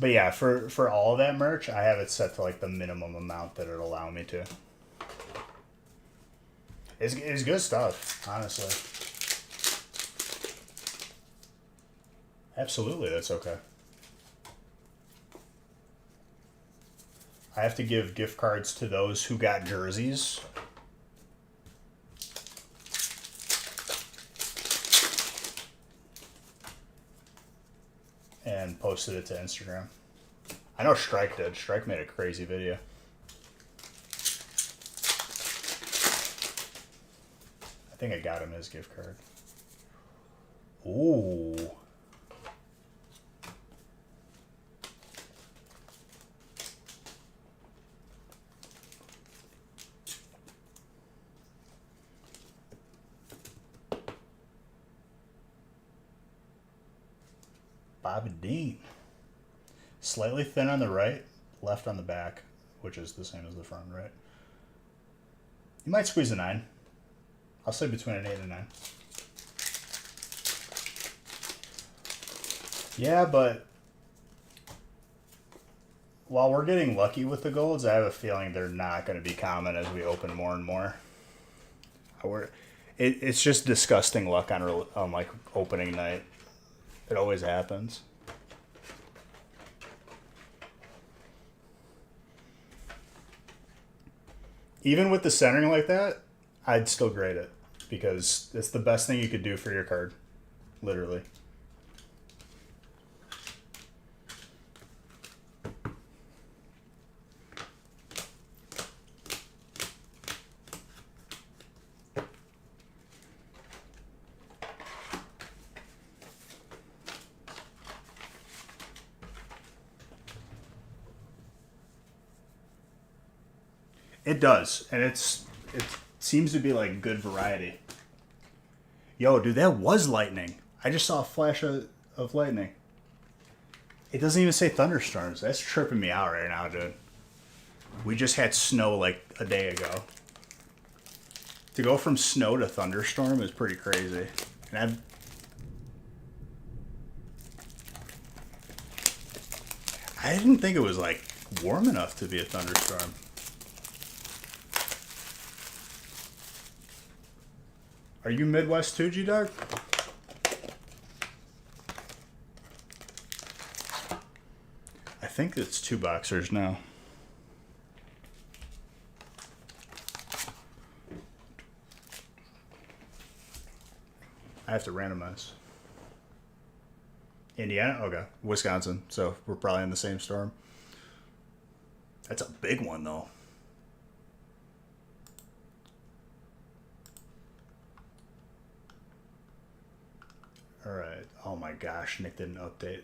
But yeah, for all of that merch, I have it set to like the minimum amount that it'll allow me to. It's good stuff, honestly. Absolutely, that's okay. I have to give gift cards to those who got jerseys. And posted it to Instagram. I know Strike did. Strike made a crazy video. I think I got him his gift card. Ooh. Bobby Dean. Slightly thin on the right, left on the back, which is the same as the front, right? You might squeeze a 9. I'll say between an 8 and a 9. Yeah, but while we're getting lucky with the golds, I have a feeling they're not going to be common as we open more and more. It's just disgusting luck on like opening night. It always happens. Even with the centering like that, I'd still grade it because it's the best thing you could do for your card. Literally. It does, and it seems to be like good variety. Yo, dude, that was lightning. I just saw a flash of lightning. It doesn't even say thunderstorms. That's tripping me out right now, dude. We just had snow like a day ago. To go from snow to thunderstorm is pretty crazy. And I didn't think it was like warm enough to be a thunderstorm. Are you Midwest too, G-Dog? I think it's 2 boxers now. I have to randomize. Indiana? Okay. Wisconsin. So we're probably in the same storm. That's a big one, though. Alright. Oh my gosh. Nick didn't update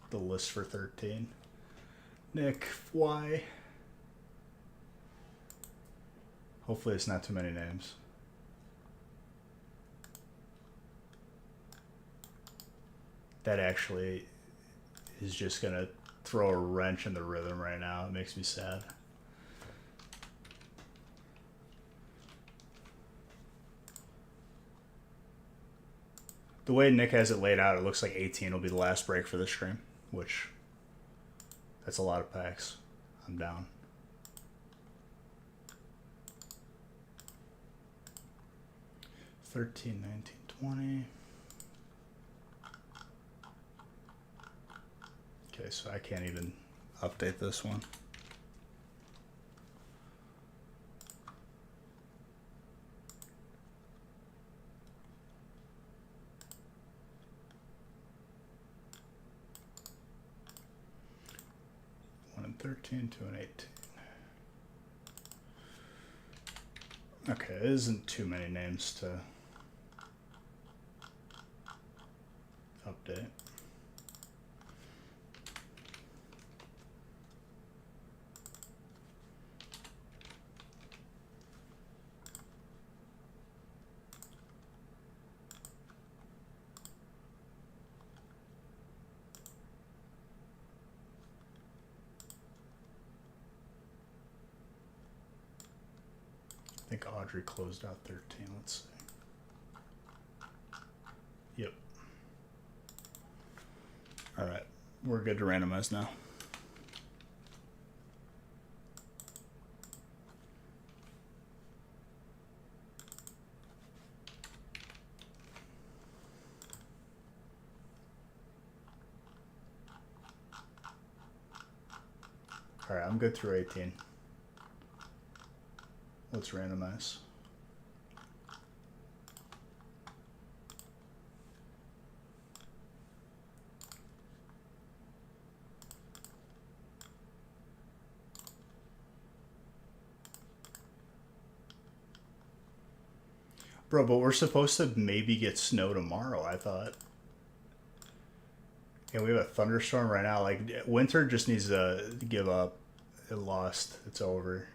the list for 13. Nick, why? Hopefully it's not too many names. That actually is just going to throw a wrench in the rhythm right now. It makes me sad. The way Nick has it laid out, it looks like 18 will be the last break for the stream, which that's a lot of packs. I'm down. $13, $19, $20. Okay, so I can't even update this one. One and 13, 2 and 18. Okay, it isn't too many names to update. I think Audrey closed out 13. Let's see. Yep. All right. We're good to randomize now. All right. I'm good through 18. Let's randomize. Bro, but we're supposed to maybe get snow tomorrow, I thought. And we have a thunderstorm right now. Like, winter just needs to give up. It lost. It's over.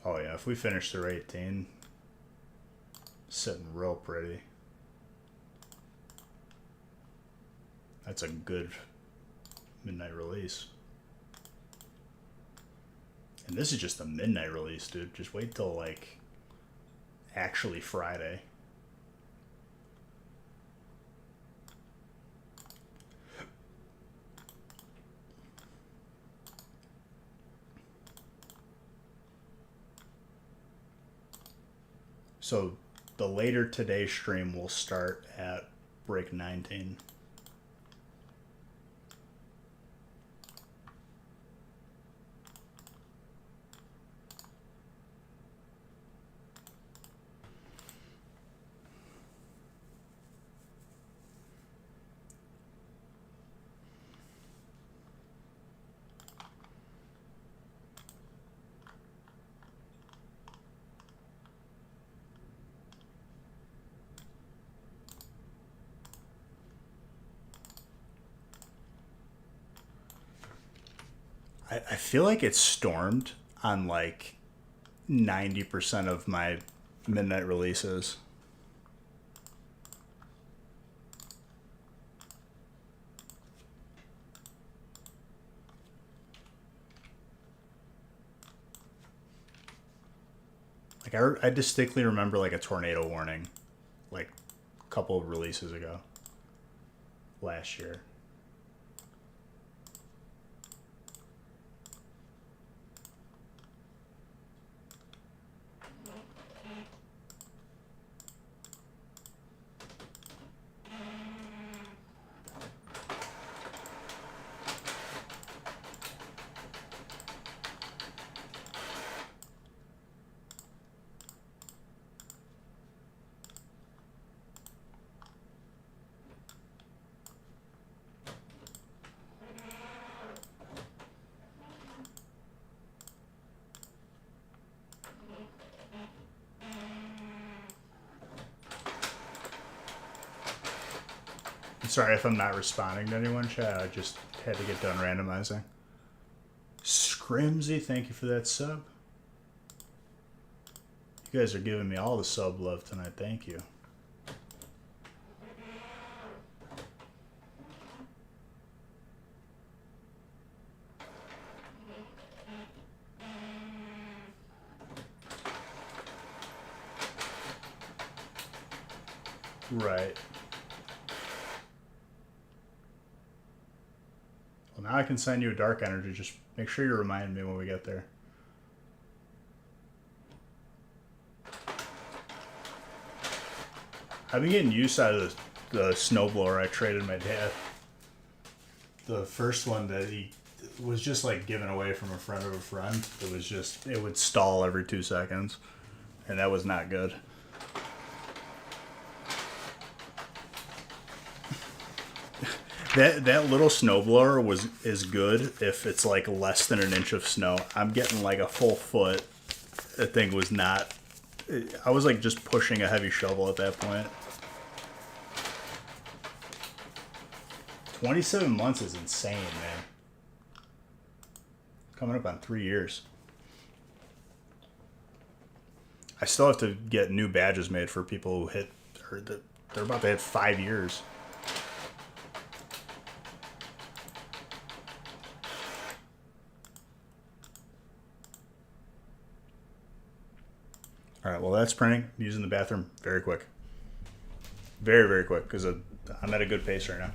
Oh yeah, if we finish through 18, sitting real pretty. That's a good midnight release. And this is just a midnight release, dude. Just wait till, like, actually Friday. So the later today stream will start at break 19. I feel like it's stormed on like 90% of my midnight releases. Like I distinctly remember like a tornado warning like a couple of releases ago last year. Sorry if I'm not responding to anyone, chat. I just had to get done randomizing. Scrimsy, thank you for that sub. You guys are giving me all the sub love tonight. Thank you. Right. Well, now I can send you a dark energy. Just make sure you remind me when we get there. I've been getting used out of the snowblower I traded my dad. The first one that he was just like given away from a friend of a friend. It was just, it would stall every 2 seconds. And that was not good. That little snowblower is good if it's like less than an inch of snow. I'm getting like a full foot. That thing was not. I was like just pushing a heavy shovel at that point. 27 months is insane, man. Coming up on 3 years. I still have to get new badges made for people who hit, or they're about to hit 5 years. All right, well, that's printing. I'm using the bathroom very quick. Very, very quick, because I'm at a good pace right now.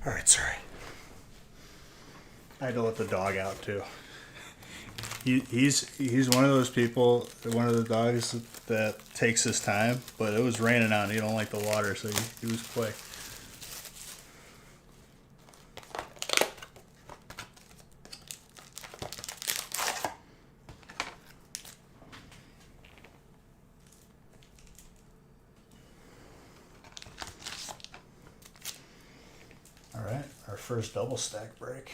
All right, sorry. I had to let the dog out too. He's one of those people, one of the dogs that takes his time, but it was raining out and he don't like the water, so he was quick. All right, our first double stack break.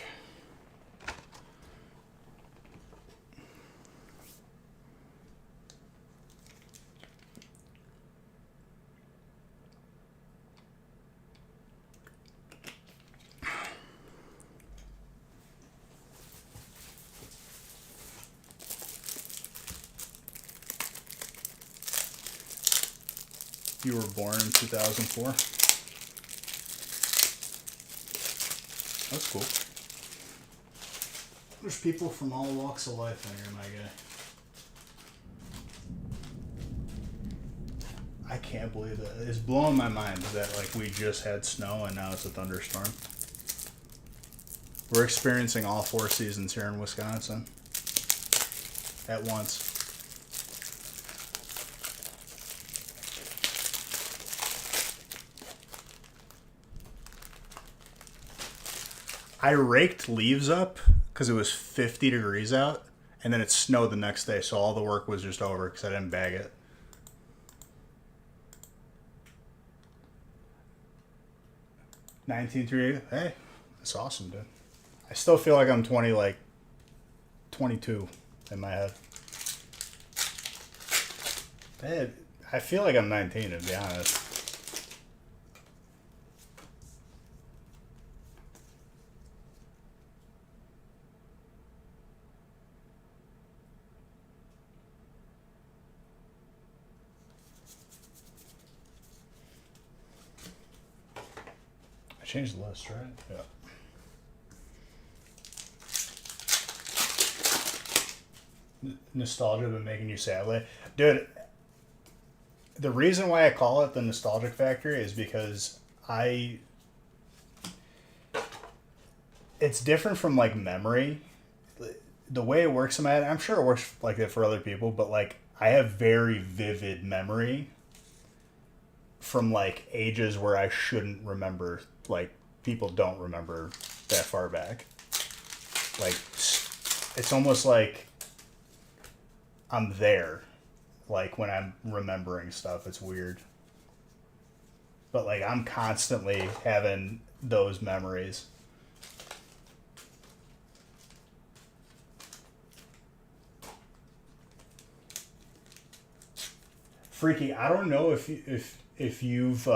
You were born in 2004. That's cool. There's people from all walks of life in here, my guy. I can't believe that. It's blowing my mind that like we just had snow and now it's a thunderstorm. We're experiencing all 4 seasons here in Wisconsin at once. I raked leaves up because it was 50 degrees out, and then it snowed the next day, so all the work was just over because I didn't bag it. $19.3. Hey, that's awesome, dude. I still feel like I'm 22 in my head. Hey, I feel like I'm 19, to be honest. I changed the list, right? Yeah. Nostalgia been making you sad lately? Dude, the reason why I call it the Nostalgic Factory is because it's different from like memory. The way it works in my head, I'm sure it works like that for other people, but like I have very vivid memory from like ages where I shouldn't remember. Like people don't remember that far back. Like it's almost like I'm there, like when I'm remembering stuff. It's weird, but like I'm constantly having those memories. Freaky, I don't know if you've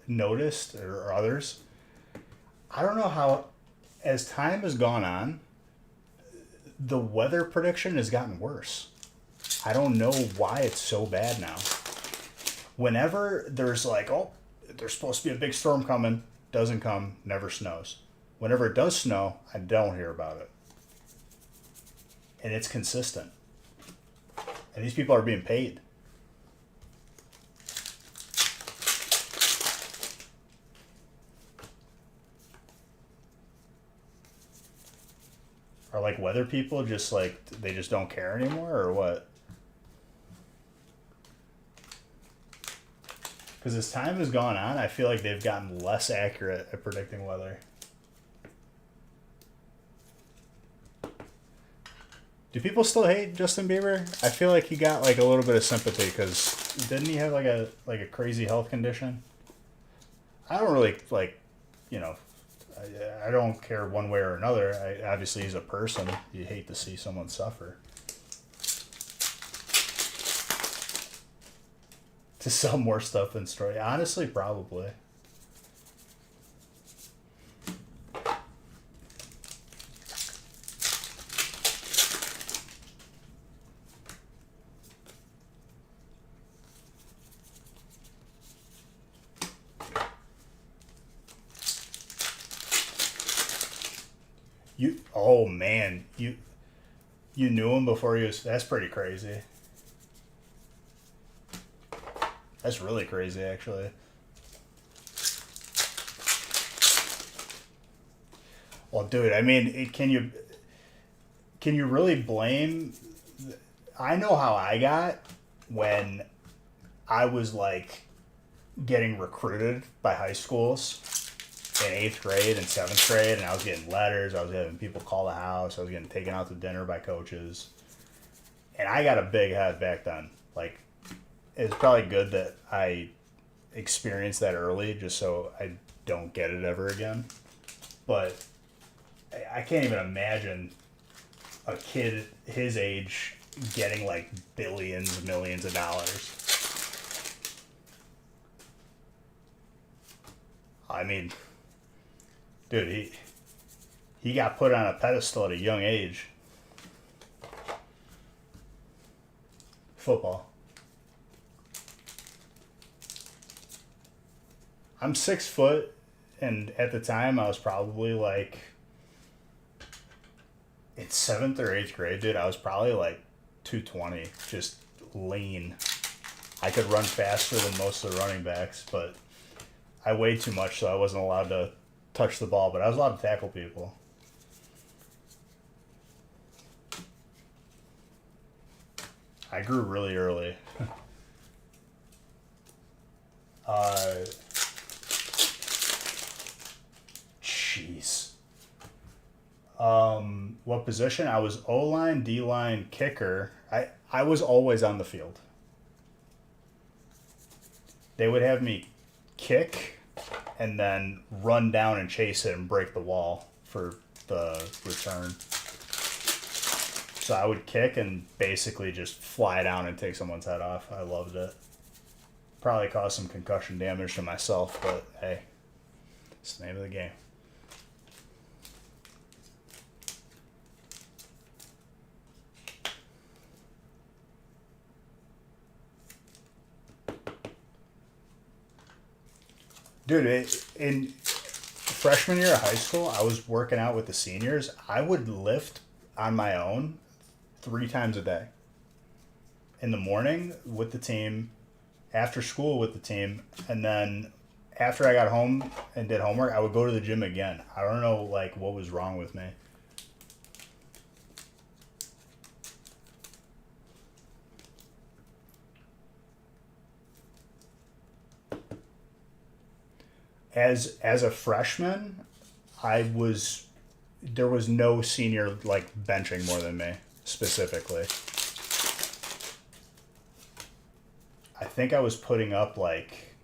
noticed or others. I don't know how, as time has gone on, the weather prediction has gotten worse. I don't know why it's so bad now. Whenever there's like, oh, there's supposed to be a big storm coming, doesn't come, never snows. Whenever it does snow, I don't hear about it. And it's consistent. And these people are being paid. Are like weather people just like, they just don't care anymore or what? Because as time has gone on, I feel like they've gotten less accurate at predicting weather. Do people still hate Justin Bieber? I feel like he got like a little bit of sympathy because didn't he have like a crazy health condition? I don't really like, you know, I don't care one way or another. Obviously, he's a person. You hate to see someone suffer. To sell more stuff in story. Honestly, probably. Oh man, you knew him before he was. That's pretty crazy. That's really crazy, actually. Well, dude, I mean, can you really blame? I know how I got when I was like getting recruited by high schools in eighth grade and seventh grade, and I was getting letters. I was having people call the house. I was getting taken out to dinner by coaches, and I got a big head back then. Like, it's probably good that I experienced that early, just so I don't get it ever again. But I can't even imagine a kid his age getting like billions, millions of dollars. I mean, dude, he got put on a pedestal at a young age. Football. I'm 6 foot, and at the time I was probably like in seventh or eighth grade, dude. I was probably like 220, just lean. I could run faster than most of the running backs, but I weighed too much, so I wasn't allowed to touch the ball. But I was allowed to tackle people. I grew really early. Jeez. What position? I was O-line, D-line, kicker. I was always on the field. They would have me kick and then run down and chase it and break the wall for the return. So I would kick and basically just fly down and take someone's head off. I loved it. Probably caused some concussion damage to myself, but hey, it's the name of the game. Dude, in freshman year of high school, I was working out with the seniors. I would lift on my own 3 times a day. In the morning with the team, after school with the team, and then after I got home and did homework, I would go to the gym again. I don't know like what was wrong with me. As a freshman, there was no senior like benching more than me specifically. I think I was putting up like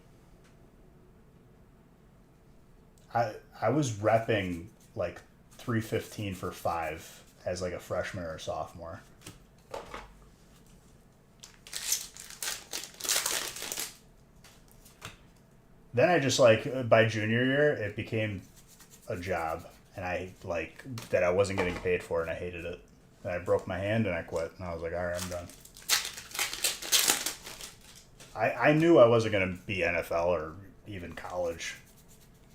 I was repping like 315 for 5 as like a freshman or a sophomore. Then I just like by junior year it became a job, and I like that I wasn't getting paid for it, and I hated it. And I broke my hand and I quit, and I was like, all right, I'm done. I knew I wasn't gonna be NFL or even college,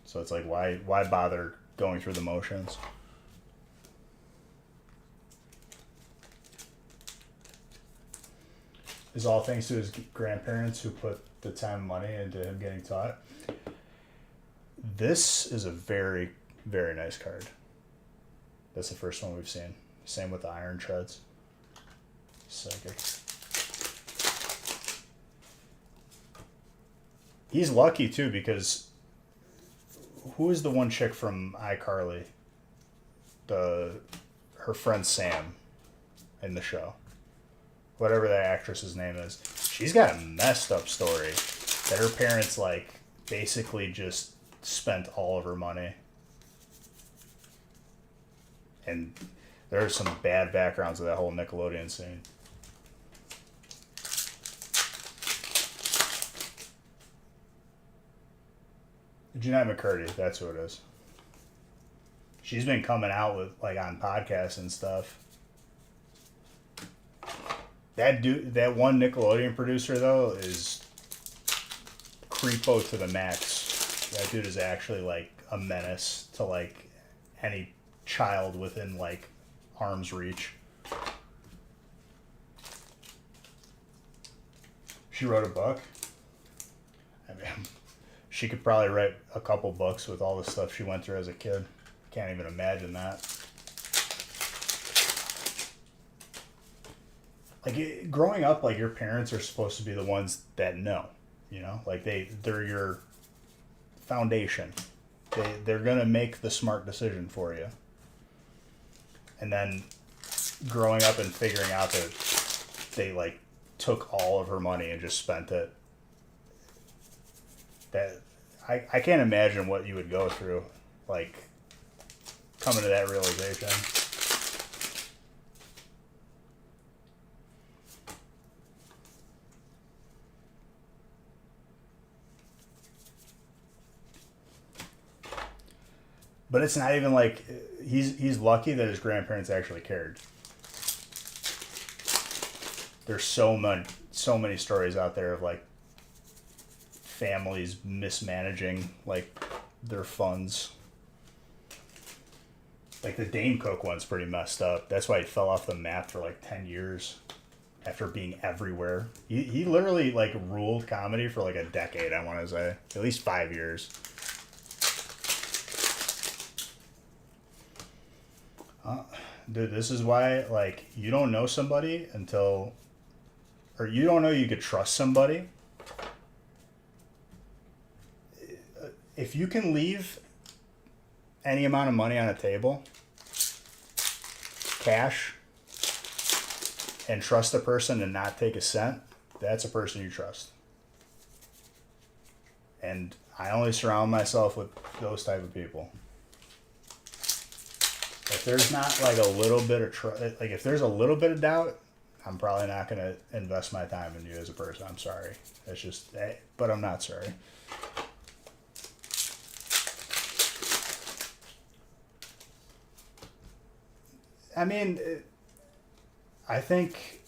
so it's like why bother going through the motions? Is all thanks to his grandparents who put the time and money into him getting taught. This is a very, very nice card. That's the first one we've seen. Same with the Iron Treads. Psychic. He's lucky too because who is the one chick from iCarly? Her friend Sam in the show. Whatever that actress's name is. She's got a messed up story that her parents like basically just spent all of her money. And there's some bad backgrounds of that whole Nickelodeon scene. Jeanette McCurdy, that's who it is. She's been coming out with like on podcasts and stuff. That one Nickelodeon producer though is creepo to the max. That dude is actually like a menace to like any child within like arm's reach. She wrote a book. I mean, she could probably write a couple books with all the stuff she went through as a kid. Can't even imagine that. Like growing up, like your parents are supposed to be the ones that know, you know, like they're your foundation. They're gonna make the smart decision for you. And then growing up and figuring out that they like took all of her money and just spent it. That I can't imagine what you would go through, like coming to that realization. But it's not even like he's lucky that his grandparents actually cared. There's so many stories out there of like families mismanaging like their funds. Like the Dane Cook one's pretty messed up. That's why he fell off the map for like 10 years after being everywhere. He literally like ruled comedy for like a decade, I want to say. At least 5 years. Dude, this is why like you don't know somebody until, or you don't know you could trust somebody. If you can leave any amount of money on a table, cash, and trust the person and not take a cent, that's a person you trust. And I only surround myself with those type of people. If there's not like a little bit of like if there's a little bit of doubt, I'm probably not going to invest my time in you as a person. I'm sorry. It's just, but I'm not sorry. I mean, I think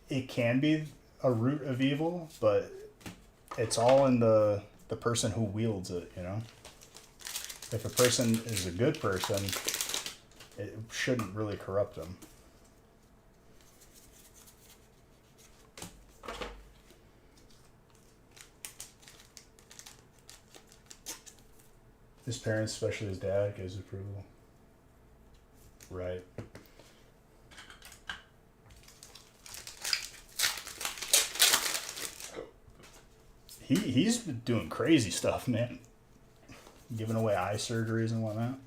it can be a root of evil, but it's all in the person who wields it, you know? If a person is a good person, it shouldn't really corrupt them. His parents, especially his dad, gives approval. Right. He's been doing crazy stuff, man. Giving away eye surgeries and whatnot.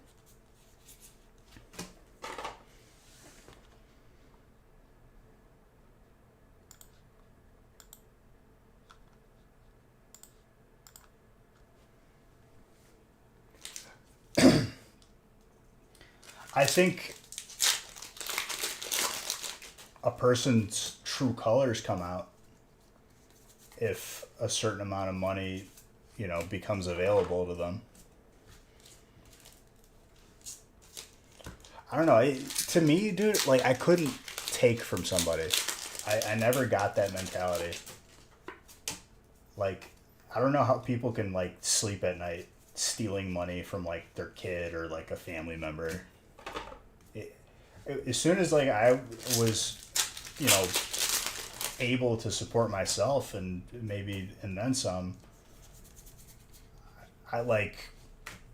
I think a person's true colors come out if a certain amount of money, you know, becomes available to them. I don't know. To me, dude, like I couldn't take from somebody. I never got that mentality. Like, I don't know how people can like sleep at night stealing money from like their kid or like a family member. As soon as like I was, you know, able to support myself and maybe and then some, I like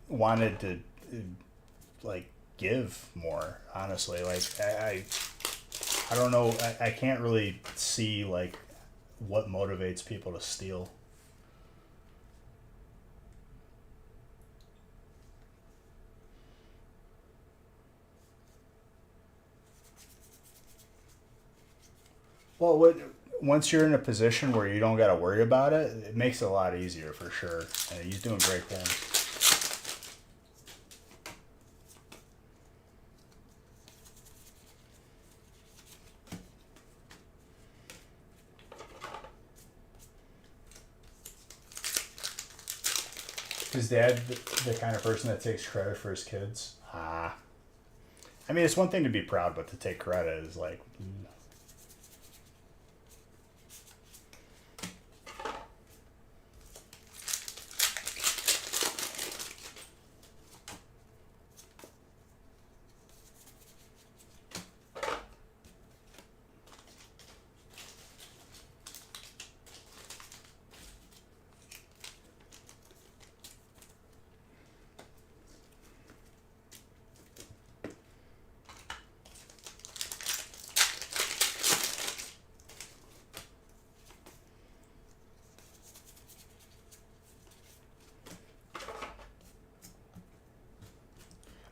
wanted to like give more, honestly. Like I don't know, I can't really see like what motivates people to steal. Well, once you're in a position where you don't got to worry about it, it makes it a lot easier for sure. And he's doing great things. His dad, the kind of person that takes credit for his kids. I mean, it's one thing to be proud, but to take credit is like.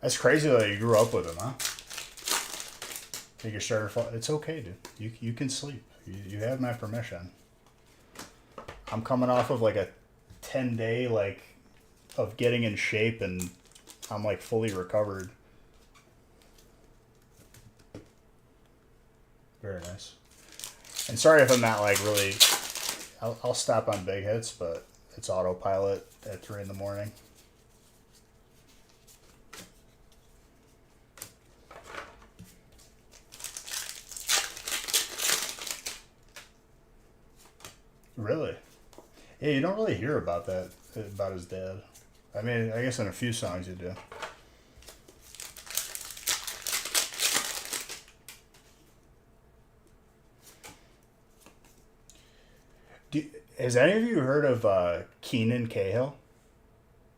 That's crazy though. You grew up with him, huh? Think you're starting to fall. It's okay, dude. You can sleep. You have my permission. I'm coming off of like a 10-day like of getting in shape, and I'm like fully recovered. Very nice. And sorry if I'm not like really. I'll stop on big hits, but it's autopilot at 3 in the morning. Really? Yeah, you don't really hear about that, about his dad. I mean, I guess in a few songs you do. Has any of you heard of Keenan Cahill?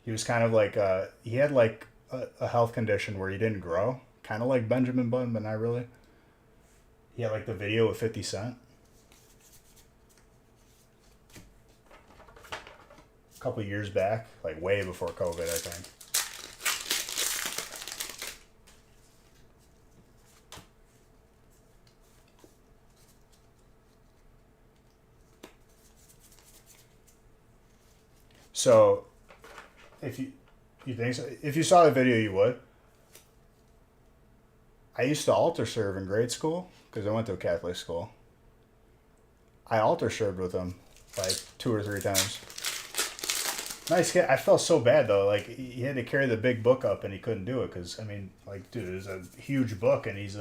He was kind of like, he had like a health condition where he didn't grow. Kind of like Benjamin Button, but not really. He had like the video with 50 Cent. A couple years back, like way before COVID, I think. So, if you think so, if you saw the video, you would. I used to altar serve in grade school because I went to a Catholic school. I altar served with him like 2 or 3 times. Nice kid. I felt so bad though. Like he had to carry the big book up and he couldn't do it because I mean, like, dude, it's a huge book and he's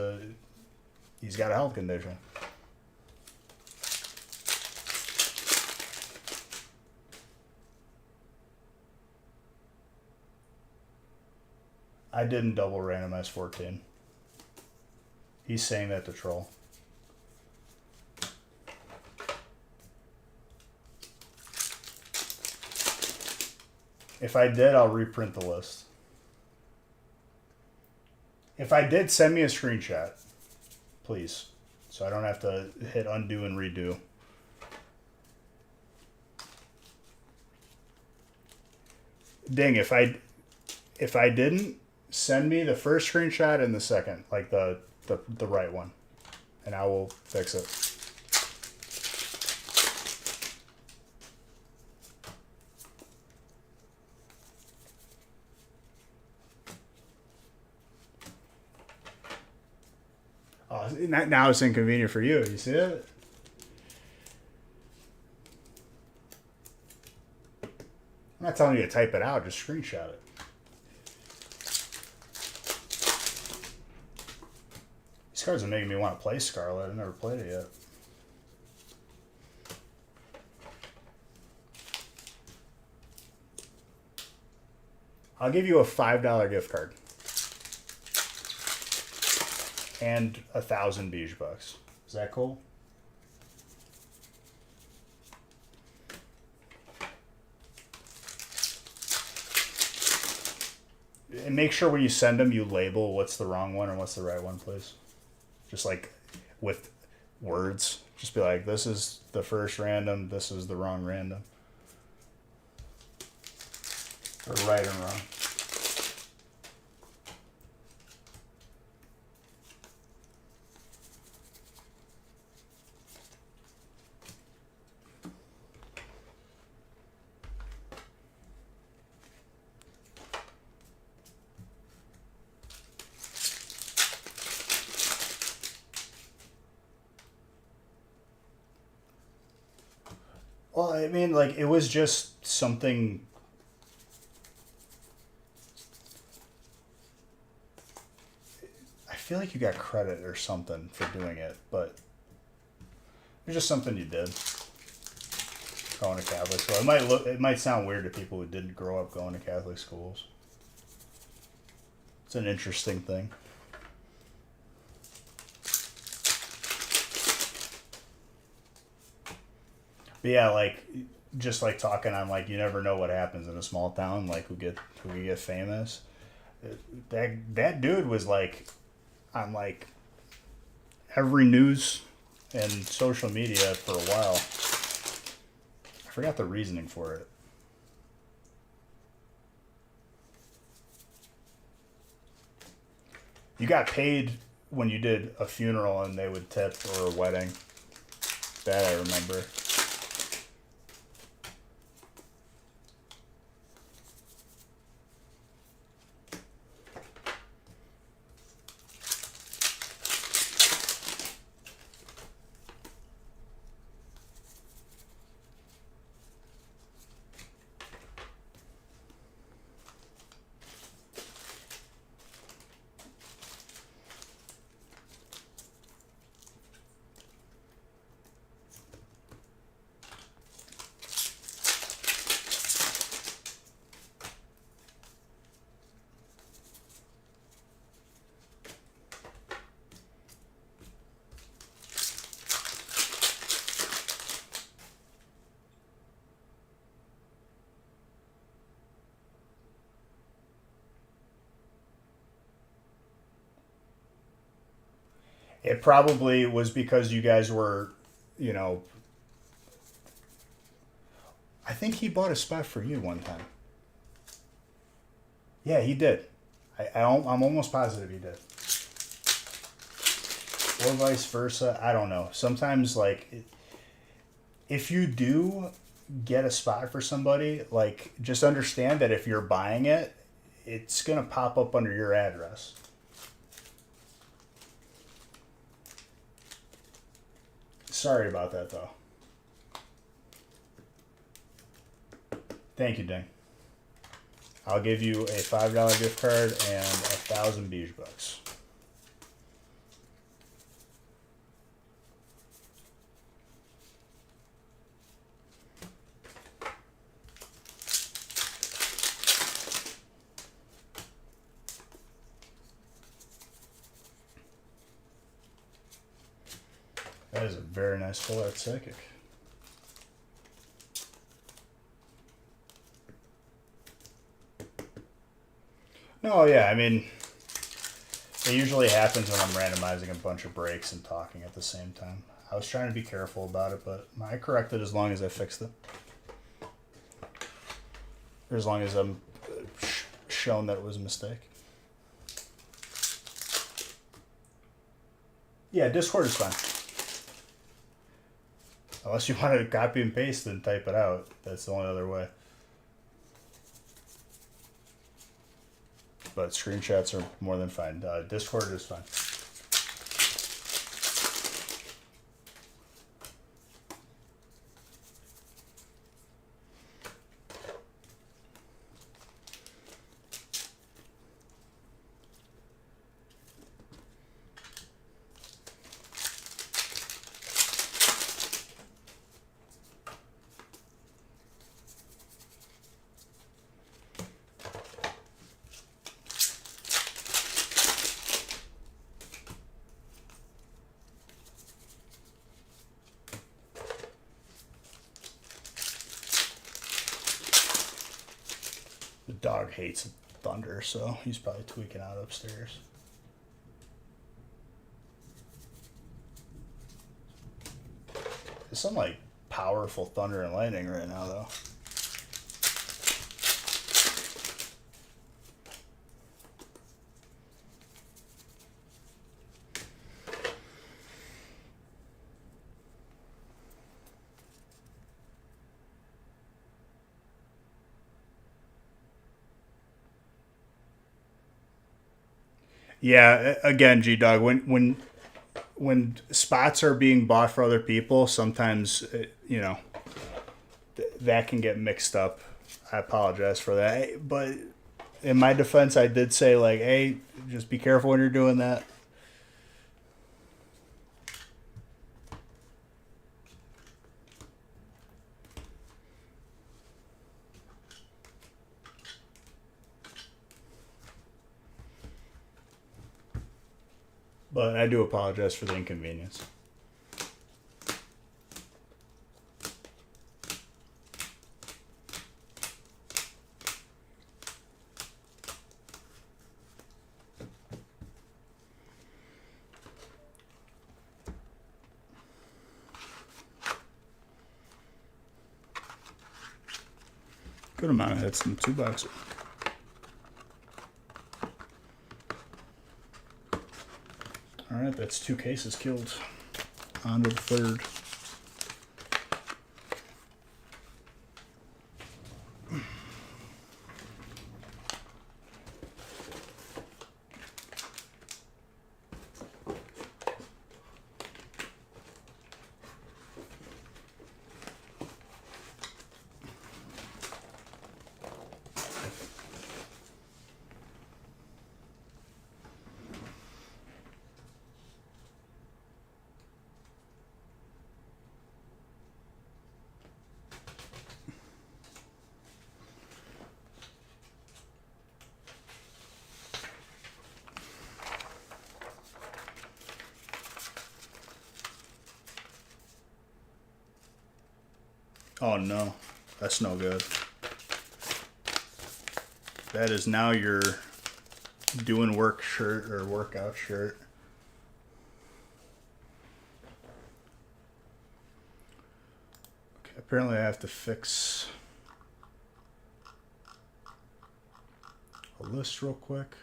got a health condition. I didn't double randomize 14. He's saying that to troll. If I did, I'll reprint the list. If I did, send me a screenshot, please, so I don't have to hit undo and redo. Ding, if I didn't, send me the first screenshot and the second, like the right one, and I will fix it. Oh, now it's inconvenient for you. You see it? I'm not telling you to type it out, just screenshot it. These cards are making me want to play Scarlet. I've never played it yet. I'll give you a $5 gift card. And 1,000 beige bucks. Is that cool? And make sure when you send them, you label what's the wrong one and what's the right one, please. Just like with words. Just be like, this is the first random, this is the wrong random. Or right and wrong. Well, I mean, like, it was just something. I feel like you got credit or something for doing it, but it was just something you did. Going to Catholic school. It might sound weird to people who didn't grow up going to Catholic schools. It's an interesting thing. But yeah, like, just like talking on, like, you never know what happens in a small town, like who get famous. That dude was like on like every news and social media for a while. I forgot the reasoning for it. You got paid when you did a funeral and they would tip, or a wedding. That I remember. It probably was because you guys were, you know, I think he bought a spot for you one time. Yeah, he did. I'm almost positive he did. Or vice versa. I don't know. Sometimes, like, if you do get a spot for somebody, like, just understand that if you're buying it, it's going to pop up under your address. Sorry about that, though. Thank you, Ding. I'll give you a $5 gift card and 1,000 beige bucks. That is a very nice full art psychic. No, yeah, I mean, it usually happens when I'm randomizing a bunch of breaks and talking at the same time. I was trying to be careful about it, but I corrected as long as I fixed it. Or as long as I'm shown that it was a mistake. Yeah, Discord is fine. Unless you want to copy and paste and type it out. That's the only other way. But screenshots are more than fine. Discord is fine. The dog hates thunder, so he's probably tweaking out upstairs. There's some like powerful thunder and lightning right now, though. Yeah, again, G Dog, when spots are being bought for other people, sometimes you know that can get mixed up. I apologize for that, but in my defense, I did say like, hey, just be careful when you're doing that. But I do apologize for the inconvenience. Good amount of hits in the 2 boxer. All right, that's 2 cases killed. On to the third. Oh no, that's no good. That is now your doing work shirt or workout shirt. Okay, apparently I have to fix a list real quick.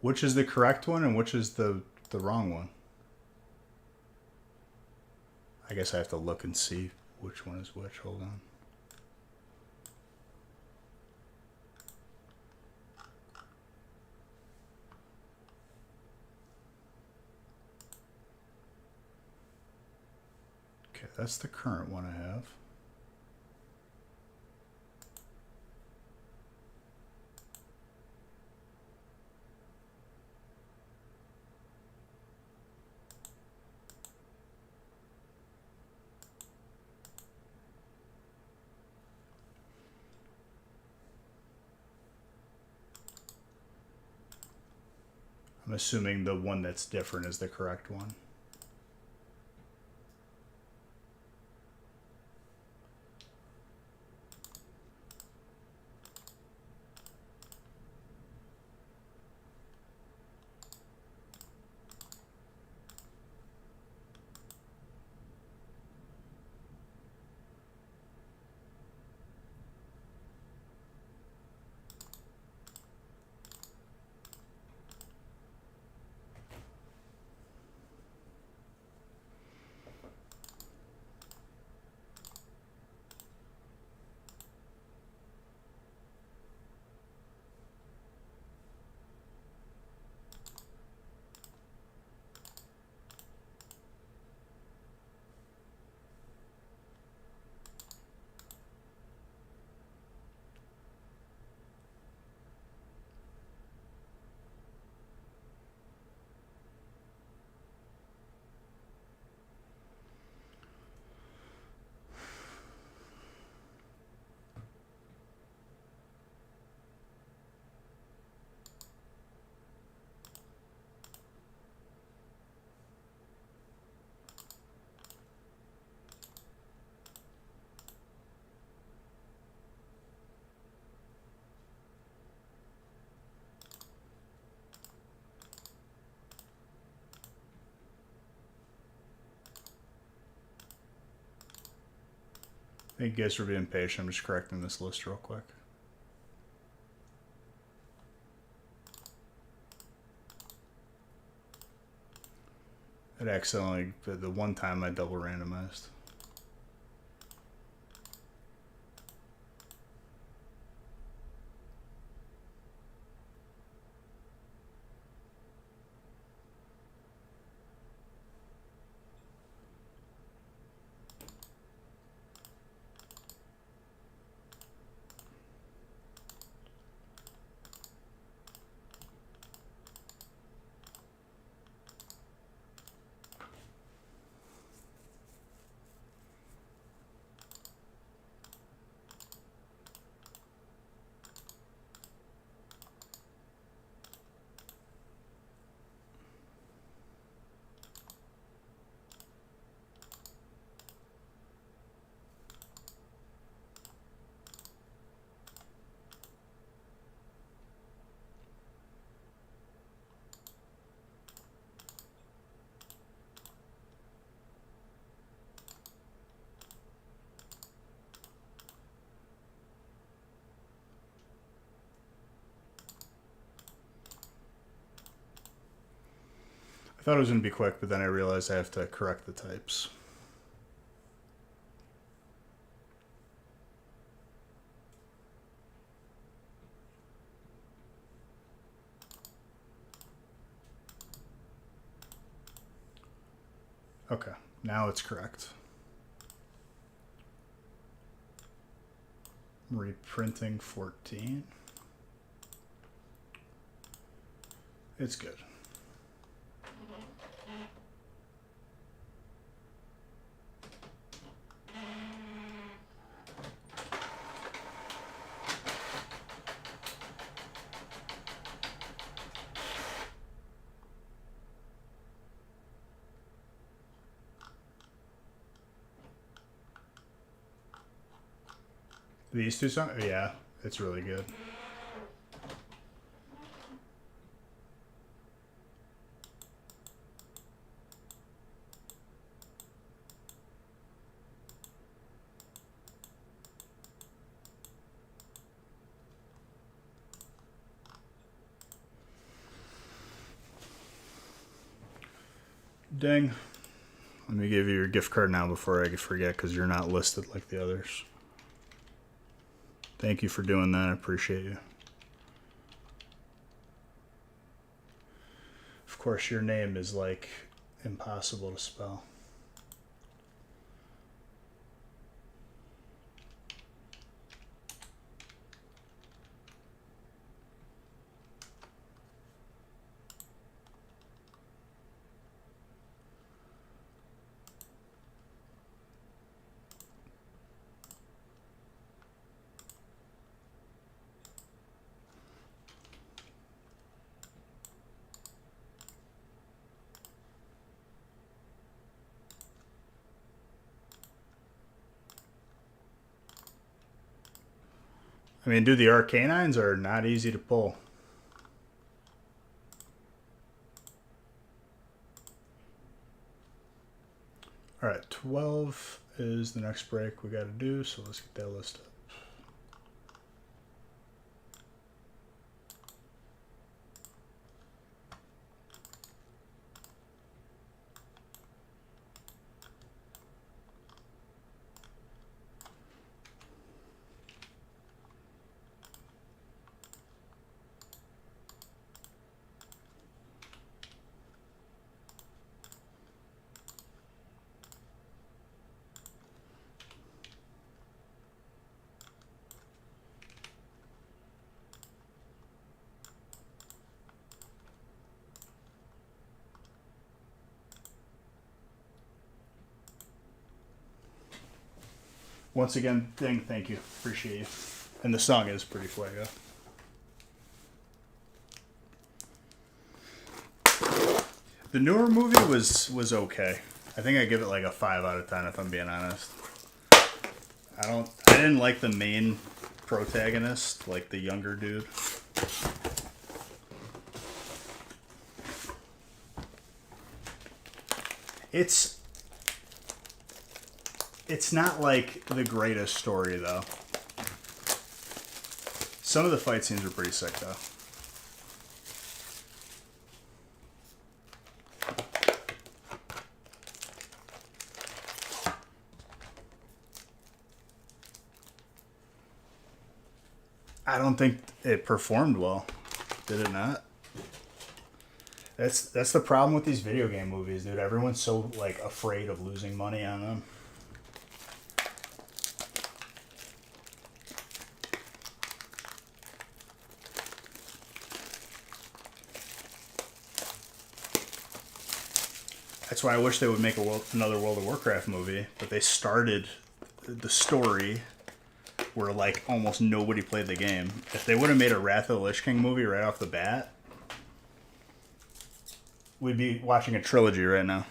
Which is the correct one and which is the wrong one? I guess I have to look and see which one is which. Hold on. Okay, that's the current one I have. I'm assuming the one that's different is the correct one. Thank you guys for being patient. I'm just correcting this list real quick. It accidentally, the one time I double randomized. I thought it was going to be quick, but then I realized I have to correct the types. Okay, now it's correct. Reprinting 14. It's good. These two songs? Yeah, it's really good. Ding. Let me give you your gift card now before I forget, because you're not listed like the others. Thank you for doing that. I appreciate you. Of course, your name is like impossible to spell. I mean, dude, the Arcanines are not easy to pull. All right, 12 is the next break we got to do, so let's get that list up. Once again, Ding, thank you. Appreciate you. And the song is pretty fuego. The newer movie was okay. I think I give it like a 5 out of 10 if I'm being honest. I didn't like the main protagonist, like the younger dude. It's not like the greatest story though. Some of the fight scenes are pretty sick though. I don't think it performed well. Did it not? That's the problem with these video game movies, dude. Everyone's so like afraid of losing money on them. That's why I wish they would make another World of Warcraft movie, but they started the story where like almost nobody played the game. If they would have made a Wrath of the Lich King movie right off the bat, we'd be watching a trilogy right now.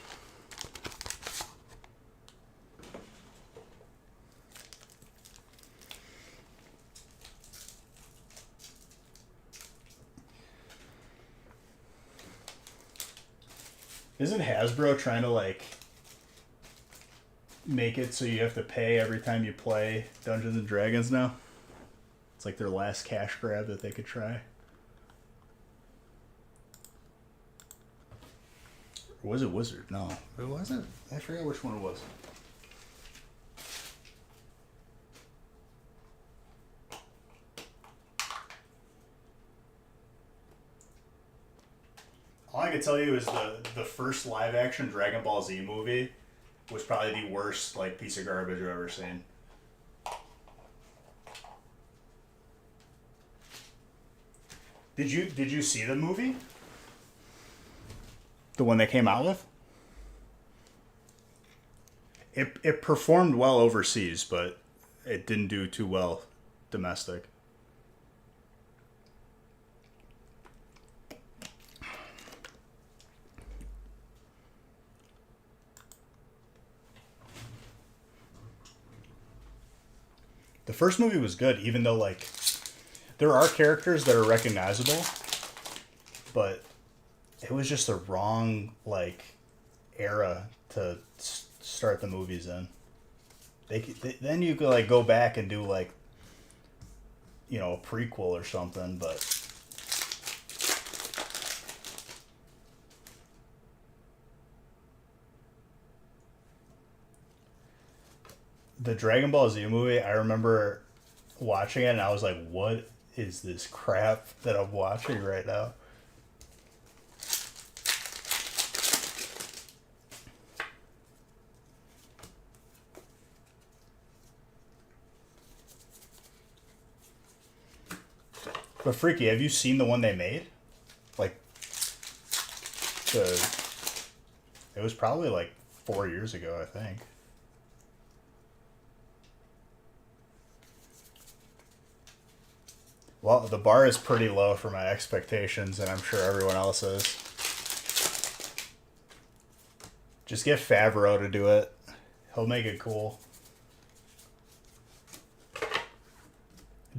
Isn't Hasbro trying to like make it so you have to pay every time you play Dungeons and Dragons now? It's like their last cash grab that they could try. Or was it Wizard? No, it wasn't. I forgot which one it was. All I can tell you is the first live action Dragon Ball Z movie was probably the worst like piece of garbage I've ever seen. Did you see the movie? The one they came out with? It performed well overseas, but it didn't do too well domestic. The first movie was good, even though like there are characters that are recognizable, but it was just the wrong like era to start the movies in. Then you could like go back and do like a prequel or something, but the Dragon Ball Z movie, I remember watching it and I was like, what is this crap that I'm watching right now? But Freaky, have you seen the one they made? Like, it was probably like 4 years ago, I think. Well, the bar is pretty low for my expectations, and I'm sure everyone else is. Just get Favreau to do it. He'll make it cool.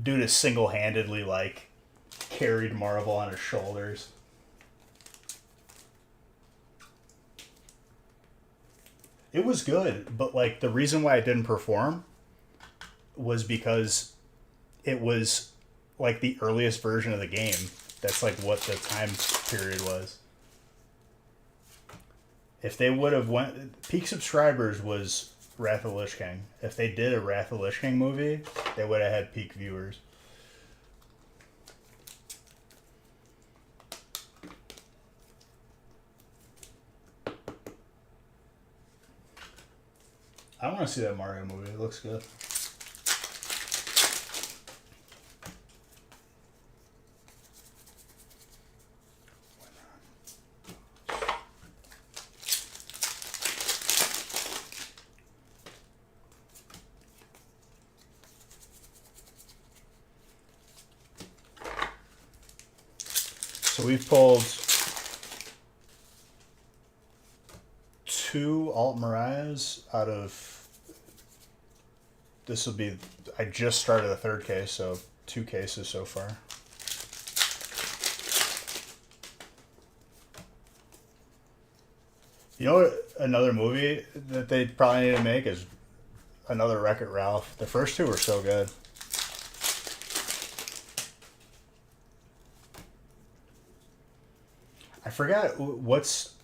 Dude is single-handedly, like, carried Marvel on his shoulders. It was good, but, like, the reason why it didn't perform was because it was like the earliest version of the game. That's like what the time period was. If they would have went peak subscribers was Wrath of the Lich King. If they did a Wrath of the Lich King movie, they would have had peak viewers. I want to see that Mario movie. It looks good. So we've pulled 2 Alt Mariahs out of... This will be... I just started a 3rd case, so 2 cases so far. You know what another movie that they probably need to make is another Wreck-It Ralph. The first 2 were so good. I forgot what's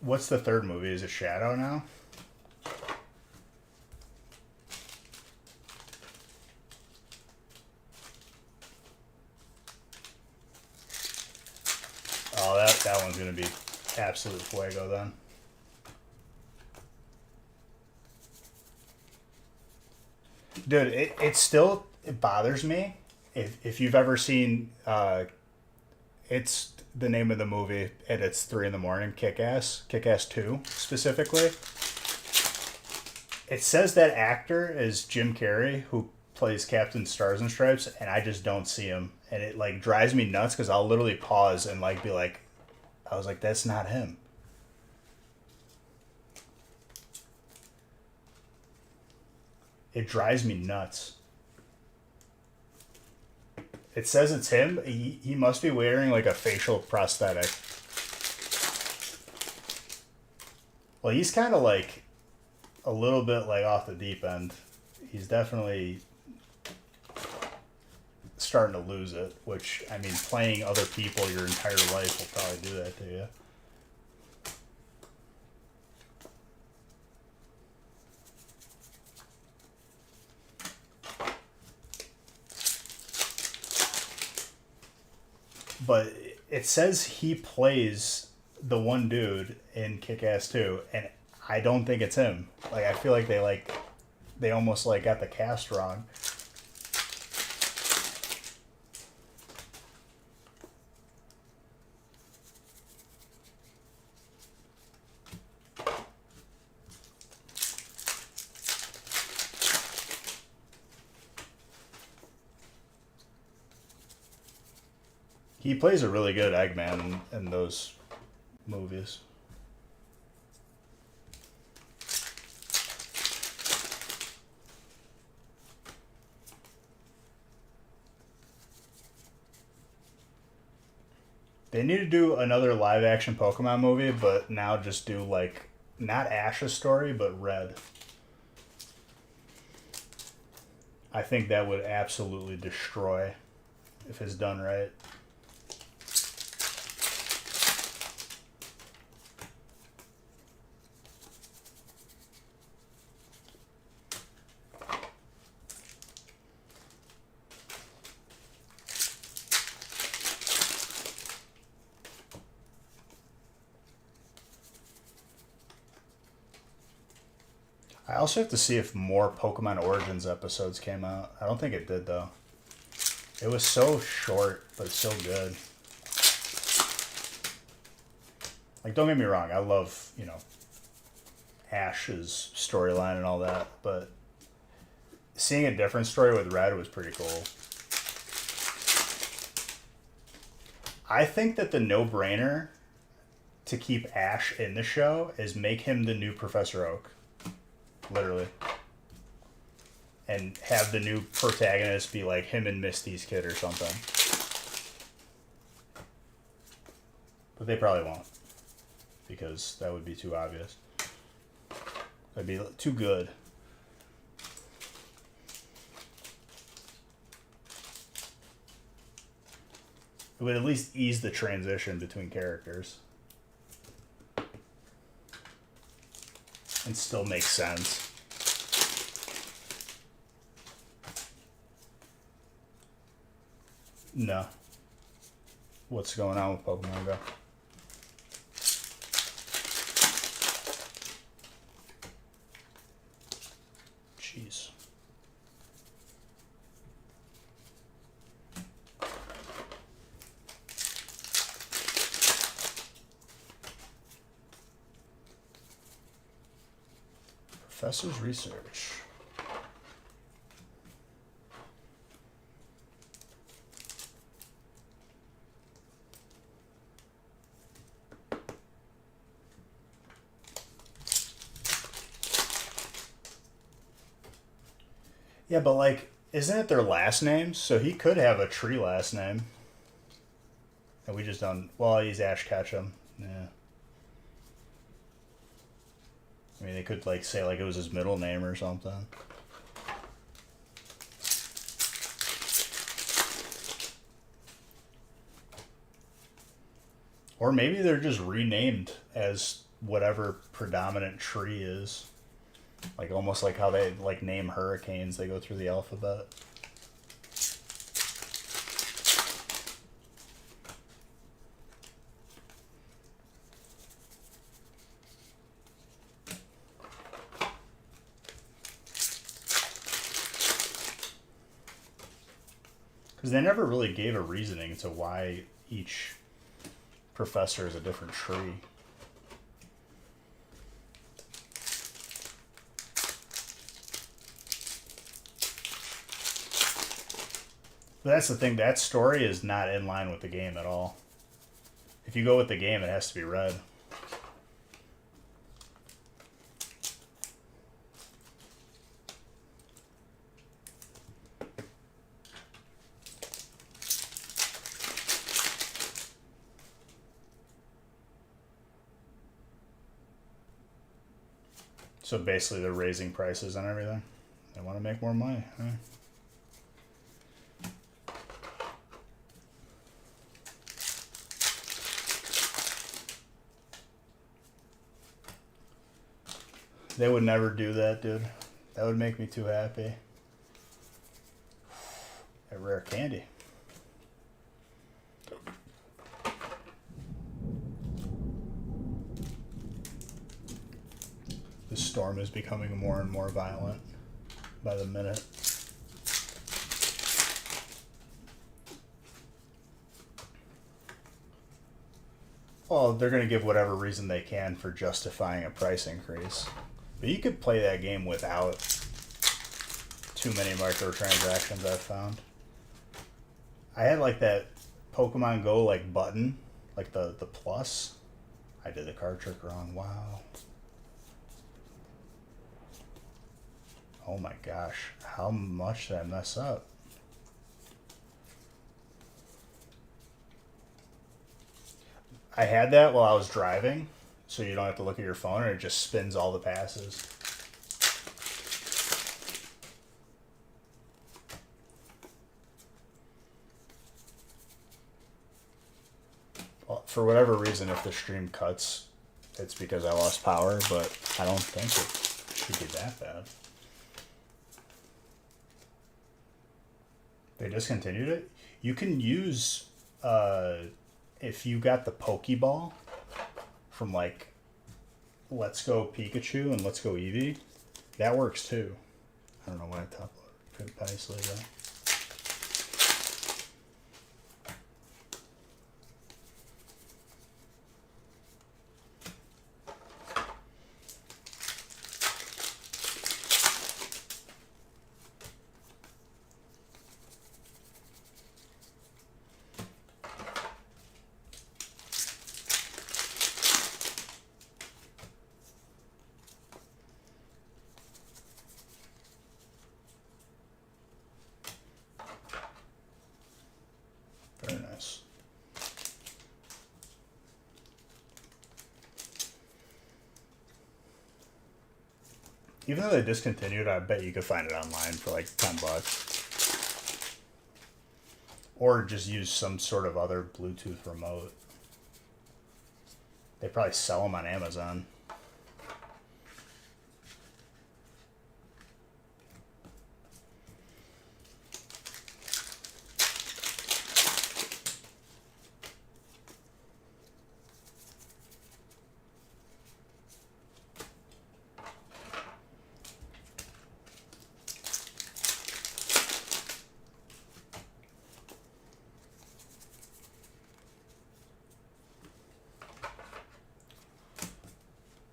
the 3rd movie? Is it Shadow now? Oh, that one's gonna be absolute fuego then. Dude, it bothers me if you've ever seen it's the name of the movie and it's 3 a.m. Kick-Ass 2 specifically. It says that actor is Jim Carrey, who plays Captain Stars and Stripes, and I just don't see him, and it like drives me nuts because I'll literally pause and like be like, I was like, that's not him. It drives me nuts. It says it's him. He must be wearing like a facial prosthetic. Well, he's kind of like a little bit like off the deep end. He's definitely starting to lose it, which, I mean, playing other people your entire life will probably do that to you. but it says he plays the one dude in Kick-Ass 2, and I don't think it's him. Like, I feel like they almost like got the cast wrong. He plays a really good Eggman in those movies. They need to do another live action Pokemon movie, but now just do like not Ash's story, but Red. I think that would absolutely destroy if it's done right. I also have to see if more Pokemon Origins episodes came out. I don't think it did, though. It was so short, but so good. Like, don't get me wrong, I love, Ash's storyline and all that, but seeing a different story with Red was pretty cool. I think that the no-brainer to keep Ash in the show is make him the new Professor Oak. Literally. And have the new protagonist be like him and Misty's kid or something. But they probably won't. Because that would be too obvious. That'd be too good. It would at least ease the transition between characters. And still make sense. No. What's going on with Pokemon Go? Jeez. Professor's research. Yeah, but like, isn't it their last names? So he could have a tree last name. And we just don't. Well, he's Ash Ketchum. Yeah. I mean, they could like say like it was his middle name or something. Or maybe they're just renamed as whatever predominant tree is. Like almost like how they like name hurricanes, they go through the alphabet. Because they never really gave a reasoning to why each professor is a different tree. But that's the thing, that story is not in line with the game at all. If you go with the game, it has to be Red. So basically they're raising prices on everything. They want to make more money. Huh? They would never do that, dude. That would make me too happy. A rare candy. storm is becoming more and more violent by the minute. Well, they're going to give whatever reason they can for justifying a price increase. But you could play that game without too many microtransactions, I've found. I had like that Pokemon Go like button, like the plus. I did the card trick wrong. Wow. Oh my gosh. How much did I mess up? I had that while I was driving, so you don't have to look at your phone and it just spins all the passes. Well, for whatever reason, if the stream cuts, it's because I lost power, but I don't think it should be that bad. They discontinued it? You can use, if you got the Pokeball from like Let's Go Pikachu and Let's Go Eevee, that works too. I don't know why I top loaded. Couldn't isolate that. Very nice. Even though they discontinued, I bet you could find it online for like $10. Or just use some sort of other Bluetooth remote. They probably sell them on Amazon.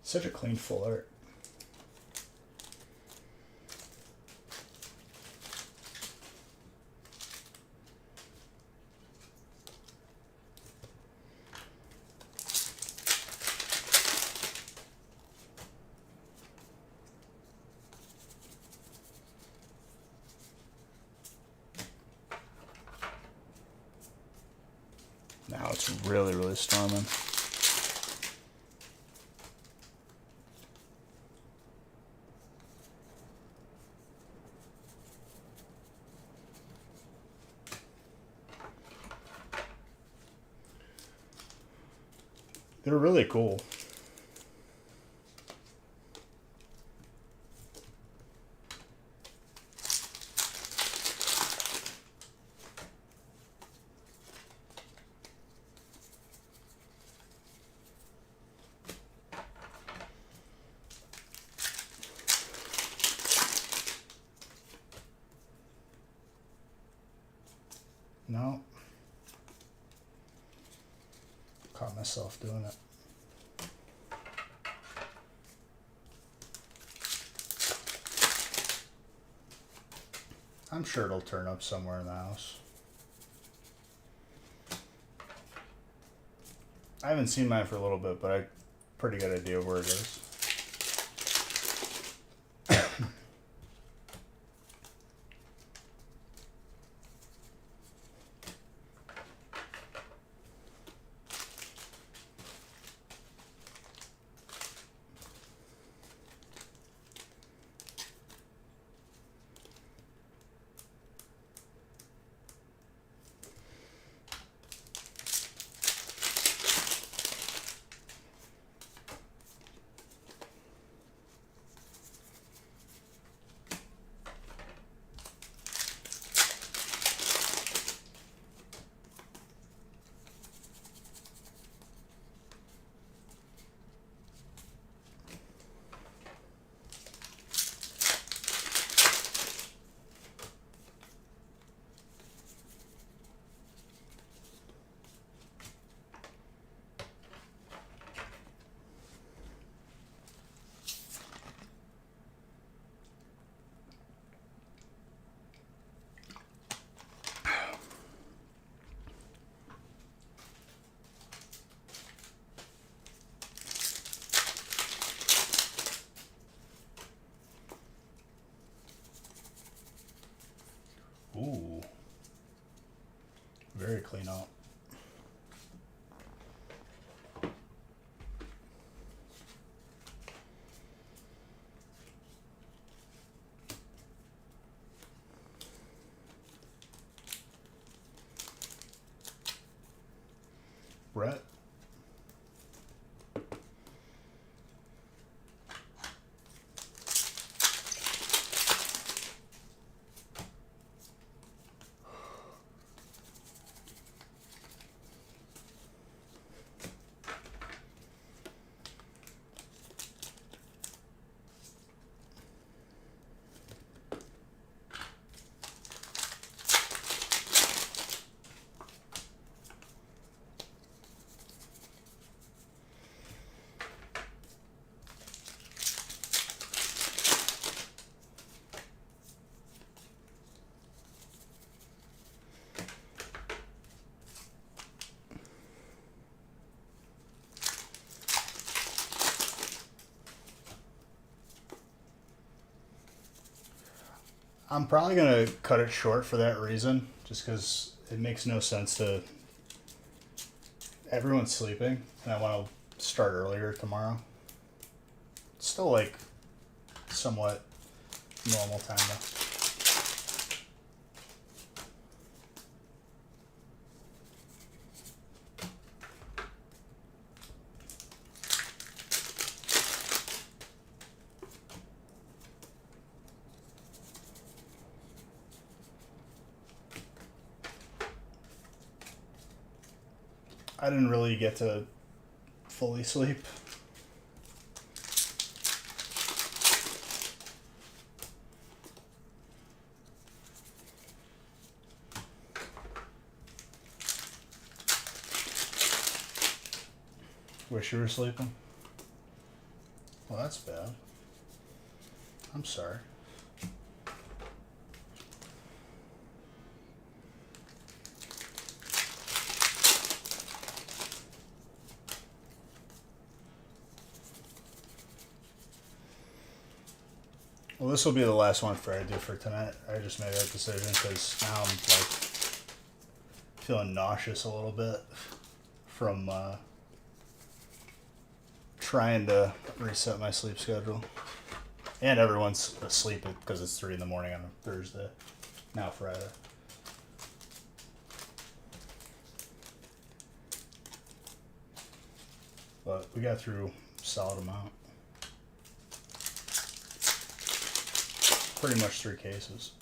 Such a clean full art. Now it's really, really storming. They're really cool. No. Caught myself doing it. I'm sure it'll turn up somewhere in the house. I haven't seen mine for a little bit, but I have a pretty good idea where it is. very clean out. Brett. I'm probably going to cut it short for that reason, just because it makes no sense to... Everyone's sleeping, and I want to start earlier tomorrow. It's still, like, somewhat normal time, though. I didn't really get to fully sleep. Wish you were sleeping? Well, that's bad. I'm sorry. Well, this will be the last one for I do for tonight. I just made that decision because now I'm like feeling nauseous a little bit from trying to reset my sleep schedule. And everyone's asleep because it's 3 in the morning on a Thursday. Now Friday. But we got through a solid amount. Pretty much 3 cases.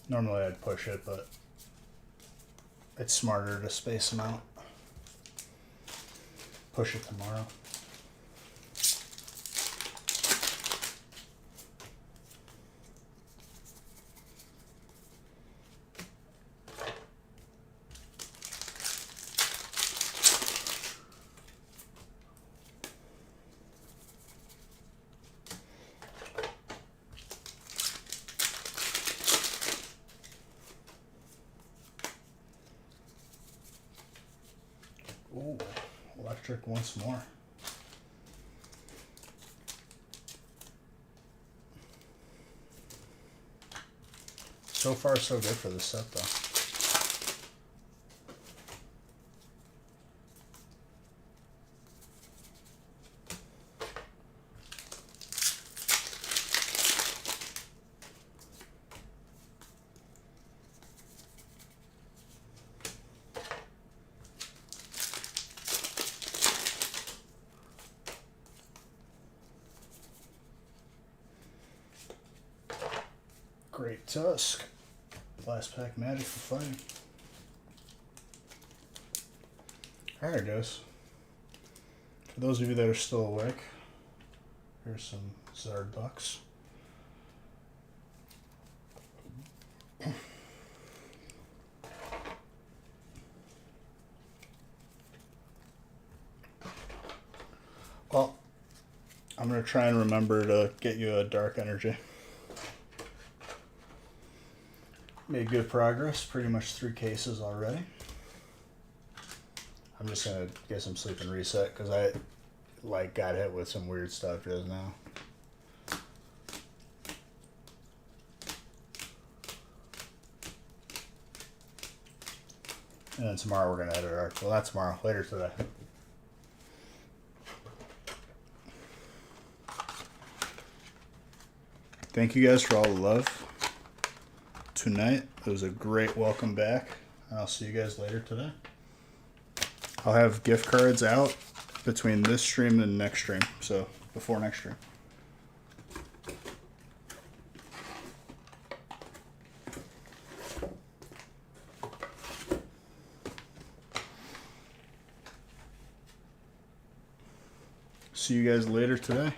Normally I'd push it, but it's smarter to space them out. Push it tomorrow. Ooh, electric once more. So far, so good for this set, though. Great Tusk. Last pack magic for fighting. Alright, guys. For those of you that are still awake, here's some Zard bucks. Well, I'm going to try and remember to get you a dark energy. Made good progress. Pretty much 3 cases already. I'm just gonna get some sleep and reset because I like got hit with some weird stuff just now. And then tomorrow we're gonna edit our, well, not tomorrow, later today. Thank you guys for all the love tonight. It was a great welcome back. I'll see you guys later today. I'll have gift cards out between this stream and next stream. So before next stream. See you guys later today.